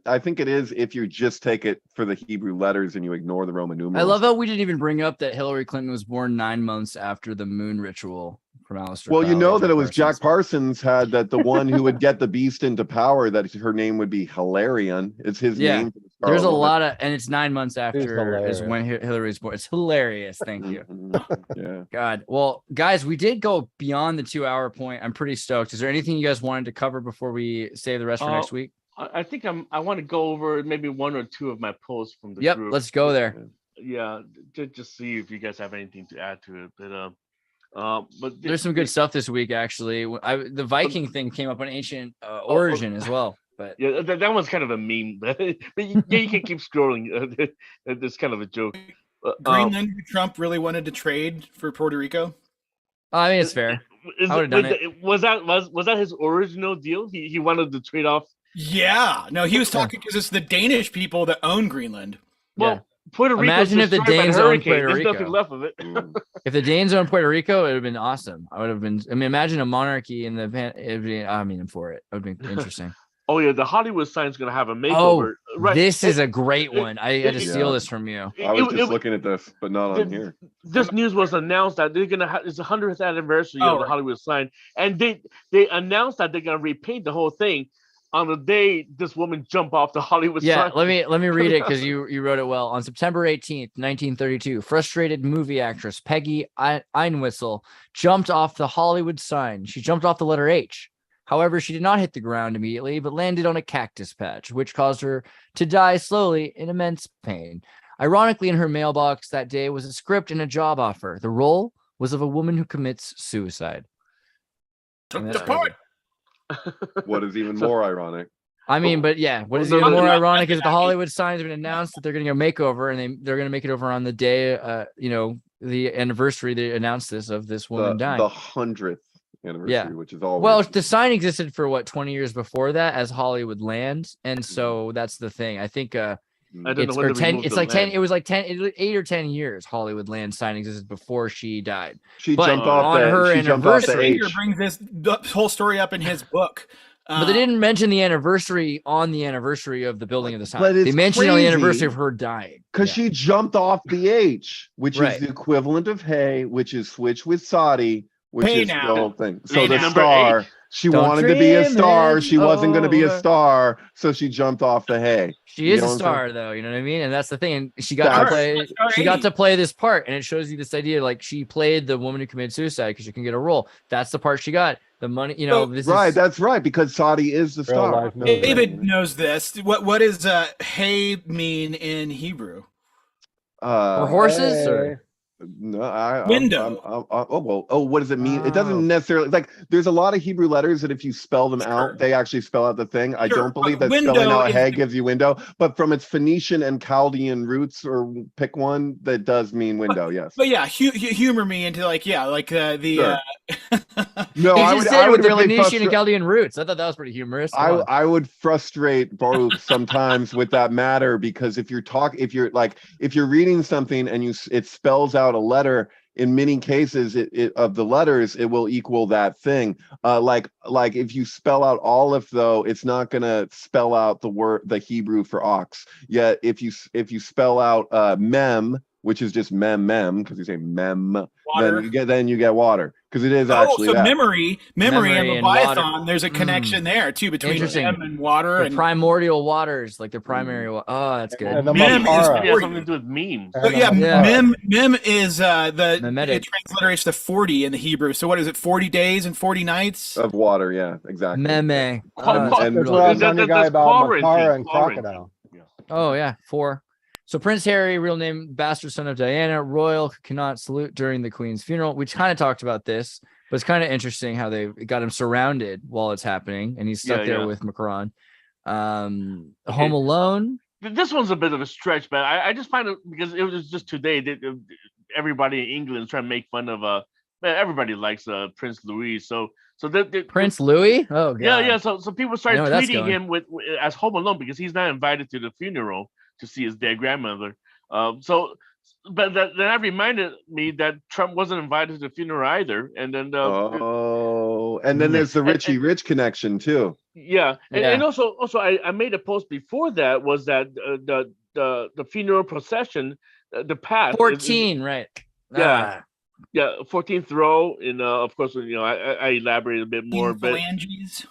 I think it is if you just take it for the Hebrew letters and you ignore the Roman numerals. I love how we didn't even bring up that Hillary Clinton was born 9 months after the moon ritual from Aleister Well, you Crowley, know that it was Parsons. Jack Parsons had that the one who would get the beast into power, that her name would be Hilarion. It's his name. There's a lot of, and it's 9 months She's after is hilarious. when Hillary's born. It's hilarious. Thank you. Yeah. God. Well, guys, we did go beyond the 2-hour point. I'm pretty stoked. Is there anything you guys wanted to cover before we save the rest for next week? I think I want to go over maybe one or two of my posts from the group. Let's go there. Yeah, just see if you guys have anything to add to it. But there's some good stuff this week, actually. The Viking thing came up on ancient origin as well. But yeah, that one's kind of a meme. But you can keep scrolling. It's kind of a joke. Greenland, Trump really wanted to trade for Puerto Rico. I mean, it's fair. I would have done it. Was that his original deal? He wanted to trade off. Yeah, no, he was talking because it's the Danish people that own Greenland. Well, Puerto Rico. Imagine if the Danes owned Puerto There's Rico. nothing left of it. If the Danes owned Puerto Rico, it would have been awesome. I would have been. I mean, imagine a monarchy in the. I'm for it. It would be interesting. Oh yeah, the Hollywood sign's gonna have a makeover. Oh, this is a great one. I had to steal this from you. I was just looking at this, but not on here. This news was announced that they're gonna have it's the 100th anniversary of the Hollywood sign, and they announced that they're gonna repaint the whole thing on the day this woman jumped off the Hollywood sign. Let me read it because you wrote it well. On September 18th, 1932, frustrated movie actress Peggy Einwhistle jumped off the Hollywood sign. She jumped off the letter H. However, she did not hit the ground immediately, but landed on a cactus patch, which caused her to die slowly in immense pain. Ironically, in her mailbox that day was a script and a job offer. The role was of a woman who commits suicide. Took the part. What is even more ironic? I mean, but yeah, what is even more ironic is the Hollywood signs have been announced that they're going to go makeover, and they're going to make it over on the day, the anniversary. They announced this of this woman dying. The 100th anniversary, which is all well. The sign existed for 20 years before that as Hollywood Land, and so that's the thing. I think I don't know when or 10. It's like 10. land. It was like 10, 8 or 10 years. Hollywood Land sign existed before she died. She jumped off on her anniversary. Peter brings the whole story up in his book. But they didn't mention the anniversary on the anniversary of the building of the sign. But They it's mentioned it on the crazy, anniversary of her dying. Because she jumped off the H, which Right. is the equivalent of hey, which is switch with Saudi, which Hey is now. the whole thing. So Hey the now. star, she Don't wanted to be a dream star. it She wasn't going to be a over. star, so she jumped off the hay. She You is know a what I'm star, though. You know what I mean? And that's the thing. And she got That's- to play. Star She got 80. to play this part, and it shows you this idea. Like she played the woman who committed suicide because she can get a role. That's the part she got. The money, this Right, is that's right, because Saudi is the Real star. life movie. David knows this. What does hay mean in Hebrew? for horses. Or Hey. No, Window. What does it mean? It doesn't necessarily like. There's a lot of Hebrew letters that if you spell them out, they actually spell out the thing. I Sure, don't believe but that spelling window out is hey the- gives you window, but from its Phoenician and Chaldean roots, or pick one, that does mean window. Yes. But yeah, humor me into the. Sure. No, he I just would. said I it would with the really Phoenician and Chaldean roots. I thought that was pretty humorous. Come on. I would frustrate Baruch sometimes with that matter, because if you're reading something and it spells out a letter, in many cases of the letters, it will equal that thing. Like if you spell out olive, though, it's not gonna spell out the Hebrew for ox. Yet if you spell out mem, which is just mem, because you say mem, Water. then you get water, because it is actually so that. memory Memory and and Leviathan. water. There's a connection there too between Interesting. them and water The and primordial waters, like the primary. Oh, that's good. And the Mem is Makara. It has something to do with memes. Oh, yeah, Yeah. Mem is the Memetic. it transliterates to 40 in the Hebrew. So what is it? 40 days and 40 nights. Of water, yeah, exactly. Meme. And- That's what I was That- telling you that- guy that's about quarantine, Makara and quarantine. crocodile. Oh yeah, 4. So Prince Harry, real name, bastard son of Diana, royal who cannot salute during the Queen's funeral. We kind of talked about this, but it's kind of interesting how they got him surrounded while it's happening, and he's stuck there with Macron. Home Alone. This one's a bit of a stretch, but I just find it because it was just today that everybody in England is trying to make fun of everybody likes Prince Louis. So Prince Louis. Oh god. yeah. So people I started know where that's tweeting going. him with as Home Alone because he's not invited to the funeral to see his dead grandmother. But that reminded me that Trump wasn't invited to the funeral either. And then and then there's the Richie Rich connection too. yeah, and also I made a post before that was that the funeral procession, the path 14, right? Yeah. Yeah, 14th row, and of course, I elaborated a bit more, but Phalanges.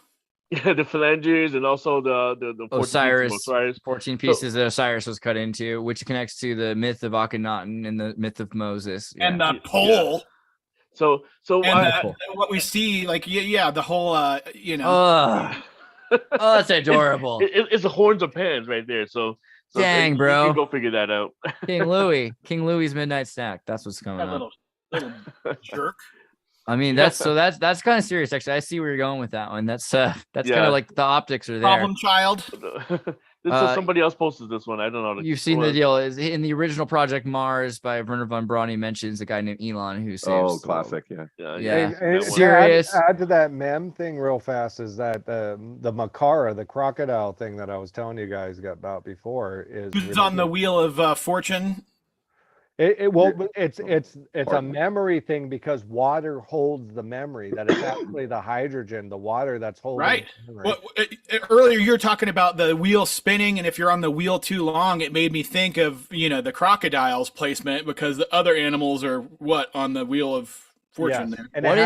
yeah, the phalanges, and also the 14 Osiris, pieces of Osiris. 14 pieces that Osiris was cut into, which connects to the myth of Akhenaten and the myth of Moses. Yeah. And the pole. Yeah. So and what we see, like, the whole, Oh, that's adorable. It's the horns of Pan right there. So dang, bro, you go figure that out. King Louis's midnight snack. That's what's coming up. Little jerk. I mean, that's kind of serious. Actually, I see where you're going with that one. That's kind of like the optics are there. Problem child. Somebody else posted this one. I don't know. You've seen the deal. Is in the original Project Mars by Werner von Braun. He mentions a guy named Elon who saves. Oh, classic. Yeah. Serious. Add to that mem thing real fast is that the Makara, the crocodile thing that I was telling you guys about before is It's on the wheel of fortune. It's a memory thing because water holds the memory. That it's actually the hydrogen, the water that's holding. Right. The memory. Well, earlier you were talking about the wheel spinning, and if you're on the wheel too long, it made me think of the crocodile's placement because the other animals are on the wheel of fortune there. And it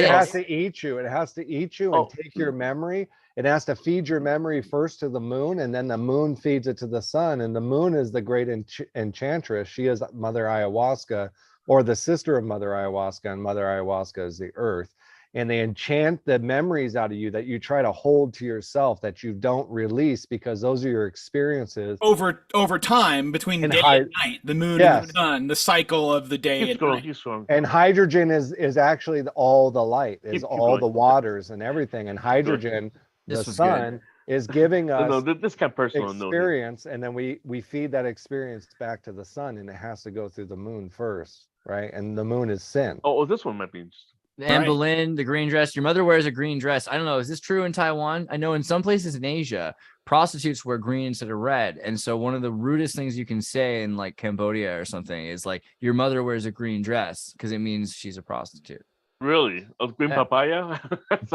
has to eat you. It has to eat you and take your memory. It has to feed your memory first to the moon, and then the moon feeds it to the sun. And the moon is the great enchantress. She is Mother Ayahuasca, or the sister of Mother Ayahuasca, and Mother Ayahuasca is the earth. And they enchant the memories out of you that you try to hold to yourself, that you don't release, because those are your experiences. Over time, between day and night, the moon and the sun, the cycle of the day and night. And hydrogen is actually all the light, is all the waters and everything. And hydrogen... The sun is giving us this kind of personal experience, and then we feed that experience back to the sun, and it has to go through the moon first, right? And the moon is sin. Oh, this one might be interesting. Anne Boleyn, the green dress. Your mother wears a green dress. I don't know. Is this true in Taiwan? I know in some places in Asia, prostitutes wear green instead of red. And so one of the rudest things you can say in like Cambodia or something is like, your mother wears a green dress, because it means she's a prostitute. Really? Of green papaya?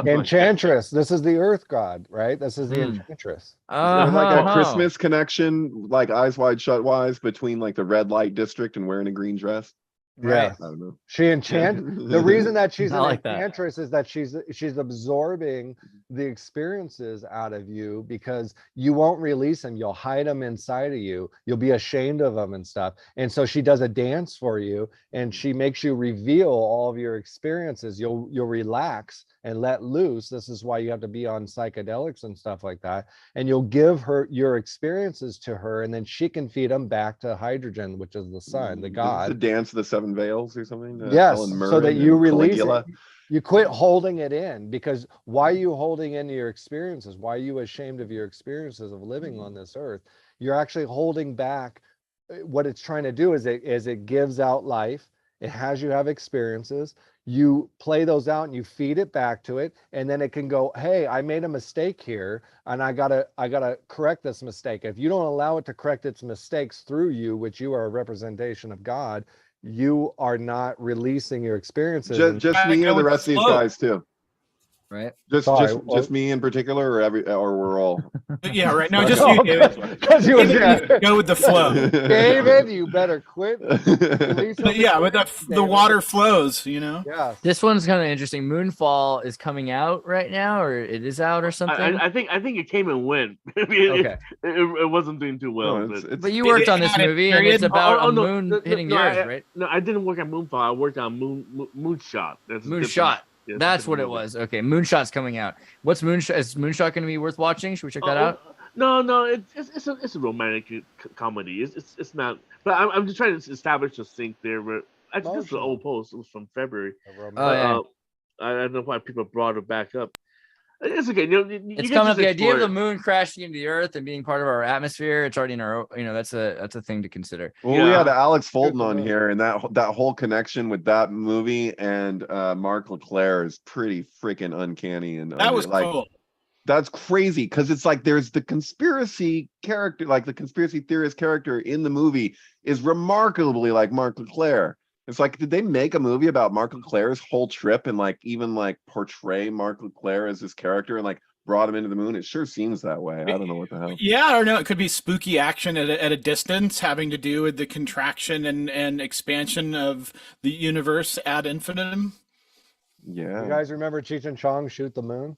Enchantress. This is the earth god, right? This is the enchantress. Like a Christmas connection, like Eyes Wide Shut wise, between like the red light district and wearing a green dress. Yeah, I don't know. She the reason that she's an enchantress is that she's absorbing the experiences out of you, because you won't release them. You'll hide them inside of you. You'll be ashamed of them and stuff. And so she does a dance for you, and she makes you reveal all of your experiences. You'll relax and let loose. This is why you have to be on psychedelics and stuff like that. And you'll give her your experiences to her, and then she can feed them back to hydrogen, which is the sun, the god. The dance of the seven veils or something. Yes, so that you release it. You quit holding it in, because why are you holding into your experiences? Why are you ashamed of your experiences of living on this earth? You're actually holding back. What it's trying to do is it gives out life. It has you have experiences. You play those out and you feed it back to it, and then it can go, hey, I made a mistake here, and I gotta correct this mistake. If you don't allow it to correct its mistakes through you, which you are a representation of God, you are not releasing your experices. Just me or the rest of these guys too. Right. Just me in particular, or we're all. Yeah, right. No, just you, David. Because you go with the flow. David, you better quit. But yeah, but the water flows, Yeah. This one's kind of interesting. Moonfall is coming out right now, or it is out or something. I think it came and went. Okay. It wasn't doing too well. But you worked on this movie, and it's about a moon hitting the earth, right? No, I didn't work on Moonfall. I worked on Moonshot. Moonshot. That's what it was. Okay, Moonshot's coming out. What's Moonshot? Is Moonshot going to be worth watching? Should we check that out? No, it's a romantic comedy. It's not. But I'm just trying to establish a sync there. But I think this is an old post. It was from February. I don't know why people brought it back up. It's okay. It's coming up. The idea of the moon crashing into the earth and being part of our atmosphere. It's already in our. That's a thing to consider. Well, we had Alex Fulton on here, and that whole connection with that movie and Mark LeClaire is pretty freaking uncanny. And that was cool. That's crazy, because it's like there's the conspiracy character, like the conspiracy theorist character in the movie is remarkably like Mark LeClaire. It's like, did they make a movie about Mark LeClaire's whole trip and like even like portray Mark LeClaire as this character and like brought him into the moon. It sure seems that way. I don't know what the hell. Yeah, I don't know. It could be spooky action at a distance, having to do with the contraction and expansion of the universe ad infinitum. Yeah. You guys remember Cheech and Chong Shoot the Moon?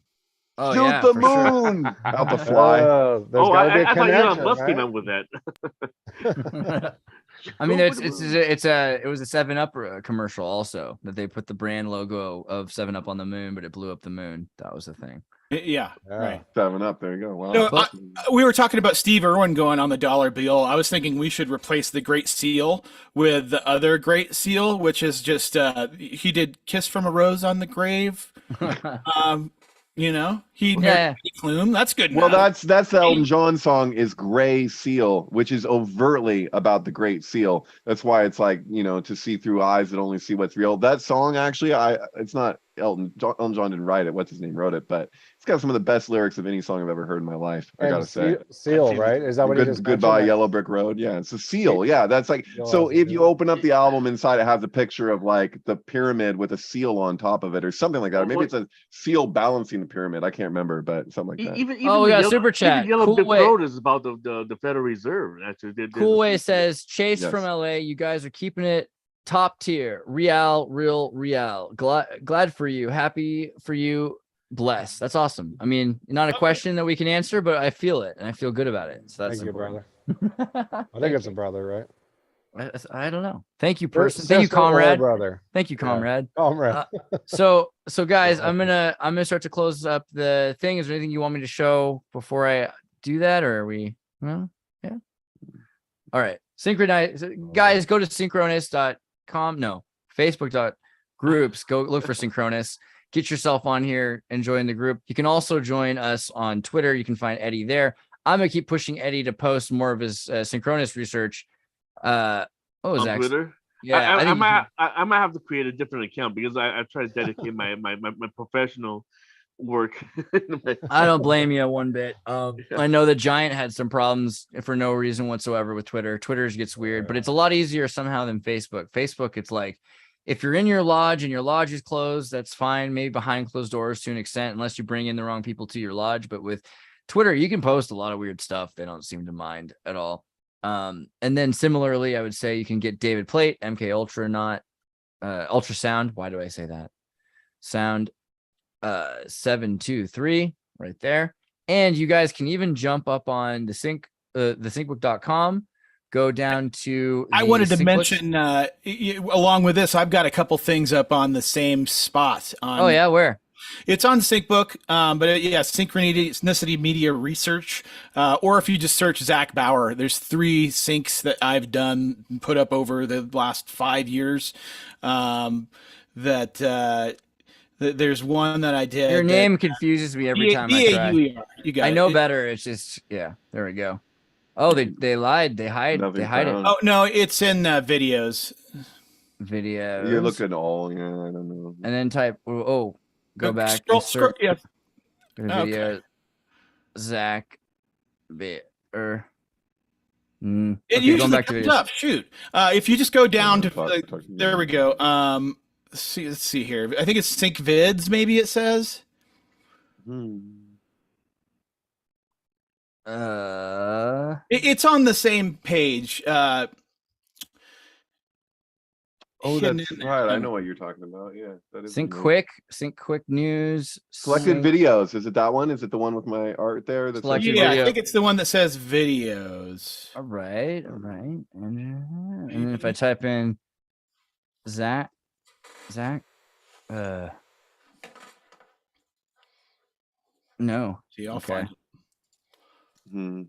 Oh Shoot yeah, the for sure. moon out the fly. There's gotta be a I thought connection, Elon Musk right? came up with that. I mean, it was a 7-Up commercial also that they put the brand logo of 7-Up on the moon, but it blew up the moon. That was the thing. Yeah, right. 7-Up. There you go. Wow. No, we were talking about Steve Irwin going on the dollar bill. I was thinking we should replace the Great Seal with the other Great Seal, which is just he did "Kiss from a Rose" on the grave. You know, he married Plume. That's good. Well, that's the Elton John song is Gray Seal, which is overtly about the Great Seal. That's why it's like, you know, to see through eyes that only see what's real. That song actually, it's not Elton John didn't write it. What's his name wrote it, but it's got some of the best lyrics of any song I've ever heard in my life. I gotta say, Seal, right? Is that what he just Goodbye mentioned? Yellow Brick Road? Yeah, it's a seal. Yeah, that's like so. If you open up the album inside, it has a picture of like the pyramid with a seal on top of it, or something like that. Or maybe it's a seal balancing the pyramid. I can't remember, but something like that. Even we got super chat. Yellow Cool Brick way. Road is about the Federal Reserve. Actually, Cool Way says Chase from LA. You guys are keeping it top tier. Real. Glad for you. Happy for you. Blessed. That's awesome. I mean, not a question that we can answer, but I feel it and I feel good about it. So that's Thank you, important. brother. I think it's a brother, right? I don't know. Thank you, person. Thank you, comrade. Brother. Thank you, comrade. Yeah. Comrade. So guys, I'm gonna start to close up the thing. Is there anything you want me to show before I do that, or are we? Well, yeah. All right. Synchronize, guys. Go to synchronous.com. No, Facebook.groups. Go look for Synchronous. Get yourself on here and join the group. You can also join us on Twitter. You can find Eddie there. I'm gonna keep pushing Eddie to post more of his Synchronous research. What was that? Twitter? Yeah, I might have to create a different account because I try to dedicate my professional work. I don't blame you one bit. I know the Giant had some problems for no reason whatsoever with Twitter. Twitter's gets weird, but it's a lot easier somehow than Facebook. Facebook, it's like if you're in your lodge and your lodge is closed, that's fine. Maybe behind closed doors to an extent, unless you bring in the wrong people to your lodge. But with Twitter, you can post a lot of weird stuff. They don't seem to mind at all. And then similarly, I would say you can get David Plate, MK Ultra, not Ultrasound. Why do I say that? Sound 723 right there. And you guys can even jump up on the syncbook.com. Go down to I wanted to mention along with this, I've got a couple things up on the same spot. Oh yeah, where? It's on SyncBook, but Synchronicity Media Research, or if you just search Zach Bauer, there's 3 syncs that I've done and put up over the last 5 years. There's one that I did. Your name confuses me every time I try. You got I know better. It's just there we go. Oh, they lied. They hide it. Oh no, it's in videos. Videos. You're looking all. Yeah, I don't know. And then type. Oh. Go back. Scroll, yeah. Video. Okay. Zach. It okay, usually back comes up. Shoot. If you just go down there we go. Let's see here. I think it's Sync Vids. Maybe it says. It's on the same page. Oh, that's right. I know what you're talking about. Yeah, that is Sync Quick News. Selected videos. Is it that one? Is it the one with my art there? That's yeah, I think it's the one that says videos. All right. And then if I type in Zach. No. See, I'll find it.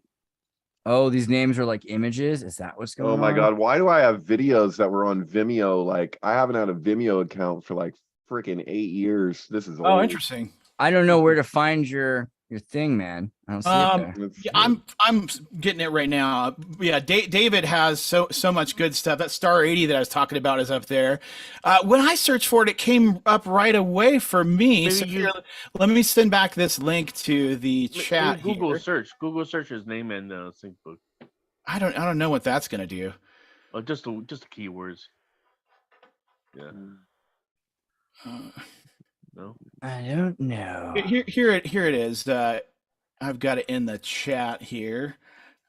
Oh, these names are like images. Is that what's going on? Oh my God. Why do I have videos that were on Vimeo? Like I haven't had a Vimeo account for like freaking 8 years. This is old. Interesting. I don't know where to find your thing, man. I don't see it there. Yeah, I'm getting it right now. Yeah, David has so much good stuff. That Star 80 that I was talking about is up there. When I searched for it, it came up right away for me. So let me send back this link to the chat. Google search his name in SyncBook. I don't know what that's gonna do. Oh, just the keywords. Yeah. No. I don't know. Here it is. I've got it in the chat here.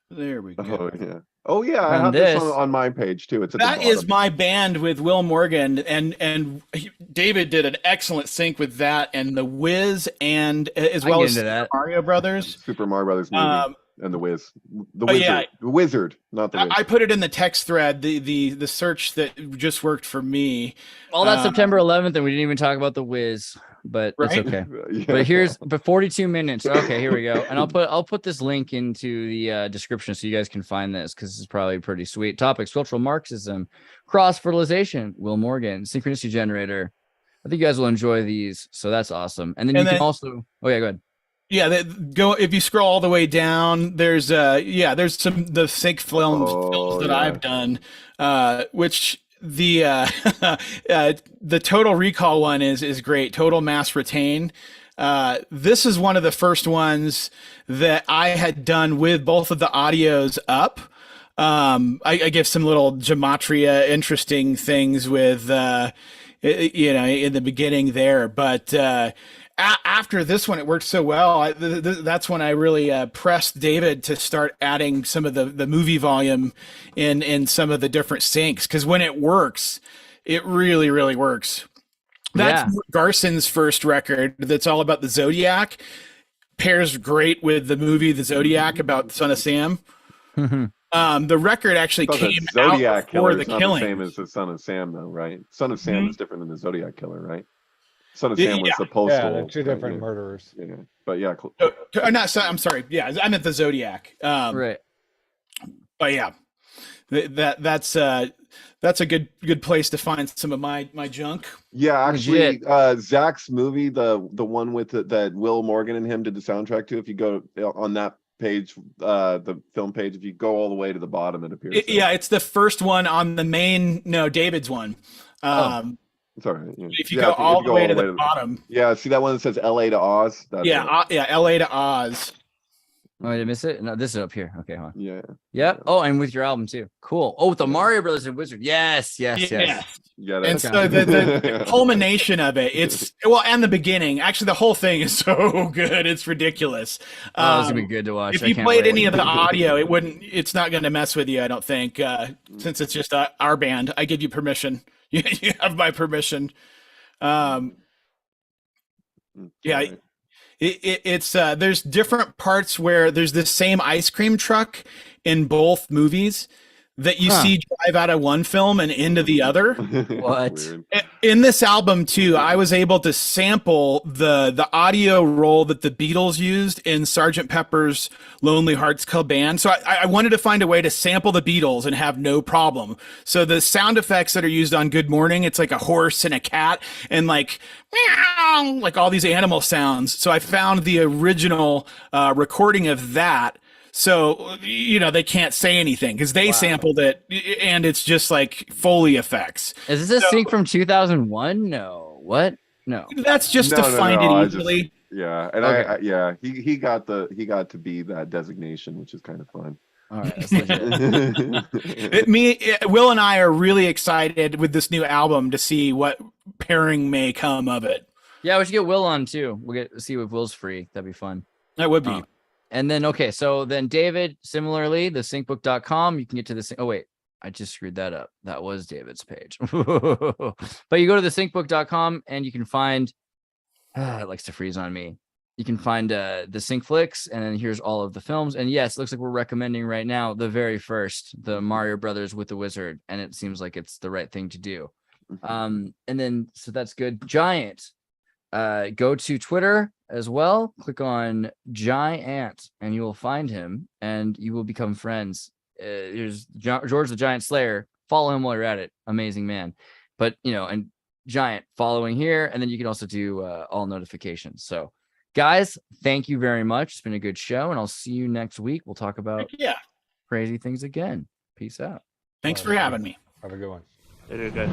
There we go. Oh yeah, I On have this this. on my page too. It's at That the is bottom. my band with Will Morgan, and David did an excellent sync with that and the Wiz, and as well as Mario Brothers. Super Mario Brothers movie and the Wiz, the Wizard, yeah, the Wizard, not the Wiz. I put it in the text thread, the search that just worked for me. All that September 11th, and we didn't even talk about the Wiz, but it's okay. Yeah. But here's 42 minutes. Okay, here we go. And I'll put this link into the description so you guys can find this because this is probably pretty sweet. Topics: cultural Marxism, cross fertilization, Will Morgan, synchronicity generator. I think you guys will enjoy these, so that's awesome. And then you can also. Oh yeah, go ahead. Yeah, go if you scroll all the way down. There's there's the sync films that I've done, which the the Total Recall one is great. Total Mass Retain. This is one of the first ones that I had done with both of the audios up. I give some little gematria, interesting things with in the beginning there, but after this one, it worked so well. That's when I really pressed David to start adding some of the movie volume in some of the different syncs. Because when it works, it really, really works. That's Garson's first record. That's all about the Zodiac. Pairs great with the movie The Zodiac about Son of Sam. The record actually came out before the killing. The same as the Son of Sam, though, right? Son of Sam is different than the Zodiac Killer, right? Son of Sam was the postal. Yeah, two different murderers. Yeah, but yeah. I'm sorry. Yeah, I meant the Zodiac. Right. But yeah, that's a good place to find some of my junk. Yeah, actually, Zach's movie, the one with that Will Morgan and him did the soundtrack to. If you go on that page, the film page, if you go all the way to the bottom, it appears. It's the first one on the main. No, David's one. It's all right. Yeah. If you go all the way to the bottom. Yeah, see that one that says LA to Oz? LA to Oz. Oh, did I miss it? No, this is up here. Okay, hold on. Yeah. Yep. Oh, and with your album too. Cool. Oh, with the Mario Brothers and Wizard. Yes. Yeah, and so the culmination of it, and the beginning. Actually, the whole thing is so good. It's ridiculous. It's gonna be good to watch. If you played any of the audio, it's not going to mess with you, I don't think. Since it's just our band, I give you permission. You have my permission. It's there's different parts where there's the same ice cream truck in both movies that you see drive out of one film and into the other. What? In this album too, I was able to sample the audio roll that the Beatles used in Sgt. Pepper's Lonely Hearts Club Band. So I wanted to find a way to sample the Beatles and have no problem. So the sound effects that are used on Good Morning, it's like a horse and a cat and like meow, like all these animal sounds. So I found the original recording of that. So, they can't say anything because they sampled it and it's just like Foley effects. Is this a sync from 2001? No. What? No. That's just to find it easily. And he got to be that designation, which is kind of fun. All right. That's legit. Will and I are really excited with this new album to see what pairing may come of it. Yeah, we should get Will on too. We'll see if Will's free. That'd be fun. That would be. And then, so then David, similarly, the syncbook.com, you can get to the, oh wait, I just screwed that up. That was David's page. But you go to the syncbook.com and you can find, it likes to freeze on me. You can find the sync flicks and then here's all of the films. And yes, it looks like we're recommending right now the very first, the Mario Brothers with the Wizard. And it seems like it's the right thing to do. And then, so that's good. Giant. Go to Twitter as well. Click on Giant and you will find him and you will become friends. Here's George the Giant Slayer. Follow him while you're at it. Amazing man. But, and Giant following here. And then you can also do all notifications. So, guys, thank you very much. It's been a good show. And I'll see you next week. We'll talk about crazy things again. Peace out. Thanks for having me. Have a good one. Very good.